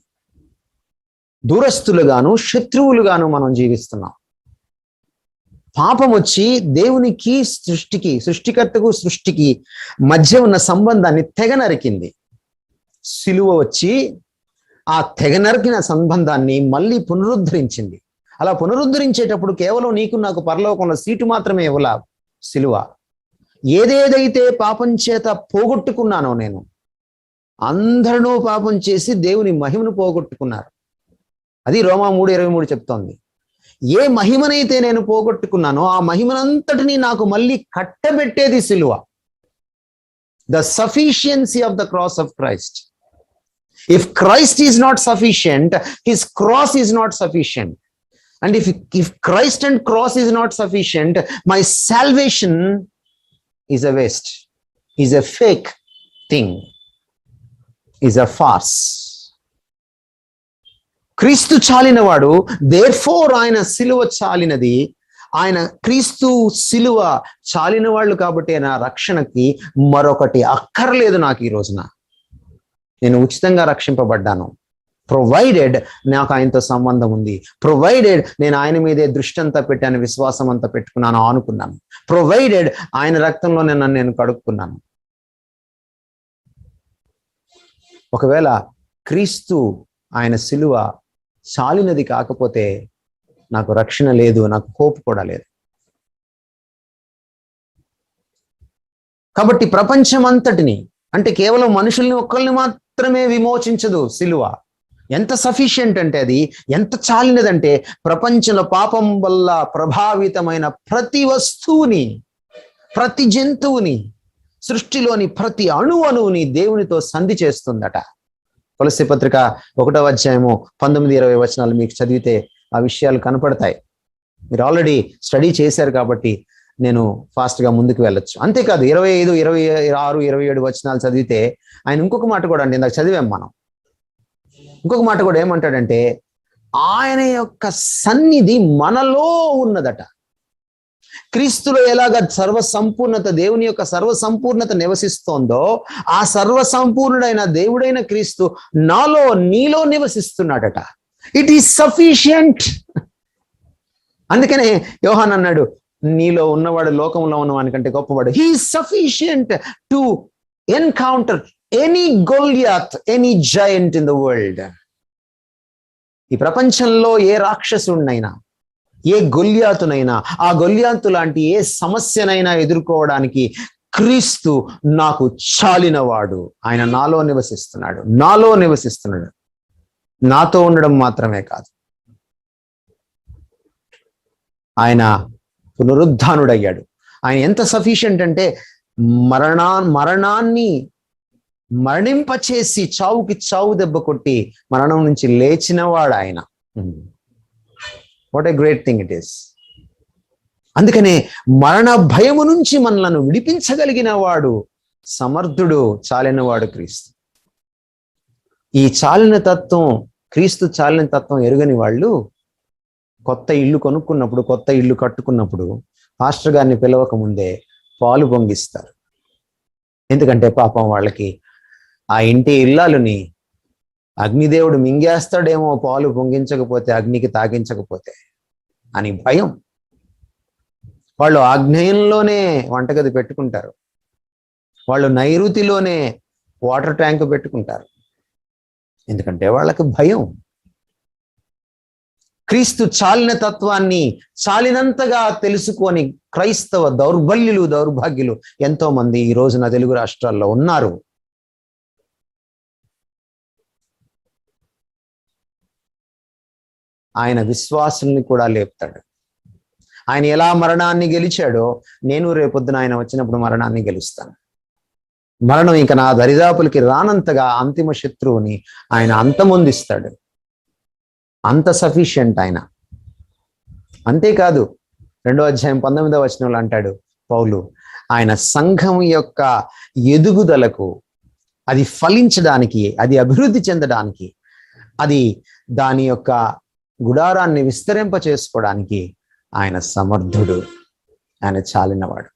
దూరస్తులుగాను శత్రువులుగాను మనం జీవిస్తున్నాం. పాపం వచ్చి దేవునికి సృష్టికి, సృష్టికర్తకు సృష్టికి మధ్య ఉన్న సంబంధాన్ని తెగ నరికింది. సిలువ వచ్చి ఆ తెగ నరికిన సంబంధాన్ని మళ్ళీ పునరుద్ధరించింది. అలా పునరుద్ధరించేటప్పుడు కేవలం నీకు నాకు పరలోకంలో సీటు మాత్రమే ఇవ్వలా సిలువ. ఏదేదైతే పాపం చేత పోగొట్టుకున్నానో నేను, అందరూ పాపం చేసి దేవుని మహిమను పోగొట్టుకున్నారు. అది రోమా 3:23 చెప్తోంది. ఏ మహిమనైతే నేను పోగొట్టుకున్నానో ఆ మహిమనంతటినీ నాకు మళ్ళీ కట్టబెట్టేది సిలువ. The sufficiency of the cross of Christ. If Christ is not sufficient, his cross is not sufficient. And if Christ and cross is not sufficient, my salvation is a waste, is a fake thing, is a farce. క్రీస్తు చాలినవాడు, therefore ఆయన సిలువ చాలినది. ఆయన క్రీస్తు సిలువ చాలిన వాళ్ళు కాబట్టి నా రక్షణకి మరొకటి అక్కర్లేదు. నాకు ఈ రోజున నేను ఉచితంగా రక్షింపబడ్డాను. ప్రొవైడెడ్ నాకు ఆయనతో సంబంధం ఉంది, ప్రొవైడెడ్ నేను ఆయన మీదే దృష్టి అంతా పెట్టాను, విశ్వాసం అంతా పెట్టుకున్నాను, అనుకున్నాను, ప్రొవైడెడ్ ఆయన రక్తంలోనే నన్ను నేను కడుక్కున్నాను. ఒకవేళ క్రీస్తు ఆయన సిలువ చాలినది కాకపోతే నాకు రక్షణ లేదు, నాకు హోప్ కూడా లేదు. కాబట్టి ప్రపంచమంతటిని, అంటే కేవలం మనుషుల్ని ఒక్కరిని మాత్రమే విమోచించదు సిలువ. ఎంత సఫిషియంట్ అంటే, అది ఎంత చాలినదంటే ప్రపంచంలో పాపం వల్ల ప్రభావితమైన ప్రతి వస్తువుని, ప్రతి జంతువుని, సృష్టిలోని ప్రతి అణువుని దేవునితో సంధి చేస్తుందట. కొలస్సీ పత్రిక 1వ అధ్యాయము 19-20 వచనాలు మీకు చదివితే ఆ విషయాలు కనపడతాయి. మీరు ఆల్రెడీ స్టడీ చేశారు కాబట్టి నేను ఫాస్ట్ గా ముందుకు వెళ్ళొచ్చు. అంతేకాదు 25, 26, 27 వచనాలు చదివితే ఆయన ఇంకొక మాట కూడా అండి, ఇందాక చదివాం మనం. ఇంకొక మాట కూడా ఏమంటాడంటే, ఆయన యొక్క సన్నిధి మనలో ఉన్నదట. క్రీస్తులో ఎలాగ సర్వసంపూర్ణత, దేవుని యొక్క సర్వసంపూర్ణత నివసిస్తోందో, ఆ సర్వసంపూర్ణుడైన దేవుడైన క్రీస్తు నాలో, నీలో నివసిస్తున్నాడట. It is sufficient. అందుకనే యోహాన్ అన్నాడు, నీలో ఉన్నవాడు లోకంలో ఉన్నవాని కంటే గొప్పవాడు. He is sufficient to encounter any Goliath, any giant in the world. ఈ ప్రపంచంలో ఏ రాక్షసుడినైనా, ఏ గొల్యాతునైనా, ఆ గొల్యాతు లాంటి ఏ సమస్యనైనా ఎదుర్కోవడానికి క్రీస్తు నాకు చాలినవాడు. ఆయన నాలో నివసిస్తున్నాడు, నాలో నివసిస్తున్నాడు. నాతో ఉండడం మాత్రమే కాదు, ఆయన పునరుద్ధానుడయ్యాడు. ఆయన ఎంత సఫిషియంట్ అంటే మరణాన్ని మరణింపచేసి, చావుకి చావు దెబ్బ కొట్టి మరణం నుంచి లేచినవాడు ఆయన. What a great thing it is. అందుకనే మరణ భయము నుంచి మనలను విడిపించగలిగిన వాడు, సమర్థుడు, చాలినవాడు క్రీస్తు. ఈ చాలిన తత్వం, క్రీస్తు చాలిన తత్వం ఎరుగని వాళ్ళు కొత్త ఇల్లు కొనుక్కున్నప్పుడు, కొత్త ఇల్లు కట్టుకున్నప్పుడు పాస్టర్ గారిని పిలవక ముందే పాలు పొంగిస్తారు. ఎందుకంటే పాపం వాళ్ళకి ఆ ఇంటి ఇల్లాలుని అగ్నిదేవుడు మింగేస్తాడేమో పాలు పొంగించకపోతే, అగ్నికి తాగించకపోతే అని భయం. వాళ్ళు ఆగ్నేయంలోనే వంటగది పెట్టుకుంటారు, వాళ్ళు నైరుతిలోనే వాటర్ ట్యాంక్ పెట్టుకుంటారు, ఎందుకంటే వాళ్ళకి భయం. క్రీస్తు చాలిన తత్వాన్ని చాలినంతగా తెలుసుకొని క్రైస్తవ దౌర్బల్యులు, దౌర్భాగ్యులు ఎంతో మంది ఈ రోజున తెలుగు రాష్ట్రాల్లో ఉన్నారు. ఆయన విశ్వాసుల్ని కూడా లేపుతాడు. ఆయన ఎలా మరణాన్ని గెలిచాడో నేను రేపొద్దున ఆయన వచ్చినప్పుడు మరణాన్ని గెలుస్తాను. మరణం ఇక నా దరిదాపులకి రానంతగా అంతిమ శత్రువుని ఆయన అంతమొందిస్తాడు. అంత సఫిషియంట్ ఆయన. అంతేకాదు 2వ అధ్యాయం 19వ వచనంలో అంటాడు పౌలు, ఆయన సంఘం యొక్క ఎదుగుదలకు, అది ఫలించడానికి, అది అభివృద్ధి చెందడానికి, అది దాని యొక్క గుడారాన్ని విస్తరింప చేసుకోవడానికి ఆయన సమర్థుడు, ఆయన చాలినవాడు.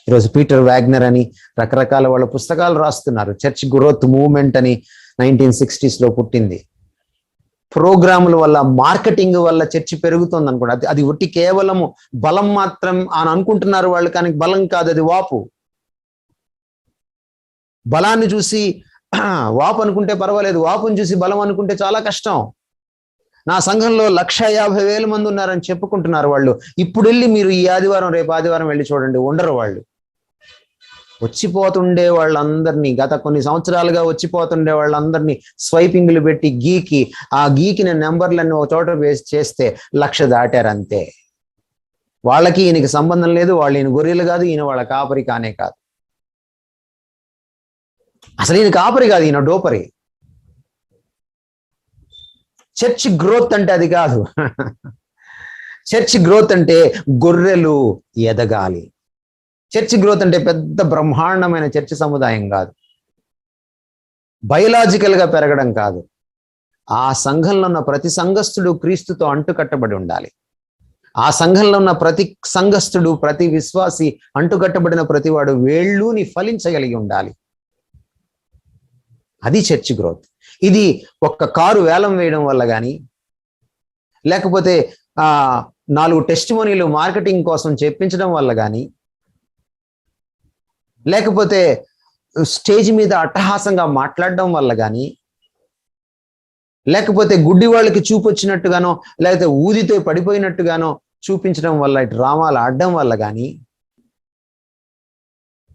ఈరోజు పీటర్ వ్యాగ్నర్ అని రకరకాల వాళ్ళ పుస్తకాలు రాస్తున్నారు. చర్చ్ గ్రోత్ మూవ్మెంట్ అని 1960s లో పుట్టింది. ప్రోగ్రాముల వల్ల, మార్కెటింగ్ వల్ల చర్చ్ పెరుగుతుంది అనుకోండి. అది ఒట్టి కేవలము బలం మాత్రం అని అనుకుంటున్నారు వాళ్ళు, కానీ బలం కాదు, అది వాపు. బలాన్ని చూసి వాపు అనుకుంటే పర్వాలేదు, వాపుని చూసి బలం అనుకుంటే చాలా కష్టం. నా సంఘంలో 150,000 మంది ఉన్నారని చెప్పుకుంటున్నారు వాళ్ళు. ఇప్పుడు వెళ్ళి మీరు ఈ ఆదివారం, రేపు ఆదివారం వెళ్ళి చూడండి, ఉండరు వాళ్ళు. వచ్చిపోతుండే వాళ్ళందరినీ, గత కొన్ని సంవత్సరాలుగా వచ్చిపోతుండే వాళ్ళందరినీ స్వైపింగ్లు పెట్టి గీకి, ఆ గీకిన నెంబర్లన్నీ ఒక చోట వేసి చేస్తే 1,00,000 దాటారు అంతే. వాళ్ళకి ఈయనకి సంబంధం లేదు, వాళ్ళు ఈయన గొర్రెలు కాదు, ఈయన వాళ్ళ కాపరి కానే కాదు. అసలు ఈయన కాపరి కాదు, ఈయన డోపరి. చర్చ్ గ్రోత్ అంటే అది కాదు. చర్చ్ గ్రోత్ అంటే గొర్రెలు ఎదగాలి. చర్చ్ గ్రోత్ అంటే పెద్ద బ్రహ్మాండమైన చర్చ్ సముదాయం కాదు, బయలాజికల్ గా పెరగడం కాదు. ఆ సంఘంలో ఉన్న ప్రతి సంఘస్థుడు క్రీస్తుతో అంటుకట్టబడి ఉండాలి. ఆ సంఘంలో ఉన్న ప్రతి సంఘస్థుడు, ప్రతి విశ్వాసి, అంటుకట్టబడిన ప్రతివాడు వేళ్ళుని ఫలించగలిగి ఉండాలి. అది చర్చ్ గ్రోత్. ఇది ఒక్క కారు వేలం వేయడం వల్ల కానీ, లేకపోతే 4 టెస్టిమోనీలు మార్కెటింగ్ కోసం చెప్పించడం వల్ల కానీ, లేకపోతే స్టేజ్ మీద అట్టహాసంగా మాట్లాడడం వల్ల కానీ, లేకపోతే గుడ్డి వాళ్ళకి చూపొచ్చినట్టుగానో, లేకపోతే ఊదితో పడిపోయినట్టుగానో చూపించడం వల్ల, డ్రామాలు ఆడడం వల్ల కానీ,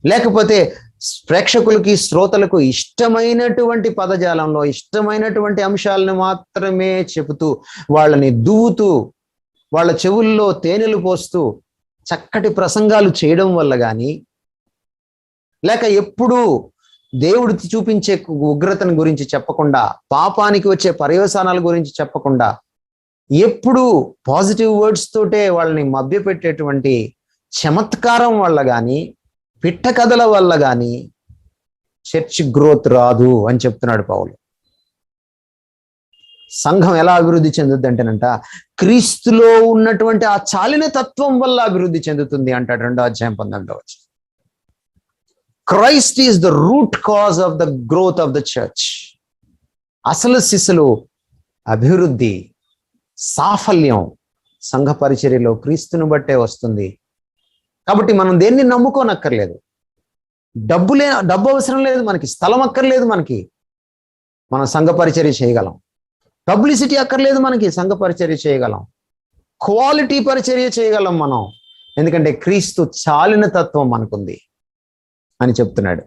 లేకపోతే ప్రేక్షకులకి, శ్రోతలకు ఇష్టమైనటువంటి పదజాలంలో ఇష్టమైనటువంటి అంశాలను మాత్రమే చెబుతూ, వాళ్ళని దువ్వుతూ, వాళ్ళ చెవుల్లో తేనెలు పోస్తూ చక్కటి ప్రసంగాలు చేయడం వల్ల కానీ, లేక ఎప్పుడూ దేవుడు చూపించే ఉగ్రతను గురించి చెప్పకుండా, పాపానికి వచ్చే పర్యవసానాల గురించి చెప్పకుండా, ఎప్పుడూ పాజిటివ్ వర్డ్స్ తోటే వాళ్ళని మభ్యపెట్టేటువంటి చమత్కారం వల్ల కానీ, పిట్ట కథల వల్ల కానీ చర్చ్ గ్రోత్ రాదు అని చెప్తున్నాడు పౌలు. సంఘం ఎలా అభివృద్ధి చెందుద్ది అంటేనంట, క్రీస్తులో ఉన్నటువంటి ఆ చాలిన తత్వం వల్ల అభివృద్ధి చెందుతుంది అంటాడు 2వ అధ్యాయం 19వ వచనం. Christ is the root cause of the growth of the church. అసలు సిసలు అభివృద్ధి, సాఫల్యం సంఘ పరిచర్యలో క్రీస్తుని బట్టే వస్తుంది. కాబట్టి మనం దేన్ని నమ్ముకోనక్కర్లేదు. డబ్బు అవసరం లేదు మనకి, స్థలం అక్కర్లేదు మనకి, మనం సంఘ పరిచర్య చేయగలం. పబ్లిసిటీ అక్కర్లేదు మనకి, సంఘ పరిచర్య చేయగలం. క్వాలిటీ పరిచర్య చేయగలం మనం, ఎందుకంటే క్రీస్తు చాలిన తత్వం మనకుంది అని చెప్తున్నాడు.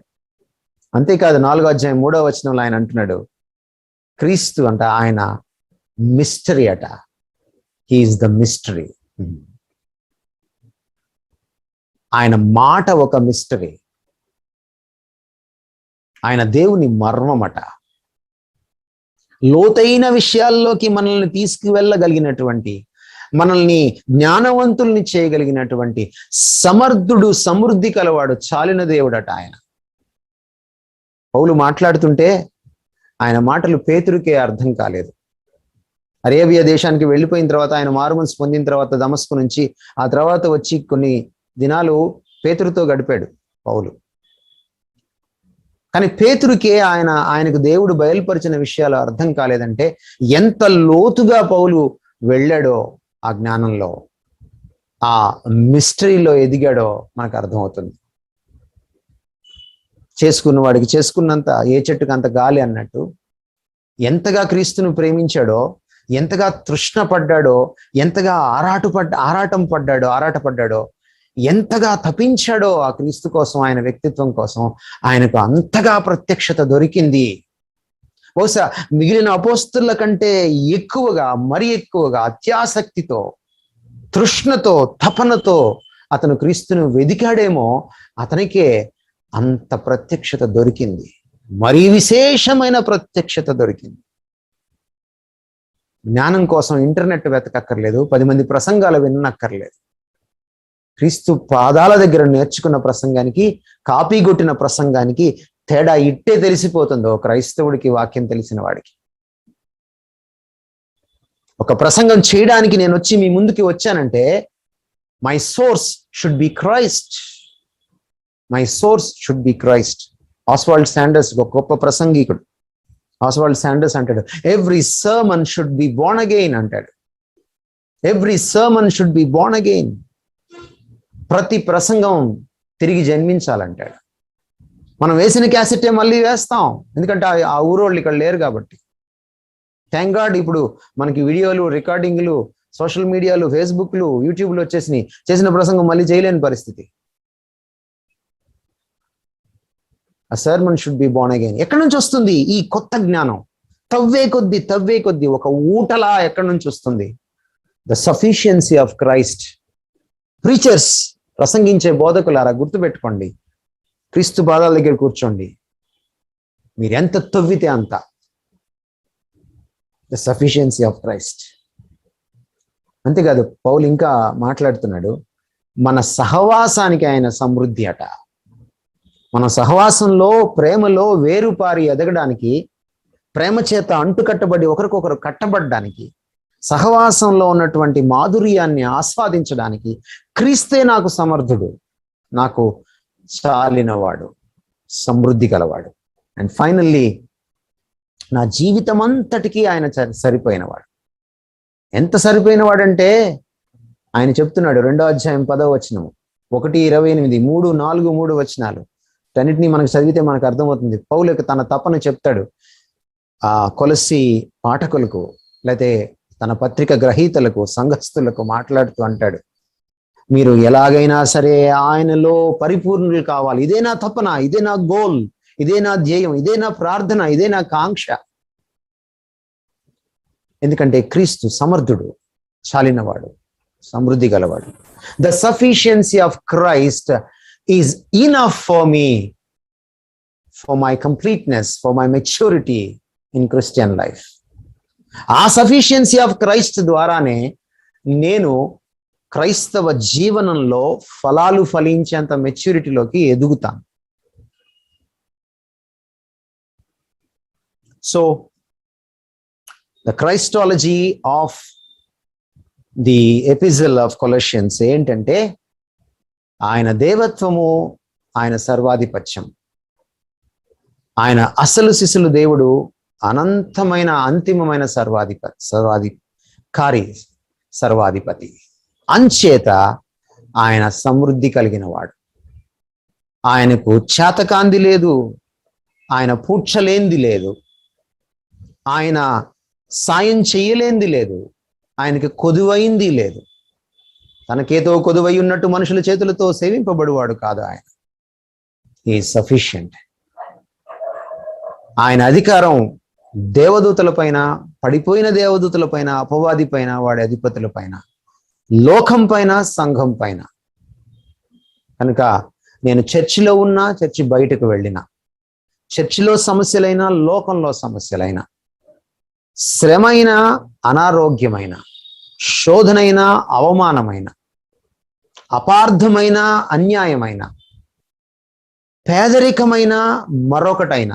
అంతేకాదు 4వ అధ్యాయం 3వ వచనంలో ఆయన అంటున్నాడు, క్రీస్తు అంట ఆయన మిస్టరీ అట. He is the mystery. ఆయన మాట ఒక మిస్టరీ. ఆయన దేవుని మర్మమట. లోతైన విషయాల్లోకి మనల్ని తీసుకువెళ్ళగలిగినటువంటి, మనల్ని జ్ఞానవంతుల్ని చేయగలిగినటువంటి సమర్థుడు, సమృద్ధి కలవాడు, చాలిన దేవుడట ఆయన. పౌలు మాట్లాడుతుంటే ఆయన మాటలు పేతురుకే అర్థం కాలేదు. అరేబియా దేశానికి వెళ్ళిపోయిన తర్వాత, ఆయన మారుమనసు పొందిన తర్వాత దమస్కు నుంచి, ఆ తర్వాత వచ్చి కొన్ని దినాలు పేతురుతో గడిపాడు పౌలు. కానీ పేతురుకే ఆయనకు దేవుడు బయలుపరిచిన విషయాలు అర్థం కాలేదంటే ఎంత లోతుగా పౌలు వెళ్ళాడో, ఆ జ్ఞానంలో, ఆ మిస్టరీలో ఎదిగాడో మనకు అర్థమవుతుంది. చేసుకున్న వాడికి చేసుకున్నంత ఏ చెట్టుకు అంత గాలి అన్నట్టు ఎంతగా క్రీస్తును ప్రేమించాడో, ఎంతగా తృష్ణ పడ్డాడో, ఎంతగా ఆరాటపడ్డాడో, ఎంతగా తపించాడో ఆ క్రీస్తు కోసం, ఆయన వ్యక్తిత్వం కోసం, ఆయనకు అంతగా ప్రత్యక్షత దొరికింది. బహుశా మిగిలిన అపోస్తుల కంటే ఎక్కువగా, మరి ఎక్కువగా అత్యాసక్తితో, తృష్ణతో, తపనతో అతను క్రీస్తును వెదికాడేమో, అతనికే అంత ప్రత్యక్షత దొరికింది. మరీ విశేషమైన ప్రత్యక్షత దొరికింది. జ్ఞానం కోసం ఇంటర్నెట్ వెతకక్కర్లేదు, 10 మంది ప్రసంగాలు వినక్కర్లేదు. క్రీస్తు పాదాల దగ్గర నేర్చుకున్న ప్రసంగానికి, కాపీ కొట్టిన ప్రసంగానికి తేడా ఇట్టే తెలిసిపోతుందో క్రైస్తవుడికి, వాక్యం తెలిసిన వాడికి. ఒక ప్రసంగం చేయడానికి నేను వచ్చి మీ ముందుకి వచ్చానంటే my source should be Christ. My source should be Christ. Oswald Sanders ఒక గొప్ప ప్రసంగికుడు. ఆస్వాల్డ్ శాండర్స్ అంటాడు, every sermon should be born again అంటాడు. Every sermon should be born again. ప్రతి ప్రసంగం తిరిగి జన్మించాలంటాడు. మనం వేసిన క్యాసెట్టే మళ్ళీ వేస్తాం, ఎందుకంటే ఆ ఊరోళ్ళు ఇక్కడ లేరు కాబట్టి. థ్యాంక్ గాడ్ ఇప్పుడు మనకి వీడియోలు, రికార్డింగ్లు, సోషల్ మీడియాలు, ఫేస్బుక్లు, యూట్యూబ్లు వచ్చేసినాయి. చేసిన ప్రసంగం మళ్ళీ చేయలేని పరిస్థితి. ఆ sermon should be born again. ఎక్కడి నుంచి వస్తుంది ఈ కొత్త జ్ఞానం? తవ్వే కొద్దీ ఒక ఊటలా ఎక్కడి నుంచి వస్తుంది? The sufficiency of Christ. Preachers, ప్రసంగించే బోధకులారా గుర్తుపెట్టుకోండి, క్రీస్తు పాదాల దగ్గర కూర్చోండి, మీరు ఎంత తవ్వితే అంత. The sufficiency of Christ. అంతేకాదు, పౌలు ఇంకా మాట్లాడుతున్నాడు, మన సహవాసానికి ఆయన సమృద్ధి అట. మన సహవాసంలో, ప్రేమలో వేరుపారి ఎదగడానికి, ప్రేమ చేత అంటుకట్టబడి ఒకరికొకరు కట్టబడ్డానికి, సహవాసంలో ఉన్నటువంటి మాధుర్యాన్ని ఆస్వాదించడానికి క్రీస్తే నాకు సమర్థుడు, నాకు చాలినవాడు, సమృద్ధి గలవాడు. అండ్ ఫైనల్లీ నా జీవితం అంతటికీ ఆయన సరిపోయినవాడు. ఎంత సరిపోయినవాడంటే ఆయన చెప్తున్నాడు, 2వ అధ్యాయం 10వ వచనం, 1:28, 3, 4, 3 వచనాలు. అన్నిటినీ మనకు చదివితే మనకు అర్థమవుతుంది. పౌలు తన తపన చెప్తాడు ఆ కొలస్సీ పాఠకులకు, లేకపోతే తన పత్రిక గ్రహీతలకు, సంఘస్థులకు మాట్లాడుతూ అంటాడు, మీరు ఎలాగైనా సరే ఆయనలో పరిపూర్ణులు కావాలి. ఇదే నా తపన, ఇదే నా గోల్, ఇదే నా ధ్యేయం, ఇదే నా ప్రార్థన, ఇదే నా కాంక్ష. ఎందుకంటే క్రీస్తు సమర్థుడు, చాలినవాడు, సమృద్ధి గలవాడు. The sufficiency of Christ is enough for me, for my completeness, for my maturity in Christian life. ఆ సఫిషియన్సీ ఆఫ్ క్రైస్ట్ ద్వారానే నేను క్రైస్తవ జీవనంలో ఫలాలు ఫలించేంత మెచ్యూరిటీలోకి ఎదుగుతాను. So the Christology of the epistle of Colossians ఏంటంటే, ఆయన దేవత్వము, ఆయన సర్వాధిపత్యం, ఆయన అసలు శిశులు దేవుడు, అనంతమైన అంతిమమైన సర్వాధిపతి. అంచేత ఆయన సమృద్ధి కలిగిన వాడు. ఆయనకు చేతకాంది లేదు, ఆయన పూడ్చలేంది లేదు, ఆయన సాయం చెయ్యలేంది లేదు, ఆయనకి కొదువైంది లేదు. తనకేదో కొదువై ఉన్నట్టు మనుషుల చేతులతో సేవింపబడువాడు కాదు ఆయన. Is sufficient. ఆయన అధికారం దేవదూతల పైన, పడిపోయిన దేవదూతల పైన, అపవాది పైన, వాడి అధిపతుల పైన, లోకం పైన, సంఘం పైన. కనుక నేను చర్చిలో ఉన్నా, చర్చి బయటకు వెళ్ళినా, చర్చిలో సమస్యలైనా, లోకంలో సమస్యలైనా, శ్రమైన, అనారోగ్యమైన, శోధనైన, అవమానమైన, అపార్థమైన, అన్యాయమైన, పేదరికమైన, మరొకటైన,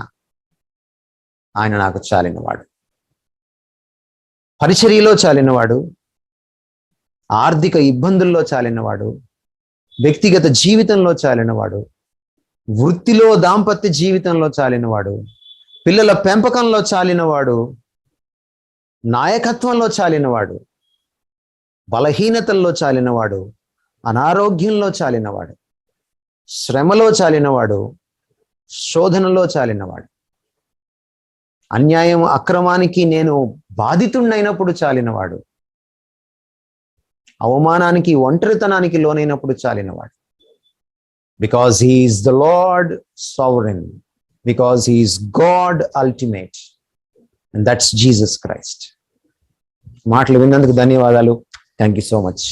ఆయన నాకు చాలినవాడు. పరిచర్యలో చాలినవాడు, ఆర్థిక ఇబ్బందుల్లో చాలినవాడు, వ్యక్తిగత జీవితంలో చాలినవాడు, వృత్తిలో దాంపత్య జీవితంలో చాలినవాడు, పిల్లల పెంపకంలో చాలినవాడు, నాయకత్వంలో చాలినవాడు, బలహీనతల్లో చాలినవాడు, అనారోగ్యంలో చాలినవాడు, శ్రమలో చాలినవాడు, శోధనలో చాలినవాడు, అన్యాయం అక్రమానికి నేను బాధితుడినైనప్పుడు చాలినవాడు, అవమానానికి ఒంటరితనానికి లోనైనప్పుడు చాలినవాడు. Because he is the lord sovereign, because he is God ultimate, and that's Jesus Christ. మాటలు విన్నందుకు ధన్యవాదాలు. Thank you so much.